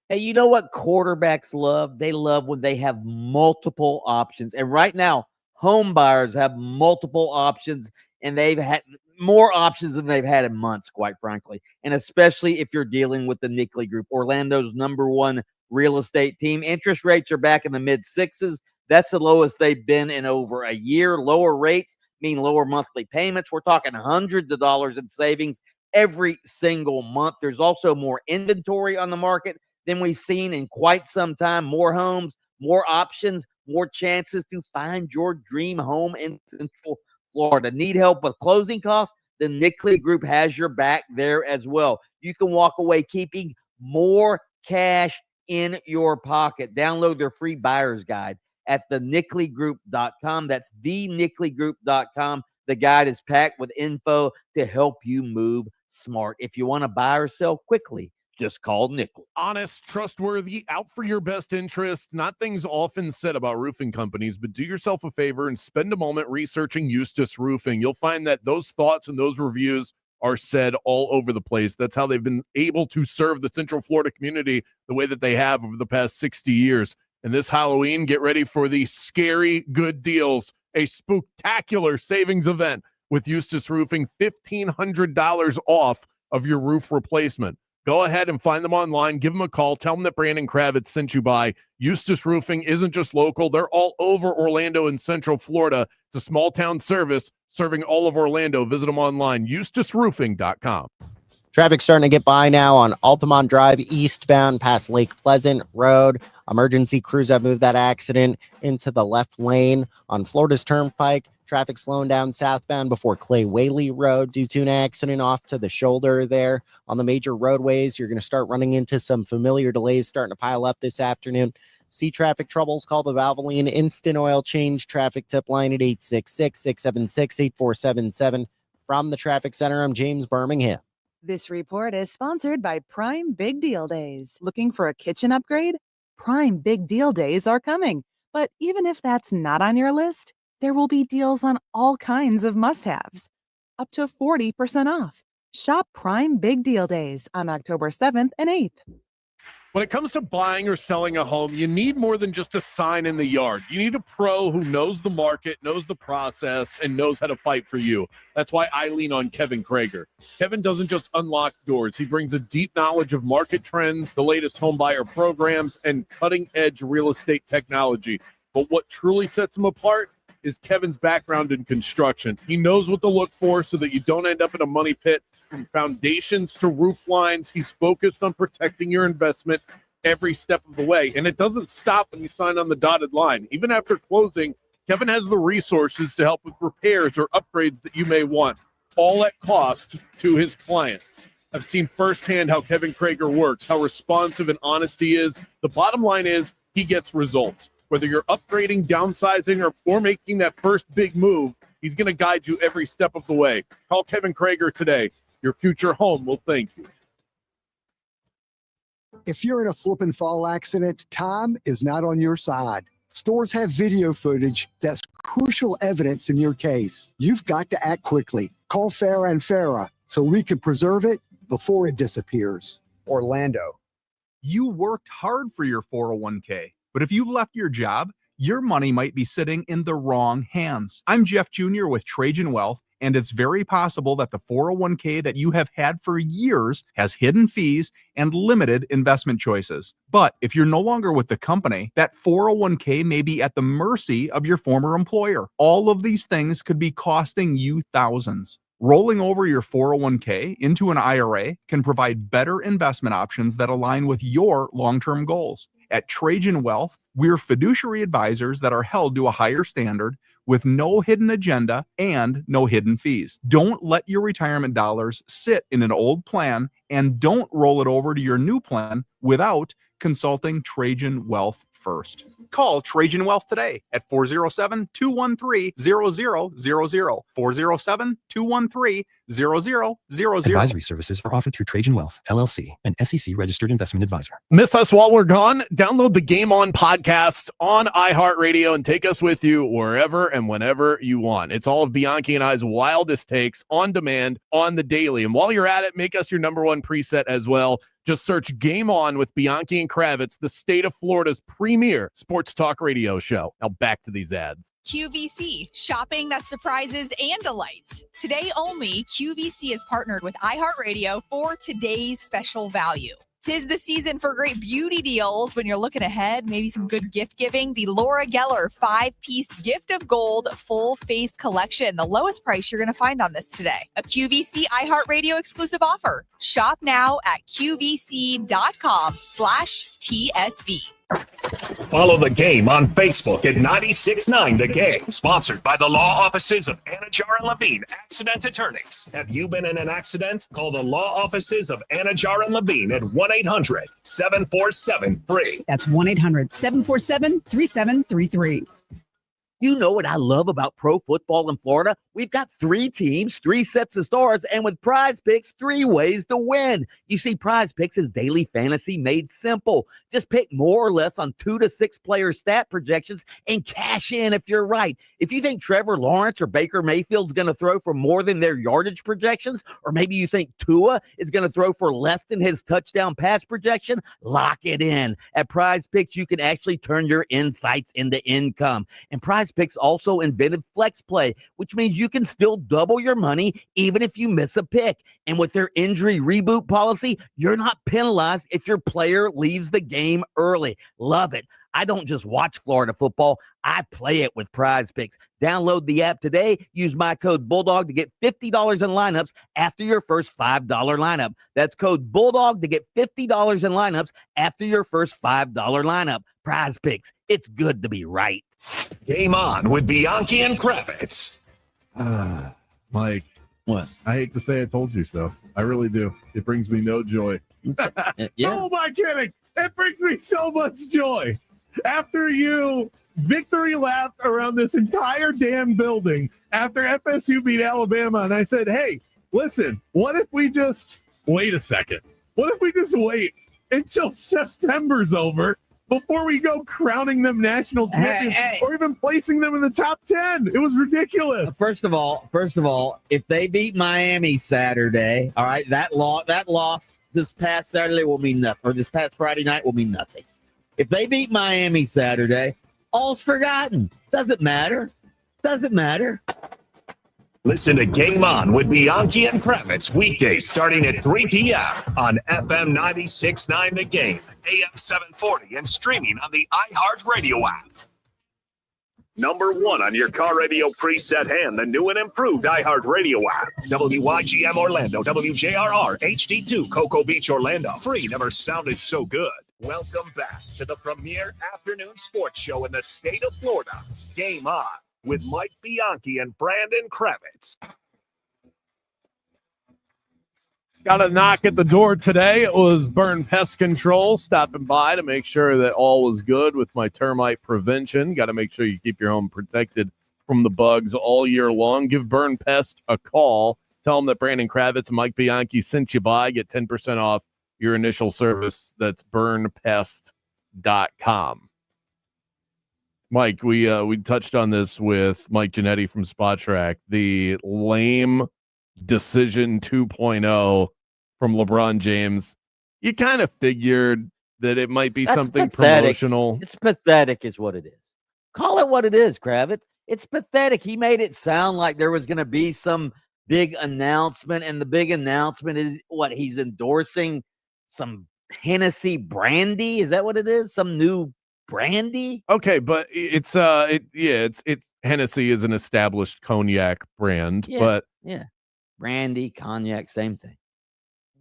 Speaker 1: Hey, you know what quarterbacks love? They love when they have multiple options. And right now, home buyers have multiple options, and they've had more options than they've had in months, quite frankly. And especially if you're dealing with the Nickley Group, Orlando's #1 real estate team. Interest rates are back in the mid sixes. That's the lowest they've been in over a year. Lower rates mean lower monthly payments. We're talking hundreds of dollars in savings every single month. There's also more inventory on the market than we've seen in quite some time. More homes, more options, more chances to find your dream home in Central Florida. Need help with closing costs? The Nickley Group has your back there as well. You can walk away keeping more cash in your pocket. Download their free buyer's guide at thenickley.group.com. That's thenickley.group.com. The guide is packed with info to help you move smart. If you want to buy or sell quickly, just call Nickley.
Speaker 4: Honest, trustworthy, out for your best interest. Not things often said about roofing companies, but do yourself a favor and spend a moment researching Eustace Roofing. You'll find that those thoughts and those reviews are said all over the place. That's how they've been able to serve the Central Florida community the way that they have over the past 60 years. And this Halloween, get ready for the scary good deals, a spectacular savings event with Eustace Roofing, $1,500 off of your roof replacement. Go ahead and find them online. Give them a call. Tell them that Brandon Kravitz sent you by. Eustace Roofing isn't just local. They're all over Orlando and Central Florida. It's a small town service serving all of Orlando. Visit them online, eustaceroofing.com.
Speaker 5: Traffic starting to get by now on Altamont Drive eastbound past Lake Pleasant Road. Emergency crews have moved that accident into the left lane on Florida's Turnpike. Traffic slowing down southbound before Clay Whaley Road due to an accident off to the shoulder there. On the major roadways, you're going to start running into some familiar delays starting to pile up this afternoon. See traffic troubles, call the Valvoline Instant Oil Change traffic tip line at 866-676-8477. From the Traffic Center, I'm James Birmingham.
Speaker 6: This report is sponsored by Prime Big Deal Days. Looking for a kitchen upgrade? Prime Big Deal Days are coming. But even if that's not on your list, there will be deals on all kinds of must-haves. Up to 40% off. Shop Prime Big Deal Days on October 7th and 8th.
Speaker 4: When it comes to buying or selling a home, you need more than just a sign in the yard. You need a pro who knows the market, knows the process, and knows how to fight for you. That's why I lean on Kevin Krager. Kevin doesn't just unlock doors. He brings a deep knowledge of market trends, the latest home buyer programs, and cutting-edge real estate technology. But what truly sets him apart is Kevin's background in construction. He knows what to look for so that you don't end up in a money pit. From foundations to roof lines, he's focused on protecting your investment every step of the way. And it doesn't stop when you sign on the dotted line. Even after closing, Kevin has the resources to help with repairs or upgrades that you may want, all at cost to his clients. I've seen firsthand how Kevin Krager works, how responsive and honest he is. The bottom line is he gets results. Whether you're upgrading, downsizing, or making that first big move, he's going to guide you every step of the way. Call Kevin Krager today. Your future home will thank you.
Speaker 8: If you're in a slip and fall accident, time is not on your side. Stores have video footage that's crucial evidence in your case. You've got to act quickly. Call Farah and Farah so we can preserve it before it disappears.
Speaker 9: Orlando. You worked hard for your 401k, but if you've left your job, your money might be sitting in the wrong hands. I'm Jeff Jr. with Trajan Wealth, and it's very possible that the 401k that you have had for years has hidden fees and limited investment choices. But if you're no longer with the company, that 401k may be at the mercy of your former employer. All of these things could be costing you thousands. Rolling over your 401k into an IRA can provide better investment options that align with your long-term goals. At Trajan Wealth, we're fiduciary advisors that are held to a higher standard with no hidden agenda and no hidden fees. Don't let your retirement dollars sit in an old plan, and don't roll it over to your new plan without consulting Trajan Wealth first. Call Trajan Wealth today at 407-213-0000, 407-213-0000.
Speaker 10: Advisory services are offered through Trajan Wealth, LLC, an SEC registered investment advisor.
Speaker 4: Miss us while we're gone? Download the Game On podcast on iHeartRadio and take us with you wherever and whenever you want. It's all of Bianchi and I's wildest takes on demand on the daily. And while you're at it, make us your number one preset as well. Just search Game On with Bianchi and Kravitz, the state of Florida's premier sports talk radio show. Now back to these ads.
Speaker 31: QVC, shopping that surprises and delights. Today only, QVC is partnered with iHeartRadio for today's special value. 'Tis the season for great beauty deals when you're looking ahead, maybe some good gift giving. The Laura Geller 5-piece gift of gold full face collection. The lowest price you're going to find on this today. A QVC iHeartRadio exclusive offer. Shop now at QVC.com/TSV.
Speaker 7: Follow the game on Facebook at 96.9 The Game. Sponsored by the law offices of Anajar and Levine, accident attorneys. Have you been in an accident? Call the law offices of Anajar and Levine at 1-800-747-FREE.
Speaker 12: That's 1-800-747-3733.
Speaker 1: You know what I love about pro football in Florida? We've got 3 teams, 3 sets of stars, and with Prize Picks, 3 ways to win. You see, Prize Picks is daily fantasy made simple. Just pick more or less on 2 to 6 player stat projections and cash in if you're right. If you think Trevor Lawrence or Baker Mayfield's going to throw for more than their yardage projections, or maybe you think Tua is going to throw for less than his touchdown pass projection, lock it in. At Prize Picks, you can actually turn your insights into income. And Prize Picks also invented Flex Play, which means you can still double your money even if you miss a pick. And with their injury reboot policy, you're not penalized if your player leaves the game early. Love it. I don't just watch Florida football, I play it with Prize Picks. Download the app today. Use my code Bulldog to get $50 in lineups after your first $5 lineup. That's code Bulldog to get $50 in lineups after your first $5 lineup. Prize Picks. It's good to be right.
Speaker 7: Game on with Bianchi and Kravitz.
Speaker 4: Mike, what? I hate to say I told you so. I really do. It brings me no joy.
Speaker 1: Yeah.
Speaker 4: Oh, my kidding. It brings me so much joy. After you victory lapped around this entire damn building after FSU beat Alabama, and I said, hey, listen, what if we just wait a second? What if we just wait until September's over before we go crowning them national champions or even placing them in the top 10? It was ridiculous.
Speaker 1: First of all, if they beat Miami Saturday, all right, that loss this past Saturday will mean nothing, or this past Friday night will mean nothing. If they beat Miami Saturday, all's forgotten. Doesn't matter.
Speaker 7: Listen to Game On with Bianchi and Kravitz weekdays starting at 3 p.m. on FM 96.9 The Game, AM 740, and streaming on the iHeartRadio app. Number 1 on your car radio preset and the new and improved iHeartRadio app. WYGM Orlando, WJRR, HD2, Cocoa Beach, Orlando. Free never sounded so good. Welcome back to the premier afternoon sports show in the state of Florida. Game On with Mike Bianchi and Brandon Kravitz.
Speaker 4: Got a knock at the door today. It was Burn Pest Control stopping by to make sure that all was good with my termite prevention. Got to make sure you keep your home protected from the bugs all year long. Give Burn Pest a call. Tell them that Brandon Kravitz and Mike Bianchi sent you by. Get 10% off your initial service. That's burnpest.com. Mike, we touched on this with Mike Giannetti from Spot Track. The lame decision 2.0 from LeBron James. You kind of figured that it might be something promotional.
Speaker 1: It's pathetic is what it is. Call it what it is, Kravitz. It's pathetic. He made it sound like there was going to be some big announcement, and the big announcement is what he's endorsing some Hennessy brandy. Is that what it is? Some new brandy?
Speaker 4: Okay, but it's Hennessy is an established cognac brand, but
Speaker 1: brandy, cognac, same thing.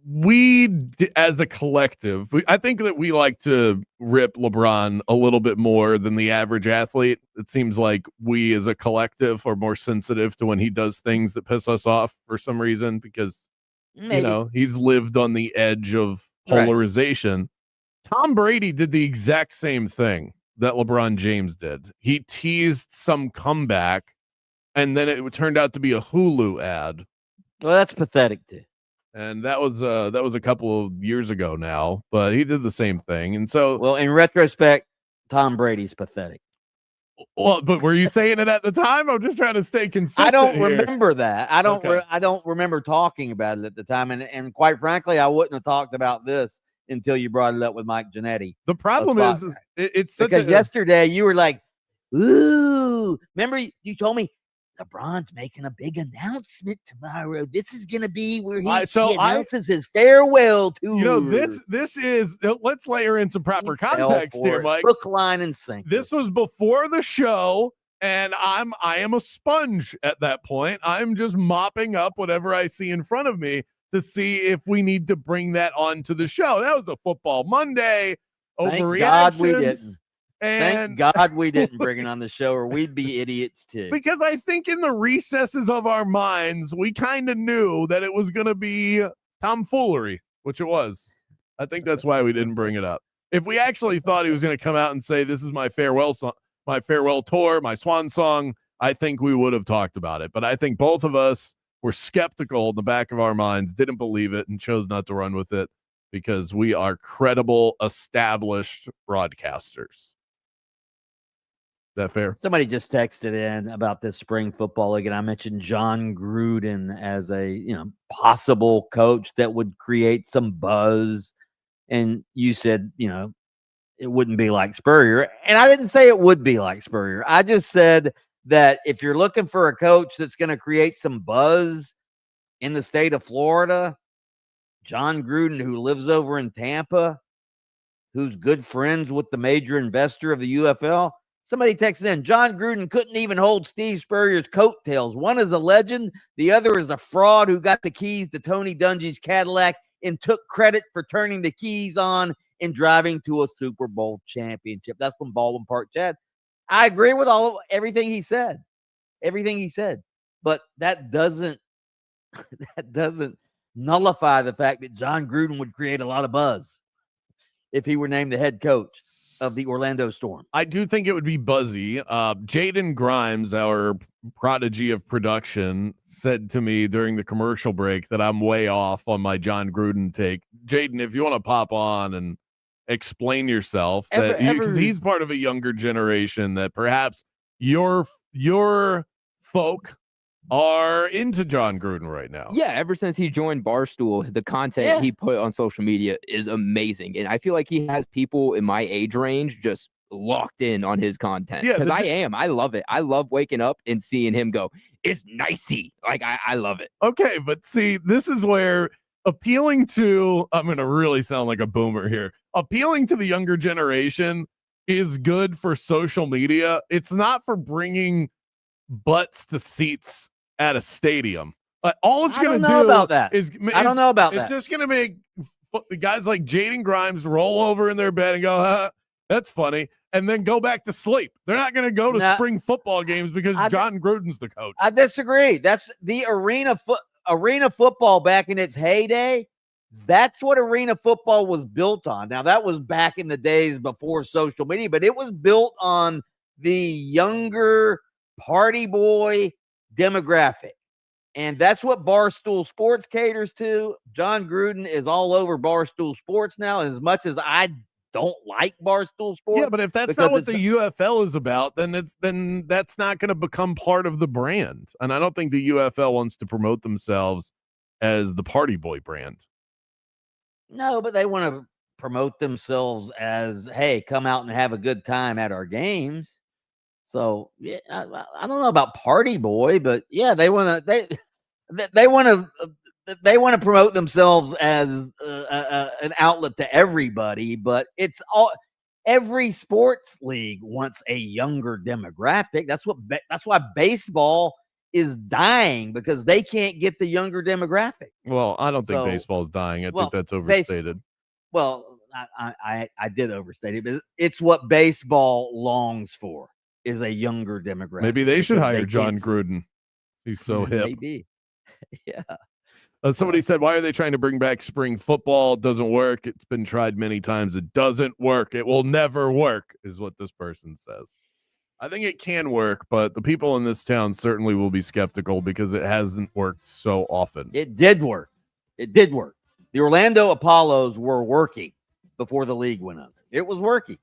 Speaker 4: We, as a collective, I think that we like to rip LeBron a little bit more than the average athlete. It seems like we, as a collective, are more sensitive to when he does things that piss us off for some reason, because he's lived on the edge of polarization. Right. Tom Brady did the exact same thing that LeBron James did. He teased some comeback, and then it turned out to be a Hulu ad.
Speaker 1: Well, that's pathetic too.
Speaker 4: And that was a couple of years ago now, but he did the same thing. And so,
Speaker 1: well, in retrospect, Tom Brady's pathetic.
Speaker 4: Well, but were you saying it at the time? I'm just trying to stay consistent.
Speaker 1: I don't remember that. I don't remember talking about it at the time. And quite frankly, I wouldn't have talked about this until you brought it up with Mike Giannetti.
Speaker 4: The problem is it's such
Speaker 1: because yesterday you were like, ooh, remember you told me LeBron's making a big announcement tomorrow. This is going to be where he
Speaker 4: So
Speaker 1: announces his farewell tour.
Speaker 4: This is, let's layer in some proper
Speaker 1: Fell
Speaker 4: context
Speaker 1: for
Speaker 4: here,
Speaker 1: it.
Speaker 4: Mike.
Speaker 1: Hook, line, and sinker.
Speaker 4: This was before the show, and I am a sponge at that point. I'm just mopping up whatever I see in front of me to see if we need to bring that onto the show. That was a Football Monday.
Speaker 1: Thank God we didn't.
Speaker 4: And
Speaker 1: Thank God we didn't bring it on the show, or we'd be idiots too.
Speaker 4: Because I think in the recesses of our minds, we kind of knew that it was going to be tomfoolery, which it was. I think that's why we didn't bring it up. If we actually thought he was going to come out and say, this is my farewell song, my farewell tour, my swan song, I think we would have talked about it. But I think both of us were skeptical in the back of our minds, didn't believe it, and chose not to run with it because we are credible, established broadcasters. That fair?
Speaker 1: Somebody just texted in about this spring football league, and I mentioned John Gruden as a possible coach that would create some buzz. And you said, it wouldn't be like Spurrier. And I didn't say it would be like Spurrier. I just said that if you're looking for a coach that's going to create some buzz in the state of Florida, John Gruden, who lives over in Tampa, who's good friends with the major investor of the UFL. Somebody texted in, John Gruden couldn't even hold Steve Spurrier's coattails. One is a legend. The other is a fraud who got the keys to Tony Dungy's Cadillac and took credit for turning the keys on and driving to a Super Bowl championship. That's from Baldwin Park Chad. I agree with everything he said. Everything he said. But that doesn't nullify the fact that John Gruden would create a lot of buzz if he were named the head coach of the Orlando Storm.
Speaker 4: I do think it would be buzzy. Jaden Grimes, our prodigy of production, said to me during the commercial break that I'm way off on my John Gruden take. Jaden, if you want to pop on and explain yourself, he's part of a younger generation that perhaps your folk are into John Gruden right now.
Speaker 12: Yeah, ever since he joined Barstool, the content he put on social media is amazing. And I feel like he has people in my age range just locked in on his content. Because I love it. I love waking up and seeing him go, it's nicey. Like, I love it.
Speaker 4: Okay, but see, this is where appealing to, I'm going to really sound like a boomer here, appealing to the younger generation is good for social media. It's not for bringing butts to seats at a stadium. All it's going to do
Speaker 1: about that. I don't know about
Speaker 4: that. It's just going to make the guys like Jaden Grimes roll over in their bed and go, that's funny, and then go back to sleep. They're not going to go to spring football games because John Gruden's the coach.
Speaker 1: I disagree. That's the arena football back in its heyday. That's what arena football was built on. Now, that was back in the days before social media, but it was built on the younger party boy demographic. And that's what Barstool Sports caters to. John Gruden is all over Barstool Sports now. As much as I don't like Barstool Sports.
Speaker 4: Yeah, but if that's not what the UFL is about, then that's not going to become part of the brand. And I don't think the UFL wants to promote themselves as the party boy brand.
Speaker 1: No, but they want to promote themselves as, hey, come out and have a good time at our games. So yeah, I don't know about party boy, but yeah, they want to promote themselves as an outlet to everybody. But it's every sports league wants a younger demographic. That's why baseball is dying, because they can't get the younger demographic.
Speaker 4: Well, I don't think baseball is dying. I think that's overstated.
Speaker 1: I did overstate it, but it's what baseball longs for. Is a younger demographic.
Speaker 4: Maybe they should hire John Gruden. He's so hip.
Speaker 1: Maybe. Yeah.
Speaker 4: Somebody said, why are they trying to bring back spring football? It doesn't work. It's been tried many times. It doesn't work. It will never work, is what this person says. I think it can work, but the people in this town certainly will be skeptical because it hasn't worked so often.
Speaker 1: It did work. It did work. The Orlando Apollos were working before the league went under. It was working.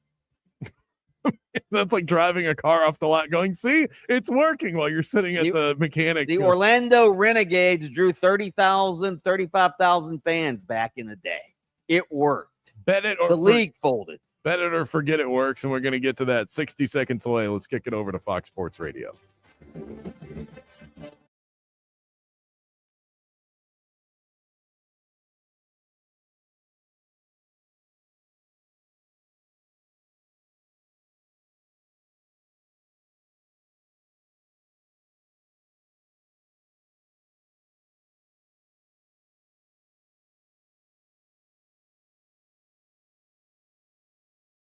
Speaker 4: That's like driving a car off the lot going, see, it's working while you're sitting at the mechanic.
Speaker 1: The Orlando Renegades drew 30,000, 35,000 fans back in the day. It worked.
Speaker 4: Bet it or
Speaker 1: the league folded.
Speaker 4: Bet it or forget it works, and we're going to get to that 60 seconds away. Let's kick it over to Fox Sports Radio.